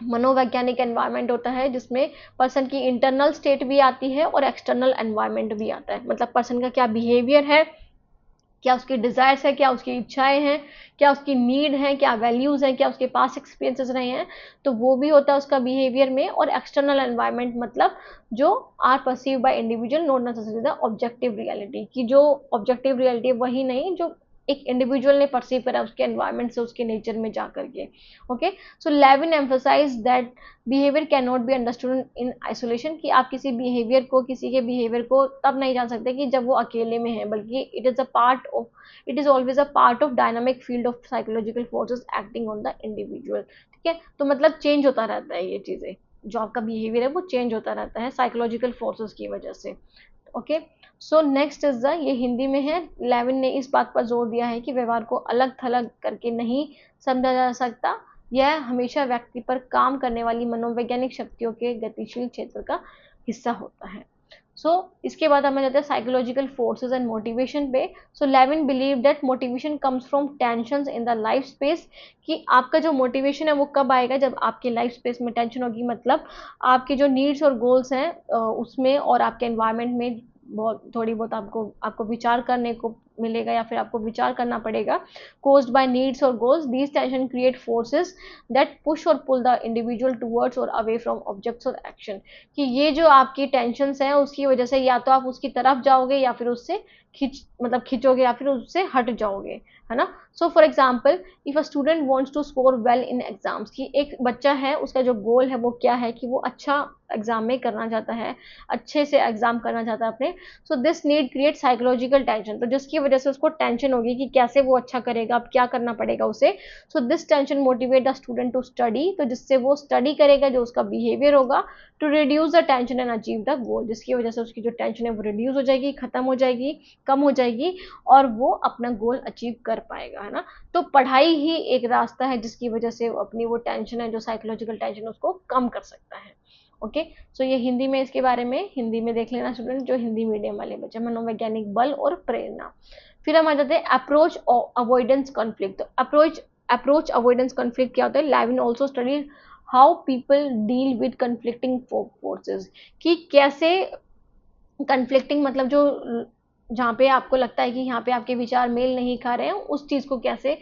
मनोवैज्ञानिक एनवायरनमेंट होता है, जिसमें पर्सन की इंटरनल स्टेट भी आती है और एक्सटर्नल एनवायरनमेंट भी आता है, मतलब पर्सन का क्या बिहेवियर है, क्या उसकी डिजायर्स है, क्या उसकी इच्छाएं हैं, क्या उसकी नीड है, क्या वैल्यूज हैं, क्या उसके पास एक्सपीरियंसेस रहे हैं, तो वो भी होता है उसका बिहेवियर में। और एक्सटर्नल एनवायरनमेंट मतलब जो are perceive by individual, not necessary the objective reality, की जो ऑब्जेक्टिव रियलिटी वही नहीं जो एक इंडिविजुअल ने परसीव करा उसके एनवायरनमेंट से, उसके नेचर में जा करके। Okay, so Lewin emphasise that behaviour can not be understood in isolation, कि आप किसी बिहेवियर को, किसी के बिहेवियर को तब नहीं जान सकते कि जब वो अकेले में है, बल्कि it is always a part of dynamic field of psychological forces acting on the individual. ठीक है, तो मतलब चेंज होता रहता है ये चीजें, जो आपका बिहेवियर है वो चेंज होता रहता है साइकोलॉजिकल फोर्सेस की वजह से। Okay, so next is the, ये हिंदी में है। लेविन ने इस बात पर जोर दिया है कि व्यवहार को अलग थलग करके नहीं समझा जा सकता, यह हमेशा व्यक्ति पर काम करने वाली मनोवैज्ञानिक शक्तियों के गतिशील क्षेत्र का हिस्सा होता है। इसके बाद हमें जाते हैं साइकोलॉजिकल फोर्सेस एंड मोटिवेशन पे। Lewin believe that motivation comes from tensions in the life space, कि आपका जो मोटिवेशन है वो कब आएगा? जब आपके लाइफ स्पेस में टेंशन होगी, मतलब आपके जो नीड्स और गोल्स हैं उसमें, और आपके एनवायरनमेंट में बहुत थोड़ी बहुत आपको आपको विचार करने को मिलेगा या फिर आपको विचार करना पड़ेगा। caused by needs or goals, these tension create forces that push or pull the individual towards or away from objects or action। कि ये जो आपकी टेंशन्स हैं उसकी वजह से या तो आप उसकी तरफ जाओगे या फिर उससे खींचोगे या फिर उससे हट जाओगे, है ना। So for example, if a student wants to score well in exams, कि एक बच्चा है उसका जो गोल है वो क्या है कि वो अच्छा एग्जाम में करना चाहता है, अच्छे से एग्जाम करना चाहता है अपने। So this need create psychological tension, तो जिसकी वजह से उसको टेंशन होगी कि कैसे वो अच्छा करेगा, अब क्या करना पड़ेगा उसे। So this tension motivate the student to study, तो जिससे वो स्टडी करेगा, जो उसका बिहेवियर होगा, to reduce the tension and achieve the goal, जिसकी वजह से उसकी जो टेंशन है वो रिड्यूस हो जाएगी, खत्म हो जाएगी, कम हो जाएगी, और वो अपना गोल अचीव कर पाएगा, है ना। तो पढ़ाई ही एक रास्ता है जिसकी वजह से वो अपनी वो टेंशन है, जो साइकोलॉजिकल टेंशन, उसको कम कर सकता है। ओके, सो ये हिंदी में, इसके बारे में हिंदी में देख लेना स्टूडेंट, जो हिंदी मीडियम वाले बच्चे, मनोवैज्ञानिक बल और प्रेरणा। फिर हम आ जाते हैं अप्रोच अवॉइडेंस कॉन्फ्लिक्ट। तो अप्रोच अवॉइडेंस कॉन्फ्लिक्ट क्या होता है? Lewin also study how people deal with conflicting forces, कि कैसे कन्फ्लिक्टिंग मतलब जो जहाँ पे आपको लगता है कि यहाँ पे आपके विचार मेल नहीं खा रहे हैं, उस चीज़ को कैसे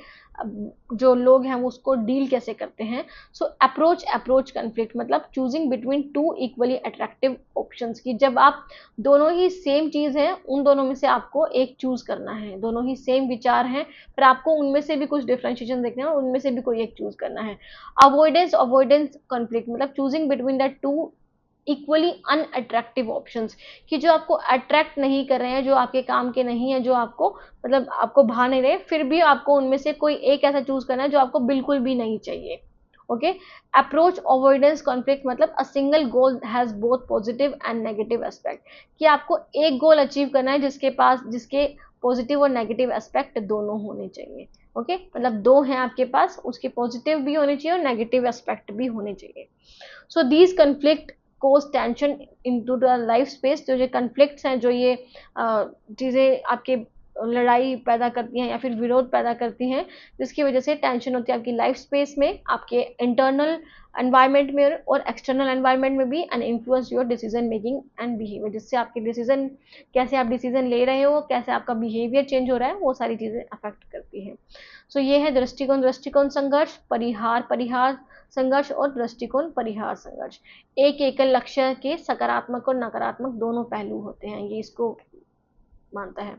जो लोग हैं वो उसको डील कैसे करते हैं। सो अप्रोच कन्फ्लिक्ट मतलब choosing between two equally attractive options, की जब आप दोनों ही सेम चीज़ है, उन दोनों में से आपको एक चूज करना है, दोनों ही सेम विचार हैं पर आपको उनमें से भी कुछ डिफ्रेंशिएशन देखना है और उनमें से भी कोई एक चूज करना है। अवॉइडेंस कॉन्फ्लिक्ट मतलब choosing between the two equally unattractive options, कि जो आपको अट्रैक्ट नहीं कर रहे हैं, जो आपके काम के नहीं है, जो आपको मतलब आपको भा नहीं रहे, फिर भी आपको उनमें से कोई एक ऐसा चूज करना है जो आपको बिल्कुल भी नहीं चाहिए। ओके, अप्रोच अवॉइडेंस कॉन्फ्लिक्ट मतलब a single goal has both positive and negative aspect, कि आपको एक गोल अचीव करना है जिसके पॉजिटिव और नेगेटिव एस्पेक्ट दोनों होने चाहिए। ओके, मतलब दो हैं आपके पास, उसके पॉजिटिव भी होने चाहिए और नेगेटिव एस्पेक्ट भी होने चाहिए। So these conflict cause tension into the life space, जो ये कन्फ्लिक्ट्स हैं, जो ये चीज़ें आपके लड़ाई पैदा करती हैं या फिर विरोध पैदा करती हैं, जिसकी वजह से टेंशन होती है आपकी लाइफ स्पेस में, आपके इंटरनल एनवायरनमेंट में और एक्सटर्नल एनवायरनमेंट में भी, and influence your decision making and behaviour, जिससे आपके डिसीजन, कैसे आप डिसीजन ले रहे हो, कैसे आपका बिहेवियर चेंज हो रहा है, वो सारी चीज़ें अफेक्ट करती हैं। सो ये है दृष्टिकोण संघर्ष, परिहार संघर्ष और दृष्टिकोण परिहार संघर्ष। एक एकल लक्ष्य के सकारात्मक और नकारात्मक दोनों पहलू होते हैं, ये इसको मानता है।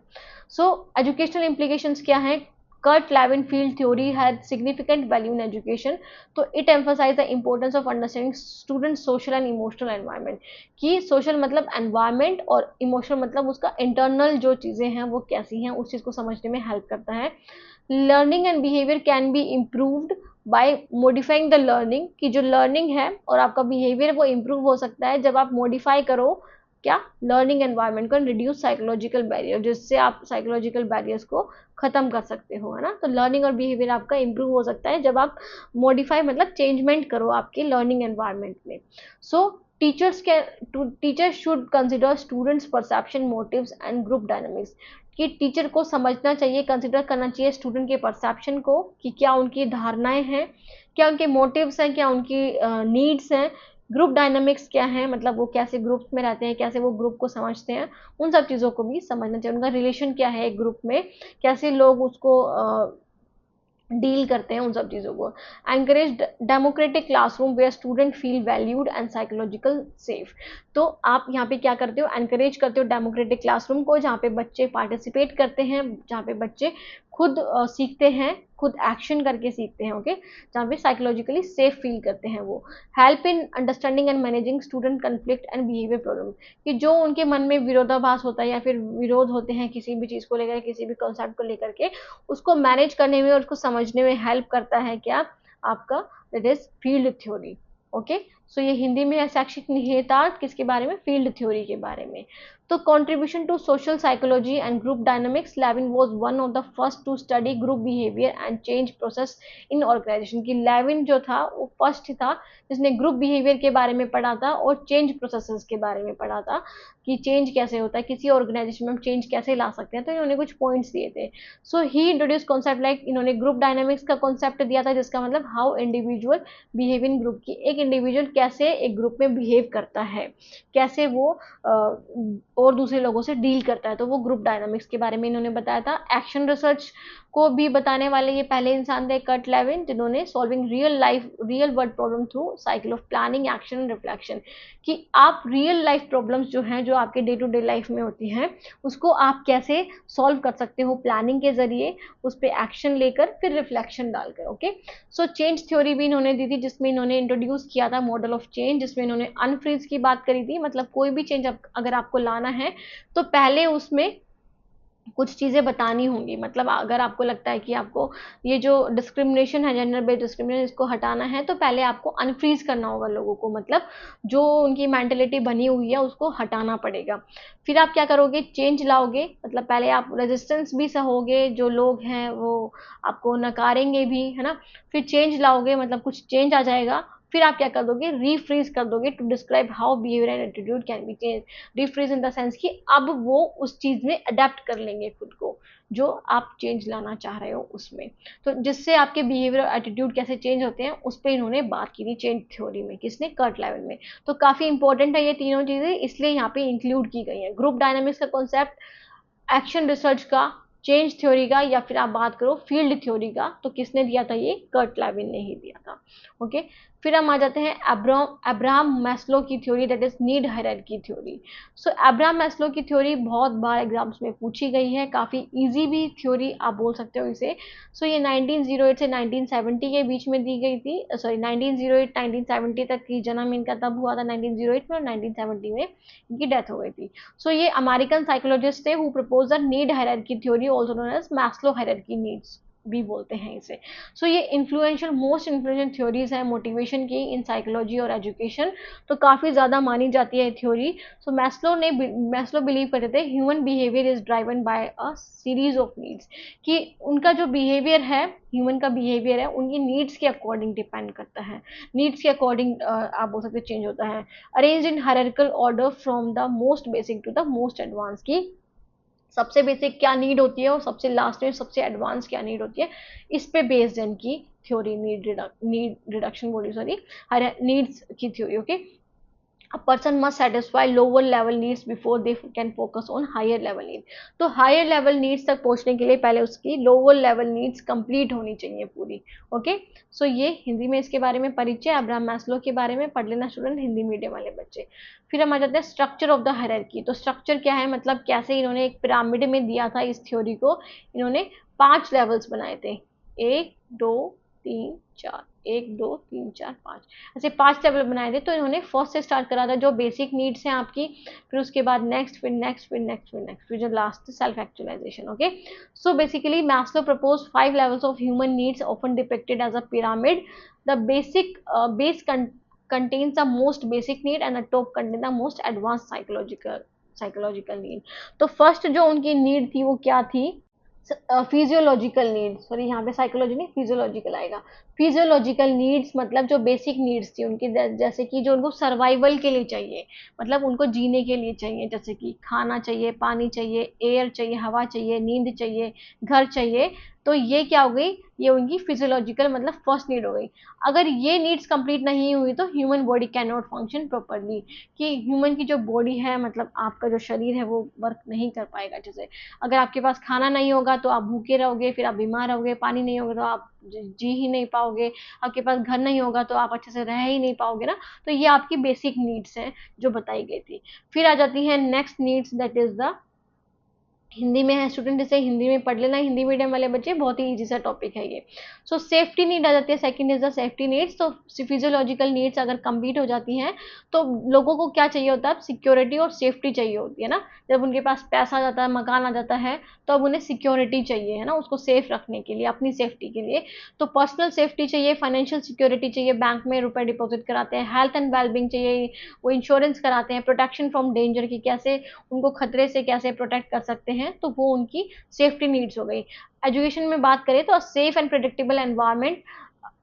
सो एजुकेशनल इम्प्लीकेशंस क्या है? Kurt Lewin field theory had significant value in education, तो it emphasized the importance of understanding students social and emotional environment, कि social मतलब environment और emotional मतलब उसका internal जो चीज़ें हैं वो कैसी हैं, उस चीज़ को समझने में help करता है। Learning and behavior can be improved by modifying the learning, कि जो learning है और आपका behavior वो improve हो सकता है जब आप modify करो क्या, लर्निंग एनवायरनमेंट को, रिड्यूस साइकोलॉजिकल बैरियर, जिससे आप साइकोलॉजिकल बैरियर्स को खत्म कर सकते हो, है ना। तो लर्निंग और बिहेवियर आपका इंप्रूव हो सकता है जब आप मॉडिफाई मतलब चेंजमेंट करो आपके लर्निंग एनवायरनमेंट में। So teachers should consider students perception, motives and group dynamics, कि टीचर को समझना चाहिए, कंसिडर करना चाहिए स्टूडेंट के परसेप्शन को, कि क्या उनकी धारणाएं हैं, क्या उनके मोटिव्स हैं, क्या उनकी नीड्स हैं, ग्रुप डायनामिक्स क्या है, मतलब वो कैसे ग्रुप्स में रहते हैं, कैसे वो ग्रुप को समझते हैं, उन सब चीज़ों को भी समझना चाहिए। उनका रिलेशन क्या है एक ग्रुप में, कैसे लोग उसको डील करते हैं, उन सब चीज़ों को। Encourage democratic classroom where student feel valued and psychological safe, तो आप यहाँ पे क्या करते हो, एनकरेज करते हो डेमोक्रेटिक क्लासरूम को, जहाँ पे बच्चे पार्टिसिपेट करते हैं, जहाँ पे बच्चे खुद सीखते हैं, खुद एक्शन करके सीखते हैं। ओके, जहाँ पे साइकोलॉजिकली सेफ फील करते हैं वो। Help in understanding and managing student conflict and behaviour problem, कि जो उनके मन में विरोधाभास होता है या फिर विरोध होते हैं किसी भी चीज़ को लेकर, किसी भी कॉन्सेप्ट को लेकर के, उसको मैनेज करने में और उसको समझने में हेल्प करता है क्या, आपका that is field theory. Okay, so ये हिंदी में है शैक्षिक निहितार्थ, किसके बारे में, फील्ड थ्योरी के बारे में। तो contribution to social psychology and group dynamics, Lewin was one of the first to study group behaviour and change process in organisation, की लेविन जो था वो फर्स्ट था जिसने ग्रुप बिहेवियर के बारे में पढ़ा था और चेंज प्रोसेसेस के बारे में पढ़ा था, कि चेंज कैसे होता है, किसी ऑर्गेनाइजेशन में हम चेंज कैसे ला सकते हैं। तो इन्होंने कुछ पॉइंट्स दिए थे। सो ही इंट्रोड्यूस कॉन्सेप्ट लाइक, इन्होंने ग्रुप डायनामिक्स का कॉन्सेप्ट दिया था, जिसका मतलब how individual behave in group, की एक इंडिविजुअल कैसे एक ग्रुप में बिहेव करता है, कैसे वो और दूसरे लोगों से डील करता है, तो वो ग्रुप डायनामिक्स के बारे में इन्होंने बताया था। एक्शन रिसर्च को भी बताने वाले ये पहले इंसान थे, कर्ट लेविन, जिन्होंने solving real world problem through cycle of planning, action and reflection, कि आप रियल लाइफ प्रॉब्लम्स जो हैं, जो आपके डे टू डे लाइफ में होती हैं, उसको आप कैसे सॉल्व कर सकते हो प्लानिंग के जरिए, उस पर एक्शन लेकर, फिर रिफ्लेक्शन डालकर। ओके, सो चेंज थ्योरी भी इन्होंने दी थी, जिसमें इन्होंने इंट्रोड्यूस किया था मॉडल ऑफ चेंज, जिसमें इन्होंने अनफ्रीज की बात करी थी। मतलब कोई भी चेंज अगर आपको लाना है तो पहले उसमें कुछ चीज़ें बतानी होंगी। मतलब अगर आपको लगता है कि आपको ये जो डिस्क्रिमिनेशन है, जेंडर बेस्ड डिस्क्रिमिनेशन, इसको हटाना है, तो पहले आपको अनफ्रीज करना होगा लोगों को, मतलब जो उनकी मेंटेलिटी बनी हुई है उसको हटाना पड़ेगा। फिर आप क्या करोगे, चेंज लाओगे, मतलब पहले आप रेजिस्टेंस भी सहोगे, जो लोग हैं वो आपको नकारेंगे भी, है ना। फिर चेंज लाओगे, मतलब कुछ चेंज आ जाएगा, फिर आप क्या कर दोगे, रीफ्रीज कर दोगे to describe how behaviour and attitude can be change. Refreeze in the sense कि अब वो उस चीज में अडेप्ट कर लेंगे खुद को, जो आप चेंज लाना चाह रहे हो उसमें। तो जिससे आपके बिहेवियर और एटीट्यूड कैसे चेंज होते हैं, उस पर इन्होंने बात की थी चेंज थ्योरी में। किसने, कर्ट लेविन में। तो काफी इंपॉर्टेंट है ये तीनों चीजें, इसलिए यहाँ पे इंक्लूड की गई है। ग्रुप डायनामिक्स का कॉन्सेप्ट, एक्शन रिसर्च का, चेंज थ्योरी का, या फिर आप बात करो फील्ड थ्योरी का, तो किसने दिया था, ये कर्ट लेविन ने ही दिया था। ओके, फिर हम आ जाते हैं अब्राहम मैस्लो की theory, that is need hierarchy theory. So Abraham Maslow की थ्योरी बहुत बार एग्जाम्स में पूछी गई है, काफी इजी भी थ्योरी आप बोल सकते हो इसे। सो ये 1908 से 1970 के बीच में दी गई थी, सॉरी 1908 1970 तक की जन्म इनका तब हुआ था, 1908 में, और 1970 में इनकी डेथ हो गई थी। सो ये अमेरिकन साइकोलॉजिस्ट थे who propose the need hierarchy theory, also known as Maslow hierarchy needs भी बोलते हैं इसे। सो ये इन्फ्लुएंशियल, मोस्ट इन्फ्लुएंशियल थ्योरीज है मोटिवेशन की इन साइकोलॉजी और एजुकेशन, तो काफी ज्यादा मानी जाती है थ्योरी। सो मैस्लो बिलीव करते थे human behaviour is driven by a series of needs, कि उनका जो बिहेवियर है, ह्यूमन का बिहेवियर है, उनकी नीड्स के अकॉर्डिंग डिपेंड करता है, नीड्स के अकॉर्डिंग आप बोल सकते चेंज होता है। Arrange in hierarchical order from the most basic to the most advance, की सबसे बेसिक क्या नीड होती है और सबसे लास्ट में सबसे एडवांस क्या नीड होती है, इस पे बेस्ड इनकी थ्योरी, नीड रिडक्शन बोली, सॉरी, नीड्स की theory. Okay, a person must satisfy lower level needs before they can focus on higher level needs। तो higher level needs तक पहुंचने के लिए पहले उसकी lower level needs complete होनी चाहिए पूरी। ओके, सो ये हिंदी में इसके बारे में परिचय, अब्राहम मैस्लो के बारे में पढ़ लेना स्टूडेंट, हिंदी मीडियम वाले बच्चे। फिर हम आ जाते हैं स्ट्रक्चर ऑफ द हायरार्की। तो स्ट्रक्चर क्या है, मतलब कैसे इन्होंने एक पिरामिड में दिया था इस थ्योरी को, इन्होंने 5 लेवल्स बनाए थे, 1 2 3 4, 1 2 3 4 5, ऐसे 5 लेवल बनाए थे। तो इन्होंने फर्स्ट से स्टार्ट करा था, जो बेसिक नीड्स हैं आपकी, फिर उसके बाद नेक्स्ट, फिर नेक्स्ट, फिर नेक्स्ट, फिर नेक्स्ट, फिर जो last self actualisation. Okay, so basically Maslow propose 5 levels of human needs often depicted as a pyramid. The basic base contains the most basic need and the top contains the most advanced psychological need। तो फर्स्ट जो उनकी नीड थी वो क्या थी, फिजियोलॉजिकल नीड, सॉरी यहाँ पे साइकोलॉजी नहीं, फिजियोलॉजिकल आएगा। फिजियोलॉजिकल नीड्स मतलब जो बेसिक नीड्स थी उनकी, जैसे कि जो उनको सर्वाइवल के लिए चाहिए, मतलब उनको जीने के लिए चाहिए, जैसे कि खाना चाहिए, पानी चाहिए, एयर चाहिए, हवा चाहिए, नींद चाहिए, घर चाहिए। तो ये क्या हो गई, ये उनकी फिजियोलॉजिकल मतलब फर्स्ट नीड हो गई। अगर ये नीड्स कंप्लीट नहीं हुई तो human body can not function properly, कि ह्यूमन की जो बॉडी है, मतलब आपका जो शरीर है, वो वर्क नहीं कर पाएगा। जैसे अगर आपके पास खाना नहीं होगा तो आप भूखे रहोगे, फिर आप बीमार रहोगे, पानी नहीं होगा तो आप जी ही नहीं पाओगे, आपके पास घर नहीं होगा तो आप अच्छे से रह ही नहीं पाओगे ना। तो ये आपकी बेसिक नीड्स हैं जो बताई गई थी। फिर आ जाती है next needs, that is the, Hindi में है स्टूडेंट, जैसे हिंदी में पढ़ लेना, हिंदी मीडियम वाले बच्चे, बहुत ही इजी सा टॉपिक है ये। सो सेफ्टी नीड आ जाती है, second is the safety needs. तो फिजियोलॉजिकल नीड्स अगर कंप्लीट हो जाती हैं तो लोगों को क्या चाहिए होता है, सिक्योरिटी और सेफ्टी चाहिए होती है ना। जब उनके पास पैसा आ जाता है, मकान आ जाता है, तो अब उन्हें सिक्योरिटी चाहिए, है ना, उसको सेफ रखने के लिए, अपनी सेफ्टी के लिए। तो पर्सनल सेफ्टी चाहिए, फाइनेंशियल सिक्योरिटी चाहिए, बैंक में रुपए डिपॉजिट कराते हैं, हेल्थ एंड वेलबींग चाहिए, वो इंश्योरेंस कराते हैं, प्रोटेक्शन फ्रॉम डेंजर की, कैसे उनको खतरे से कैसे प्रोटेक्ट कर सकते हैं, तो वो उनकी सेफ्टी नीड्स हो गई। एजुकेशन में बात करें तो safe and predictable environment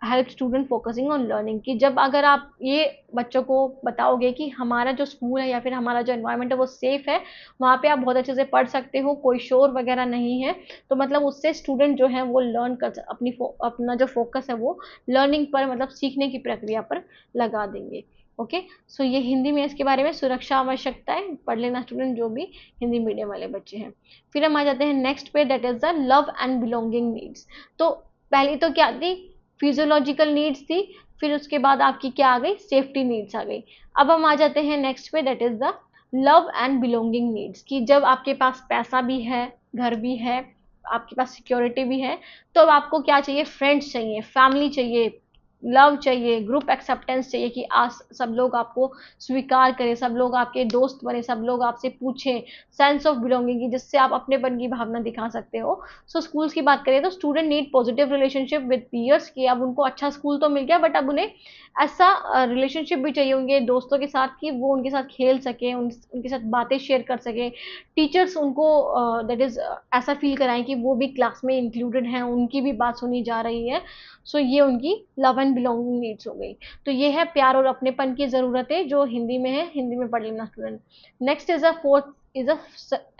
help student focusing on learning, की जब अगर आप ये बच्चों को बताओगे कि हमारा जो स्कूल है या फिर हमारा जो एनवायरनमेंट है वो सेफ है, वहाँ पे आप बहुत अच्छे से पढ़ सकते हो, कोई शोर वगैरह नहीं है, तो मतलब उससे स्टूडेंट जो है वो लर्न कर अपना जो फोकस है वो लर्निंग पर, मतलब सीखने की प्रक्रिया पर लगा देंगे। ओके, सो ये हिंदी में इसके बारे में सुरक्षा आवश्यकता है, पढ़ लेना स्टूडेंट जो भी हिंदी मीडियम वाले बच्चे हैं। फिर हम आ जाते हैं नेक्स्ट पे, that is the love and belonging needs. तो पहली तो क्या थी, फिजियोलॉजिकल नीड्स थी, फिर उसके बाद आपकी क्या आ गई, सेफ्टी नीड्स आ गई। अब हम आ जाते हैं नेक्स्ट पे, that is the love and belonging needs, कि जब आपके पास पैसा भी है, घर भी है, आपके पास सिक्योरिटी भी है, तो अब आपको क्या चाहिए, फ्रेंड्स चाहिए, फैमिली चाहिए, लव चाहिए, ग्रुप एक्सेप्टेंस चाहिए, कि आज सब लोग आपको स्वीकार करें, सब लोग आपके दोस्त बने, सब लोग आपसे पूछें, सेंस ऑफ बिलोंगिंग की, जिससे आप अपनेपन की भावना दिखा सकते हो। सो स्कूल्स की बात करें तो student need positive relationship with peers, कि अब उनको अच्छा स्कूल तो मिल गया, बट अब उन्हें ऐसा रिलेशनशिप भी चाहिए उनके दोस्तों के साथ, कि वो उनके साथ खेल सके, उनके साथ बातें शेयर कर सके, टीचर्स उनको दैट इज ऐसा फील कराएं कि वो भी क्लास में इंक्लूडेड हैं, उनकी भी बात सुनी जा रही है। सो ये उनकी लव एंड बिलोंगिंग नीड्स हो गई। तो ये है प्यार और अपनेपन की जरूरतें, जो हिंदी में है, हिंदी में पढ़ लेना student. Next is a fourth is a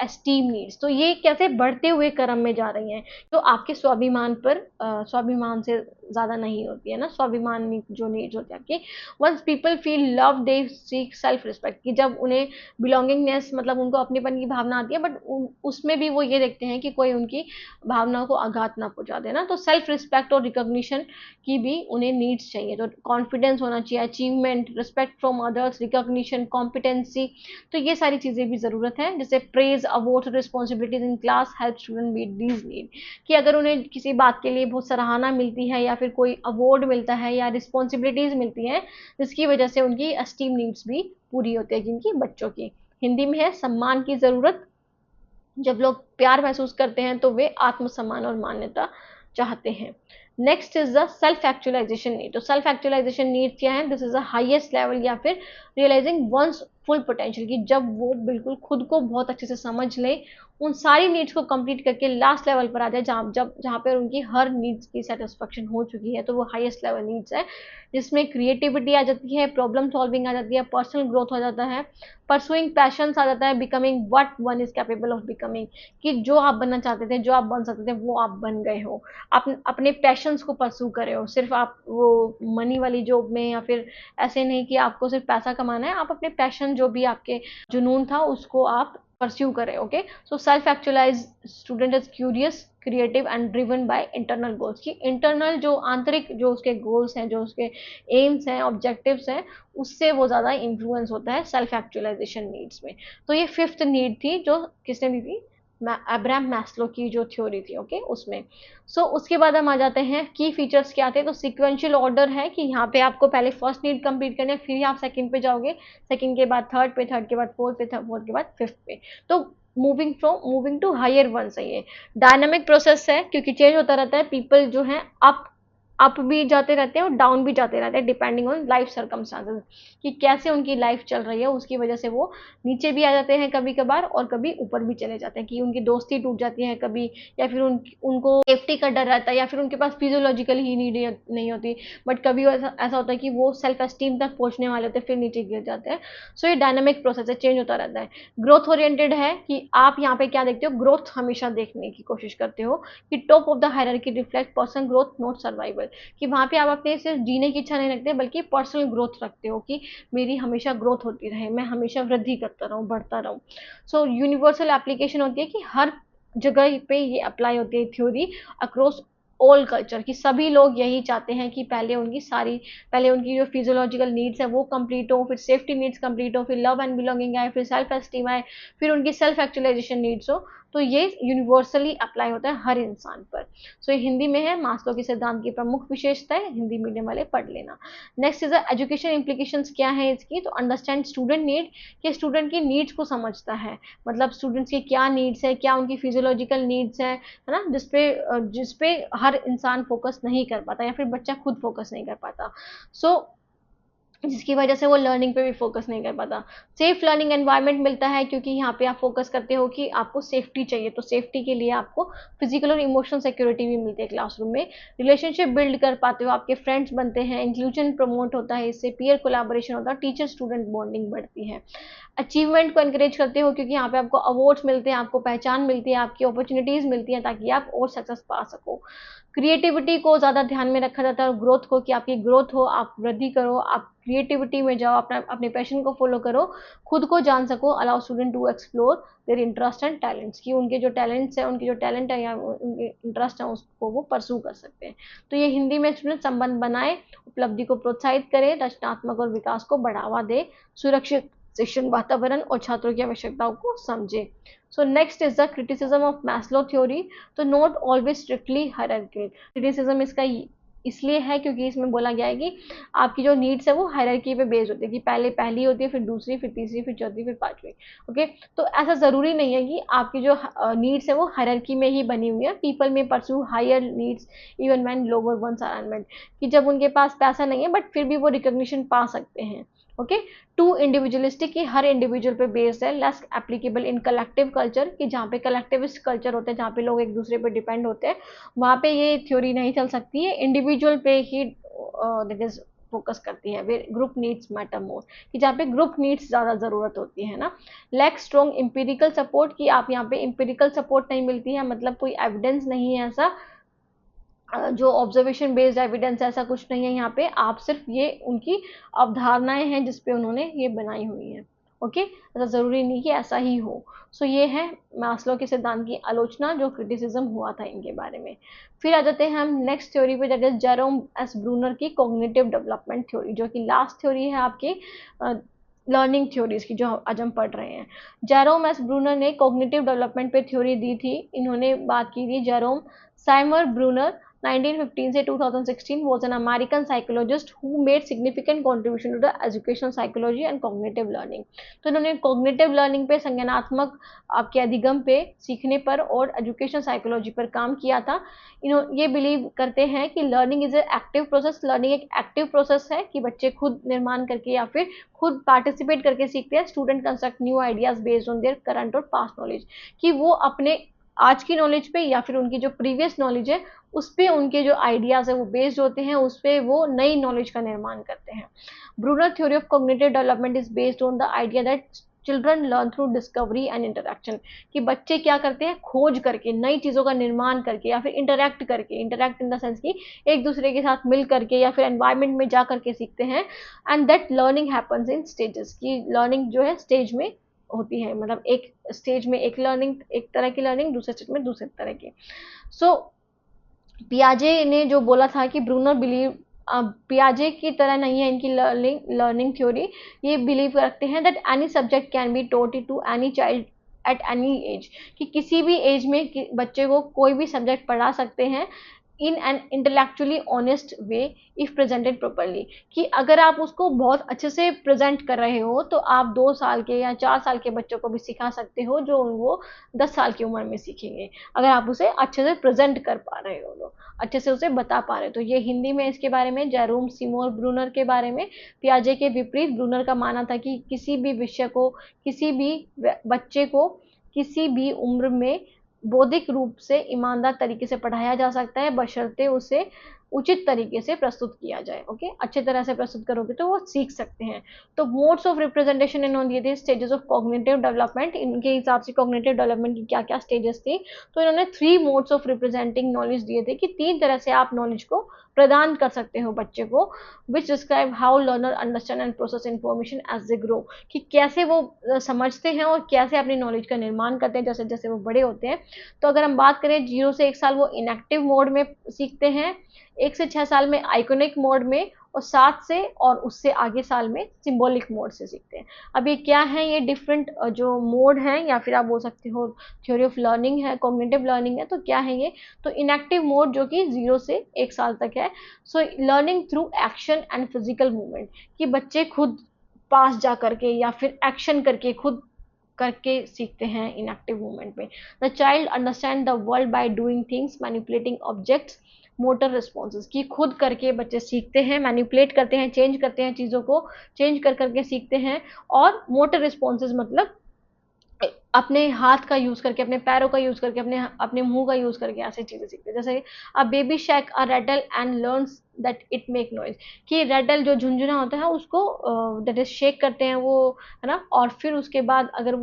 esteem needs. तो ये कैसे बढ़ते हुए क्रम में जा रही हैं, तो आपके स्वाभिमान पर स्वाभिमान से ज्यादा नहीं होती है ना, स्वाभिमान जो नीड्स होती है आपकी। Once people feel love they seek self respect, कि जब उन्हें बिलोंगिंगनेस मतलब उनको अपनेपन की भावना आती है, बट उसमें भी वो ये देखते हैं कि कोई उनकी भावनाओं को आघात ना पहुंचा देना। तो सेल्फ रिस्पेक्ट और रिकॉग्निशन की भी उन्हें नीड्स चाहिए। तो कॉन्फिडेंस होना चाहिए, achievement, respect from others, recognition, competency, तो ये सारी चीजें भी जरूरत है। जैसे praise, award, responsibilities in class help student meet these need, कि अगर उन्हें किसी बात के लिए बहुत सराहना मिलती है, या फिर कोई अवार्ड मिलता है, या रिस्पॉन्सिबिलिटीज मिलती है, जिसकी वजह से उनकी एस्टीम नीड्स भी पूरी होती है, जिनकी बच्चों की। हिंदी में है सम्मान की जरूरत, जब लोग प्यार महसूस करते हैं तो वे आत्मसम्मान और मान्यता चाहते हैं। Next is the self actualisation need. तो सेल्फ एक्चुअलाइजेशन नीड क्या है, this is the highest level, या फिर रियलाइजिंग वंस फुल पोटेंशियल, की जब वो बिल्कुल खुद को बहुत अच्छे से समझ ले, उन सारी नीड्स को कंप्लीट करके लास्ट लेवल पर आ जाए, जहाँ पर उनकी हर नीड्स की सेटिस्फेक्शन हो चुकी है, तो वो हाईएस्ट लेवल नीड्स है, जिसमें क्रिएटिविटी आ जाती है, प्रॉब्लम सॉल्विंग आ जाती है, पर्सनल ग्रोथ हो जाता है, परसुइंग पैशंस आ जाता है, becoming what one is capable of becoming, कि जो आप बनना चाहते थे, जो आप बन सकते थे, वो आप बन गए हो। आप अपने पैशंस को परसू कर रहे हो, सिर्फ आप वो मनी वाली जॉब में, या फिर ऐसे नहीं कि आपको सिर्फ पैसा कमाना है, आप अपने पैशन जो भी आपके जुनून था उसको आप परस्यू करें। Okay, so self actualise student is curious, creative and driven by internal goals, की इंटरनल जो आंतरिक जो उसके गोल्स हैं, जो उसके एम्स हैं, ऑब्जेक्टिव्स हैं, उससे वो ज़्यादा इन्फ्लुएंस होता है सेल्फ एक्चुअलाइजेशन नीड्स में। तो ये फिफ्थ नीड थी, जो किसने दी थी, अब्राहम मैस्लो की जो थ्योरी थी, ओके, उसमें। सो उसके बाद हम आ जाते हैं की फीचर्स क्या थे। तो सिक्वेंशियल ऑर्डर है, कि यहाँ पे आपको पहले फर्स्ट नीड कंप्लीट करनी है, फिर ही आप सेकंड पे जाओगे, सेकंड के बाद थर्ड पे, थर्ड के बाद फोर्थ पे, फोर्थ के बाद फिफ्थ पे। तो मूविंग टू हायर वन सही है। डायनामिक प्रोसेस है, क्योंकि चेंज होता रहता है, पीपल जो है अप भी जाते रहते हैं और डाउन भी जाते रहते हैं, डिपेंडिंग ऑन लाइफ सर्कमस्टांसेस, कि कैसे उनकी लाइफ चल रही है, उसकी वजह से वो नीचे भी आ जाते हैं कभी कभार, और कभी ऊपर भी चले जाते हैं, कि उनकी दोस्ती टूट जाती है कभी, या फिर उनको सेफ्टी का डर रहता है, या फिर उनके पास फिजियोलॉजिकल ही नीड नहीं होती, बट कभी ऐसा होता है कि वो सेल्फ एस्टीम तक पहुंचने वाले होते हैं, फिर नीचे गिर जाते हैं। सो ये डायनामिक प्रोसेस है, चेंज होता रहता है। ग्रोथ ओरिएंटेड है, कि आप यहाँ पे क्या देखते हो, ग्रोथ हमेशा देखने की कोशिश करते हो, कि top of the hierarchy reflect person growth not survival, कि वहां पे आप अपने सिर्फ जीने की इच्छा नहीं रखते, बल्कि पर्सनल ग्रोथ रखते हो, कि मेरी हमेशा ग्रोथ होती रहे, मैं हमेशा वृद्धि करता रहूं, बढ़ता रहूं। सो यूनिवर्सल एप्लीकेशन होती है, कि हर जगह पे ये अप्लाई होती है थ्योरी, अक्रॉस ऑल कल्चर, की सभी लोग यही चाहते हैं कि पहले उनकी जो फिजियोलॉजिकल नीड्स है वो कंप्लीट हो, फिर सेफ्टी नीड्स कंप्लीट हो, फिर लव एंड बिलोंगिंग आए, फिर सेल्फ एस्टीम आए, फिर उनकी सेल्फ एक्चुअलाइजेशन नीड्स हो। तो ये यूनिवर्सली अप्लाई होता है हर इंसान पर। सो ये हिंदी में है, मास्लो के सिद्धांत की प्रमुख विशेषता है, हिंदी मीडियम वाले पढ़ लेना। नेक्स्ट इज एजुकेशन इम्प्लीकेशंस क्या है इसकी। तो अंडरस्टैंड स्टूडेंट नीड, कि स्टूडेंट की नीड्स को समझता है, मतलब स्टूडेंट्स की क्या नीड्स है, क्या उनकी फिजियोलॉजिकल नीड्स है ना, जिसपे हर इंसान फोकस नहीं कर पाता, या फिर बच्चा खुद फोकस नहीं कर पाता। सो जिसकी वजह से वो लर्निंग पे भी फोकस नहीं कर पाता। सेफ लर्निंग एनवायरनमेंट मिलता है, क्योंकि यहाँ पे आप फोकस करते हो कि आपको सेफ्टी चाहिए, तो सेफ्टी के लिए आपको फिजिकल और इमोशनल सिक्योरिटी भी मिलती है क्लासरूम में। रिलेशनशिप बिल्ड कर पाते हो, आपके फ्रेंड्स बनते हैं, इंक्लूजन प्रमोट होता है, इससे पीयर कोलैबोरेशन होता है, टीचर स्टूडेंट बॉन्डिंग बढ़ती है। अचीवमेंट को एनकरेज करते हो, क्योंकि यहाँ पे आपको अवार्ड्स मिलते हैं, आपको पहचान मिलती है, आपकी अपॉर्चुनिटीज मिलती हैं, ताकि आप और सक्सेस पा सको। क्रिएटिविटी को ज़्यादा ध्यान में रखा जाता है, और ग्रोथ को, कि आपकी ग्रोथ हो, आप वृद्धि करो, आप क्रिएटिविटी में जाओ, अपना अपने पैशन को फॉलो करो, खुद को जान सको, allow student to explore their interest and talents, कि उनके जो टैलेंट्स है, उनके जो टैलेंट है या उनके इंटरेस्ट है उसको वो परसू कर सकते हैं। तो ये हिंदी में स्टूडेंट संबंध बनाए, उपलब्धि को प्रोत्साहित करे, रचनात्मक और विकास को बढ़ावा दे, सुरक्षित शिक्षण वातावरण और छात्रों की आवश्यकताओं को समझे। So next is the criticism of Maslow theory. तो not always strictly hierarchical, criticism इसका इसलिए है क्योंकि इसमें बोला गया है कि आपकी जो नीड्स है वो हायरार्की पे बेस्ड होती है, कि पहले पहली होती है, फिर दूसरी, फिर तीसरी, फिर चौथी, फिर पांचवी। ओके, तो ऐसा जरूरी नहीं है कि आपकी जो नीड्स है वो हायरार्की में ही बनी हुई है। People may pursue higher needs even when lower ones are unmet, कि जब उनके पास पैसा नहीं है बट फिर भी वो रिकॉग्निशन पा सकते हैं। ओके, टू इंडिविजुअलिस्टिक, की हर इंडिविजुअल पे बेस्ड है, less applicable in collective culture, कि जहाँ पे कलेक्टिविस्ट कल्चर होते हैं, जहाँ पे लोग एक दूसरे पे डिपेंड होते हैं, वहाँ पे ये थ्योरी नहीं चल सकती है। इंडिविजुअल पे ही दैट इज फोकस करती है, वे ग्रुप नीड्स मैटर मोर, कि जहाँ पे ग्रुप नीड्स ज़्यादा ज़रूरत होती है ना। लैक स्ट्रॉन्ग एम्पिरिकल सपोर्ट, कि आप यहाँ पे एम्पिरिकल सपोर्ट नहीं मिलती है, मतलब कोई एविडेंस नहीं है ऐसा, जो ऑब्जर्वेशन बेस्ड एविडेंस, ऐसा कुछ नहीं है यहाँ पे, आप सिर्फ ये उनकी अवधारणाएं हैं जिसपे उन्होंने ये बनाई हुई है। ओके, ऐसा जरूरी नहीं कि ऐसा ही हो। सो ये है मास्लो के सिद्धांत की आलोचना, जो क्रिटिसिज्म हुआ था इनके बारे में। फिर आ जाते हैं हम नेक्स्ट थ्योरी पे, that is Jerome S Bruner की कॉग्निटिव डेवलपमेंट थ्योरी, जो कि लास्ट थ्योरी है आपकी लर्निंग थ्योरीज की, जो आज हम पढ़ रहे हैं। जेरोम एस ब्रूनर ने कॉग्निटिव डेवलपमेंट पे थ्योरी दी थी। इन्होंने बात की थी, जेरोम साइमर ब्रूनर 1915 से 2016 was an American psychologist who made significant contribution to the educational psychology and cognitive learning। तो इन्होंने cognitive learning पे, संज्ञानात्मक आपके अधिगम पे, सीखने पर और educational psychology पर काम किया था। ये बिलीव करते हैं कि learning is a active process, learning एक एक्टिव प्रोसेस है, कि बच्चे खुद निर्माण करके या फिर खुद पार्टिसिपेट करके सीखते हैं। Student construct new ideas based on their current और पास्ट नॉलेज, कि वो अपने आज की नॉलेज पे या फिर उनकी जो प्रीवियस नॉलेज है उस पे उनके जो आइडियाज है वो बेस्ड होते हैं, उस पे वो नई नॉलेज का निर्माण करते हैं। Bruner theory of cognitive development is based on the idea that children learn through discovery and interaction, कि बच्चे क्या करते हैं, खोज करके, नई चीज़ों का निर्माण करके, या फिर इंटरेक्ट करके, इंटरेक्ट इन द सेंस कि एक दूसरे के साथ मिल करके या फिर एनवायरमेंट में जा करके सीखते हैं। And that learning happens in stages, की लर्निंग जो है स्टेज में होती है, मतलब एक स्टेज में एक लर्निंग, एक तरह की लर्निंग, दूसरे स्टेज में दूसरे तरह की। सो पियाजे ने जो बोला था कि ब्रूनर बिलीव, पियाजे की तरह नहीं है इनकी लर्निंग थ्योरी, ये बिलीव रखते हैं that any subject can be taught to any child at any age, कि किसी भी एज में बच्चे को कोई भी सब्जेक्ट पढ़ा सकते हैं in an intellectually honest way if presented properly, कि अगर आप उसको बहुत अच्छे से प्रेजेंट कर रहे हो तो आप 2 साल के या 4 साल के बच्चों को भी सिखा सकते हो, जो वो 10 साल की उम्र में सीखेंगे, अगर आप उसे अच्छे से प्रेजेंट कर पा रहे हो, तो अच्छे से उसे बता पा रहे हो। तो ये हिंदी में इसके बारे में, जेरोम सिमोर ब्रूनर के बारे में। पियाजे के विपरीत ब्रूनर का मानना था कि किसी भी विषय को, किसी भी बच्चे को किसी भी उम्र में बौद्धिक रूप से ईमानदार तरीके से पढ़ाया जा सकता है, बशर्ते उसे उचित तरीके से प्रस्तुत किया जाए। ओके, अच्छे तरह से प्रस्तुत करोगे तो वो सीख सकते हैं। तो मोड्स ऑफ रिप्रेजेंटेशन इन्होंने दिए थे, स्टेजेस ऑफ कॉग्निटिव डेवलपमेंट, इनके हिसाब से कॉग्निटिव डेवलपमेंट की क्या क्या स्टेजेस थी। तो इन्होंने 3 मोड्स ऑफ रिप्रेजेंटिंग नॉलेज दिए थे, कि 3 तरह से आप नॉलेज को प्रदान कर सकते हो बच्चे को, which describe how learner understand and process information as they grow, कि कैसे वो समझते हैं और कैसे अपनी नॉलेज का निर्माण करते हैं जैसे जैसे वो बड़े होते हैं। तो अगर हम बात करें 0 से 1 साल वो इनएक्टिव मोड में सीखते हैं, 1 से 6 साल में आइकोनिक मोड में, और 7 से और उससे आगे साल में सिंबॉलिक मोड से सीखते हैं। अब ये क्या है, ये डिफरेंट जो मोड हैं, या फिर आप बोल सकते हो थ्योरी ऑफ लर्निंग है, कॉग्निटिव लर्निंग है। तो क्या है ये, तो इनएक्टिव मोड जो कि 0 से 1 साल तक है। So learning through action and physical movement, कि बच्चे खुद पास जा करके या फिर एक्शन करके, खुद करके सीखते हैं इनएक्टिव मूवमेंट में। The child understand the world by doing things, manipulating objects, motor responses, की खुद करके बच्चे सीखते हैं, मैनिपुलेट करते हैं, चेंज करते हैं, चीज़ों को चेंज कर करके सीखते हैं। और मोटर रिस्पॉन्सेज मतलब अपने हाथ का यूज करके, अपने पैरों का यूज करके, अपने अपने मुंह का यूज करके ऐसी चीजें सीखते हैं। जैसे a baby shake a Ratle and learns that it make noise, कि रेटल जो झुंझुना होता है उसको दैट इज शेक करते हैं वो, है ना, और फिर उसके बाद अगर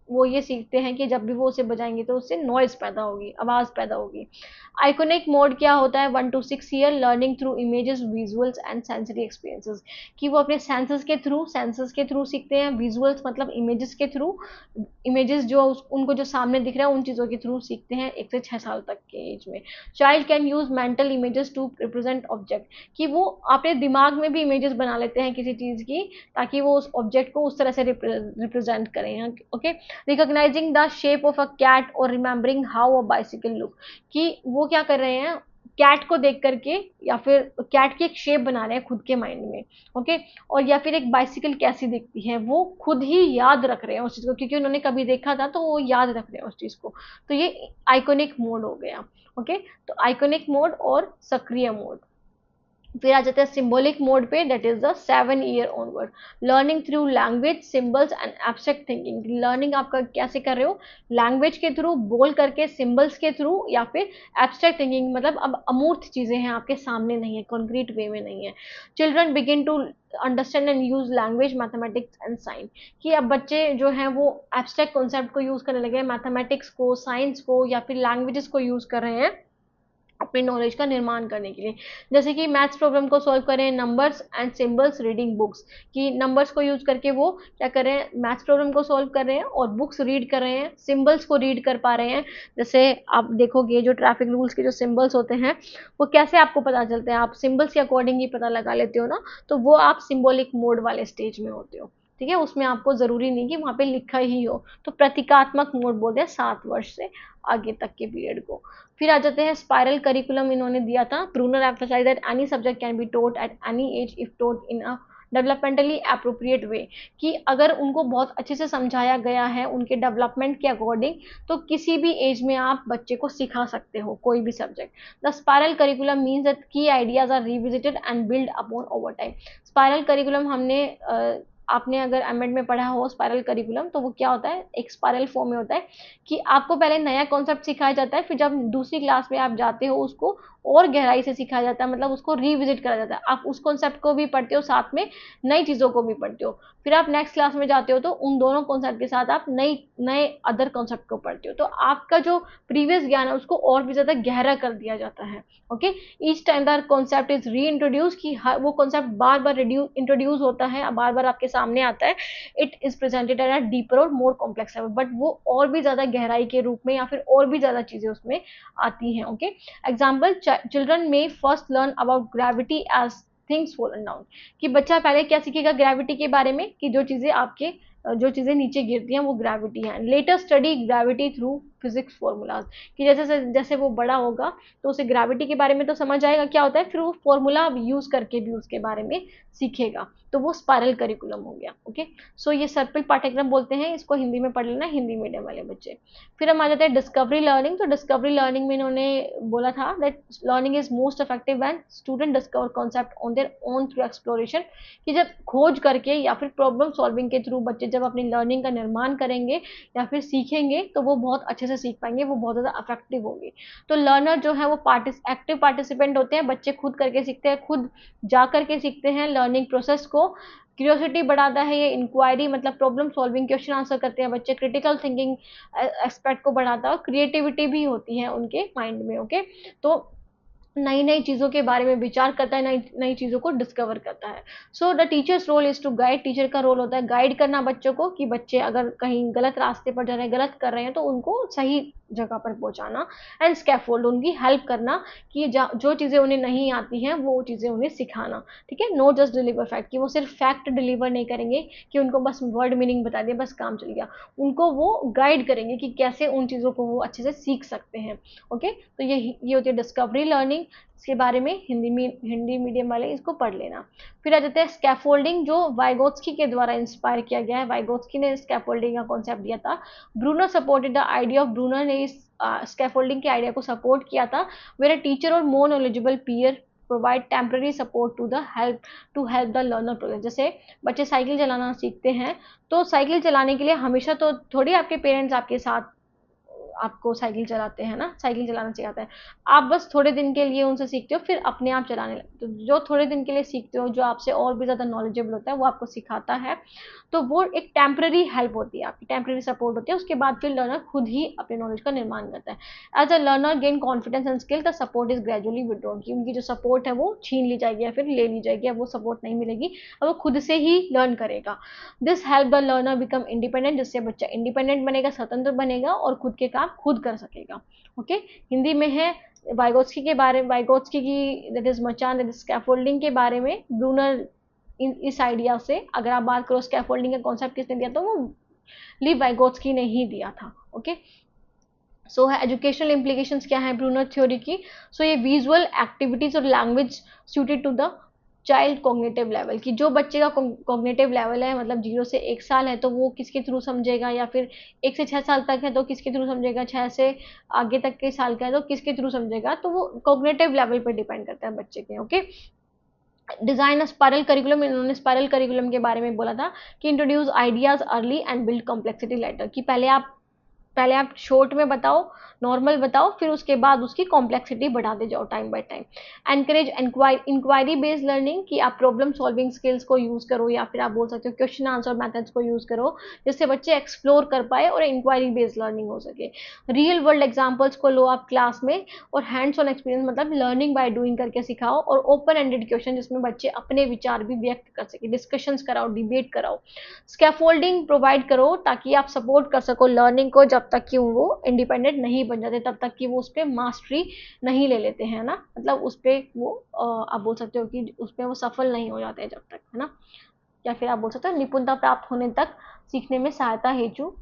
वो ये सीखते हैं कि जब भी वो उसे बजाएंगे तो उससे नॉइज पैदा होगी, आवाज पैदा होगी। आइकोनिक मोड क्या होता है? 1 to 6 year learning through images, visuals and sensory experiences, कि वो अपने सेंसेस के थ्रू सीखते हैं। विजुअल्स मतलब इमेजेस के थ्रू, इमेजेस जो उनको जो सामने दिख रहा है उन चीज़ों के थ्रू सीखते हैं 1 से 6 साल तक के एज में। Child can use mental images to represent object, कि वो अपने दिमाग में भी इमेजेस बना लेते हैं किसी चीज़ की, ताकि वो उस ऑब्जेक्ट को उस तरह से रिप्रेजेंट करें। Okay, recognising the shape of a cat और remembering how a bicycle look, कि वो क्या कर रहे हैं, कैट को देख करके या फिर कैट की एक शेप बना रहे हैं खुद के माइंड में। ओके, और या फिर एक बाइसिकल कैसी दिखती है वो खुद ही याद रख रहे हैं उस चीज को, क्योंकि उन्होंने कभी देखा था तो वो याद रख रहे हैं उस चीज को। तो ये आइकोनिक मोड हो गया। ओके, तो आइकोनिक मोड और सक्रिय मोड। फिर आ जाता है सिंबॉलिक मोड पे, that is the 7 year onward, learning through language, symbols and abstract thinking. Learning आपका कैसे कर रहे हो? लैंग्वेज के थ्रू, बोल करके, सिंबल्स के थ्रू, या फिर एब्स्ट्रैक्ट थिंकिंग मतलब अब अमूर्त चीजें हैं आपके सामने नहीं है, कॉन्क्रीट वे में नहीं है। Children begin to understand and use language, mathematics and science, कि अब बच्चे जो हैं वो एब्स्ट्रैक्ट कॉन्सेप्ट को यूज करने लगे हैं, मैथमेटिक्स को, साइंस को, या फिर लैंग्वेजेस को यूज कर रहे हैं अपनी नॉलेज का निर्माण करने के लिए। जैसे कि मैथ्स प्रॉब्लम को सॉल्व करें, numbers and symbols reading books, कि नंबर्स को यूज करके वो क्या कर रहे हैं, मैथ्स प्रॉब्लम को सॉल्व कर रहे हैं और बुक्स रीड कर रहे हैं, सिंबल्स को रीड कर पा रहे हैं। जैसे आप देखोगे जो ट्रैफिक रूल्स के जो सिंबल्स होते हैं वो कैसे आपको पता चलते हैं, आप सिंबल्स के अकॉर्डिंग ही पता लगा लेते हो ना, तो वो आप सिंबॉलिक मोड वाले स्टेज में होते हो। ठीक है, उसमें आपको जरूरी नहीं कि वहां पे लिखा ही हो, तो प्रतीकात्मक मोड बोलते हैं 7 वर्ष से आगे तक के पीरियड को। फिर आ जाते हैं स्पाइरल करिकुलम, इन्होंने दिया था। Bruner emphasize that any subject can be taught at any age if taught in a developmentally appropriate way, कि अगर उनको बहुत अच्छे से समझाया गया है उनके डेवलपमेंट के अकॉर्डिंग, तो किसी भी एज में आप बच्चे को सिखा सकते हो कोई भी subject. The spiral curriculum means that key ideas are revisited and build upon over time. Spiral curriculum हमने आपने अगर एमएड में पढ़ा हो स्पाइरल करिकुलम, तो वो क्या होता है, एक स्पाइरल फॉर्म में होता है कि आपको पहले नया कॉन्सेप्ट सिखाया जाता है, फिर जब दूसरी क्लास में आप जाते हो उसको और गहराई से सिखाया जाता है, मतलब उसको रिविजिट करा जाता है, आप उस कॉन्सेप्ट को भी पढ़ते हो साथ में नई चीज़ों को भी पढ़ते हो। फिर आप नेक्स्ट क्लास में जाते हो तो उन दोनों कॉन्सेप्ट के साथ आप नई नए अदर कॉन्सेप्ट को पढ़ते हो, तो आपका जो प्रीवियस ज्ञान है उसको और भी ज़्यादा गहरा कर दिया जाता है। Okay, each time the concept is री इंट्रोड्यूस, कि वो कॉन्सेप्ट बार बार इंट्रोड्यूस होता है, बार बार आपके सामने आता है। It is presented at a deeper और मोर कॉम्प्लेक्स लेवल, बट वो और भी ज्यादा गहराई के रूप में या फिर और भी ज्यादा चीजें उसमें आती हैं। Okay, example, children may first learn about gravity as things fallen down, कि बच्चा पहले क्या सीखेगा ग्रेविटी के बारे में, कि जो चीजें आपके जो चीजें नीचे गिरती हैं वो ग्रेविटी है। Later study gravity through physics formulas, कि जैसे जैसे वो बड़ा होगा तो उसे ग्रेविटी के बारे में तो समझ आएगा क्या होता है, फिर वो फॉर्मूला यूज करके भी उसके बारे में सीखेगा, तो वो स्पाइरल करिकुलम हो गया। ओके, सो ये सर्पिल पाठ्यक्रम बोलते हैं, इसको हिंदी में पढ़ लेना हिंदी मीडियम वाले बच्चे। फिर हम आ जाते हैं डिस्कवरी लर्निंग। तो डिस्कवरी लर्निंग में इन्होंने बोला था that learning is most effective when student discover concept on their own through exploration, कि जब खोज करके या फिर प्रॉब्लम सॉल्विंग के थ्रू बच्चे जब अपनी लर्निंग का निर्माण करेंगे या फिर सीखेंगे तो वो बहुत अच्छे से सीख पाएंगे, वो बहुत ज़्यादा इफेक्टिव होगी। तो लर्नर जो है वो एक्टिव पार्टिसिपेंट होते हैं, बच्चे खुद करके सीखते हैं, खुद जा करके सीखते हैं लर्निंग प्रोसेस को। क्यूरियोसिटी बढ़ाता है ये, इंक्वायरी मतलब प्रॉब्लम सॉल्विंग, क्वेश्चन आंसर करते हैं बच्चे, क्रिटिकल थिंकिंग एस्पेक्ट को बढ़ाता है और क्रिएटिविटी भी होती है उनके माइंड में। ओके, तो नई नई चीज़ों के बारे में विचार करता है, नई नई चीज़ों को डिस्कवर करता है। So the teacher's role is to guide, teacher का रोल होता है गाइड करना बच्चों को, कि बच्चे अगर कहीं गलत रास्ते पर जा रहे हैं, गलत कर रहे हैं, तो उनको सही जगह पर पहुंचाना। एंड स्कैफोल्ड, उनकी हेल्प करना, कि जो चीज़ें उन्हें नहीं आती हैं वो चीज़ें उन्हें सिखाना। ठीक है, नो जस्ट डिलीवर फैक्ट, कि वो सिर्फ फैक्ट डिलीवर नहीं करेंगे कि उनको बस वर्ड मीनिंग बता दिया बस काम चल गया, उनको वो गाइड करेंगे कि कैसे उन चीज़ों को वो अच्छे से सीख सकते हैं। ओके, तो ये होती है डिस्कवरी लर्निंग, इसके बारे में हिंदी मीडियम वाले इसको पढ़ लेना। फिर आ जाते हैं स्कैफोल्डिंग, जो वाइगोत्स्की के द्वारा इंस्पायर किया गया है, वाइगोत्स्की ने स्कैफोल्डिंग का कॉन्सेप्ट दिया था। Bruner supported the idea of, Bruner ने इस स्कैफोल्डिंग के आइडिया को सपोर्ट किया था, where a teacher or more knowledgeable peer provide temporary support to help the learner progress. जैसे बच्चे साइकिल चलाना सीखते हैं, तो साइकिल चलाने के लिए हमेशा तो थोड़ी आपके पेरेंट्स आपके साथ आपको साइकिल चलाते हैं ना, साइकिल चलाना सिखाते हैं, आप बस थोड़े दिन के लिए उनसे सीखते हो, फिर अपने आप चलाने लगते हो। तो जो थोड़े दिन के लिए सीखते हो, जो आपसे और भी ज़्यादा नॉलेजेबल होता है, वो आपको सिखाता है, तो वो एक टेम्पररी हेल्प होती है, आपकी टेम्पररी सपोर्ट होती है। उसके बाद फिर लर्नर खुद ही अपने नॉलेज का निर्माण करता है। As a learner gain confidence and skill, the support is gradually withdrawn, की उनकी जो सपोर्ट है वो छीन ली जाएगी या फिर ले ली जाएगी, अब वो सपोर्ट नहीं मिलेगी, अब वो खुद से ही लर्न करेगा। This help the learner become independent, जिससे बच्चा इंडिपेंडेंट बनेगा, स्वतंत्र बनेगा और खुद के काम खुद कर सकेगा। ओके, हिंदी में है वाइगोत्स्की के बारे में, वाइगोत्स्की की दैट इज मचान, दैट इज स्कैफोल्डिंग के बारे में, ब्रूनर इस आइडिया से, अगर आप बात करो स्कैफोल्डिंग का कॉन्सेप्ट किसने दिया, तो वो लीव वाइगोत्स्की ने ही दिया था। ओके, सो है एजुकेशनल इम्प्लीकेशंस क्या है ब्रूनर थ्योरी की। सो ये विजुअल एक्टिविटीज और language suited to the child cognitive level, की जो बच्चे का कॉग्निटिव लेवल है, मतलब 0 से 1 साल है तो वो किसके थ्रू समझेगा, या फिर 1 से 6 साल तक है तो किसके थ्रू समझेगा, 6 से आगे तक के साल का है तो किसके थ्रू समझेगा, तो वो कॉग्निटिव लेवल पर डिपेंड करता है बच्चे के। Okay, design a spiral curriculum, इन्होंने स्पाइरल करिकुलम के बारे में बोला था कि introduce ideas early and build complexity later, कि पहले आप शॉर्ट में बताओ, नॉर्मल बताओ, फिर उसके बाद उसकी कॉम्प्लेक्सिटी बढ़ाते जाओ time by time. Encourage inquiry based learning, कि आप प्रॉब्लम सॉल्विंग स्किल्स को यूज करो, या फिर आप बोल सकते हो क्वेश्चन आंसर मेथड्स को यूज करो, जिससे बच्चे एक्सप्लोर कर पाए और इंक्वायरी बेस्ड लर्निंग हो सके। रियल वर्ल्ड एग्जाम्पल्स को लो आप क्लास में, और हैंड्स ऑन एक्सपीरियंस, मतलब लर्निंग बाय डूइंग करके सिखाओ, और ओपन एंडेड क्वेश्चन, जिसमें बच्चे अपने विचार भी व्यक्त कर सके, डिस्कशंस कराओ, डिबेट कराओ। स्कैफोल्डिंग प्रोवाइड करो ताकि आप सपोर्ट कर सको लर्निंग को, जब तक कि वो इंडिपेंडेंट नहीं बन जाते, तब तक कि वो उस पर मास्टरी नहीं ले लेते हैं ना, मतलब उस पर वो आप बोल सकते हो कि उस पर वो सफल नहीं हो जाते जब तक, है ना, या फिर आप बोल सकते हो निपुणता प्राप्त होने तक सीखने में सहायता हेतु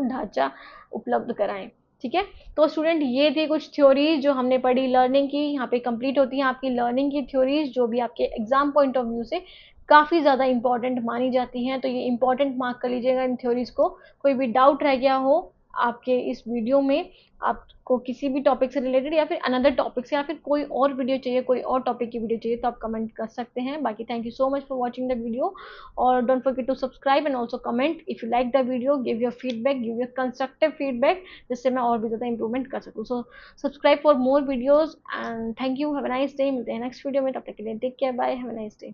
ढांचा उपलब्ध कराएं। ठीक है, तो स्टूडेंट ये थी कुछ थ्योरीज जो हमने पढ़ी लर्निंग की, यहाँ पे कंप्लीट होती है आपकी लर्निंग की थ्योरीज, जो भी आपके एग्जाम पॉइंट ऑफ व्यू से काफ़ी ज़्यादा इंपॉर्टेंट मानी जाती हैं, तो ये इंपॉर्टेंट मार्क कर लीजिएगा इन थ्योरीज को। कोई भी डाउट रह गया हो आपके इस वीडियो में, आपको किसी भी टॉपिक से रिलेटेड या फिर अनदर टॉपिक से, या फिर कोई और वीडियो चाहिए, कोई और टॉपिक की वीडियो चाहिए, तो आप कमेंट कर सकते हैं। बाकी thank you so much for watching the video, और don't forget to subscribe and also comment if you like the video, give your feedback, give your constructive feedback, जिससे मैं और भी ज़्यादा इंप्रूवमेंट कर सकूँ। So subscribe for more videos and thank you, have a nice day. मिलते हैं नेक्स्ट वीडियो में, तब तक के लिए take care, bye, have a nice day.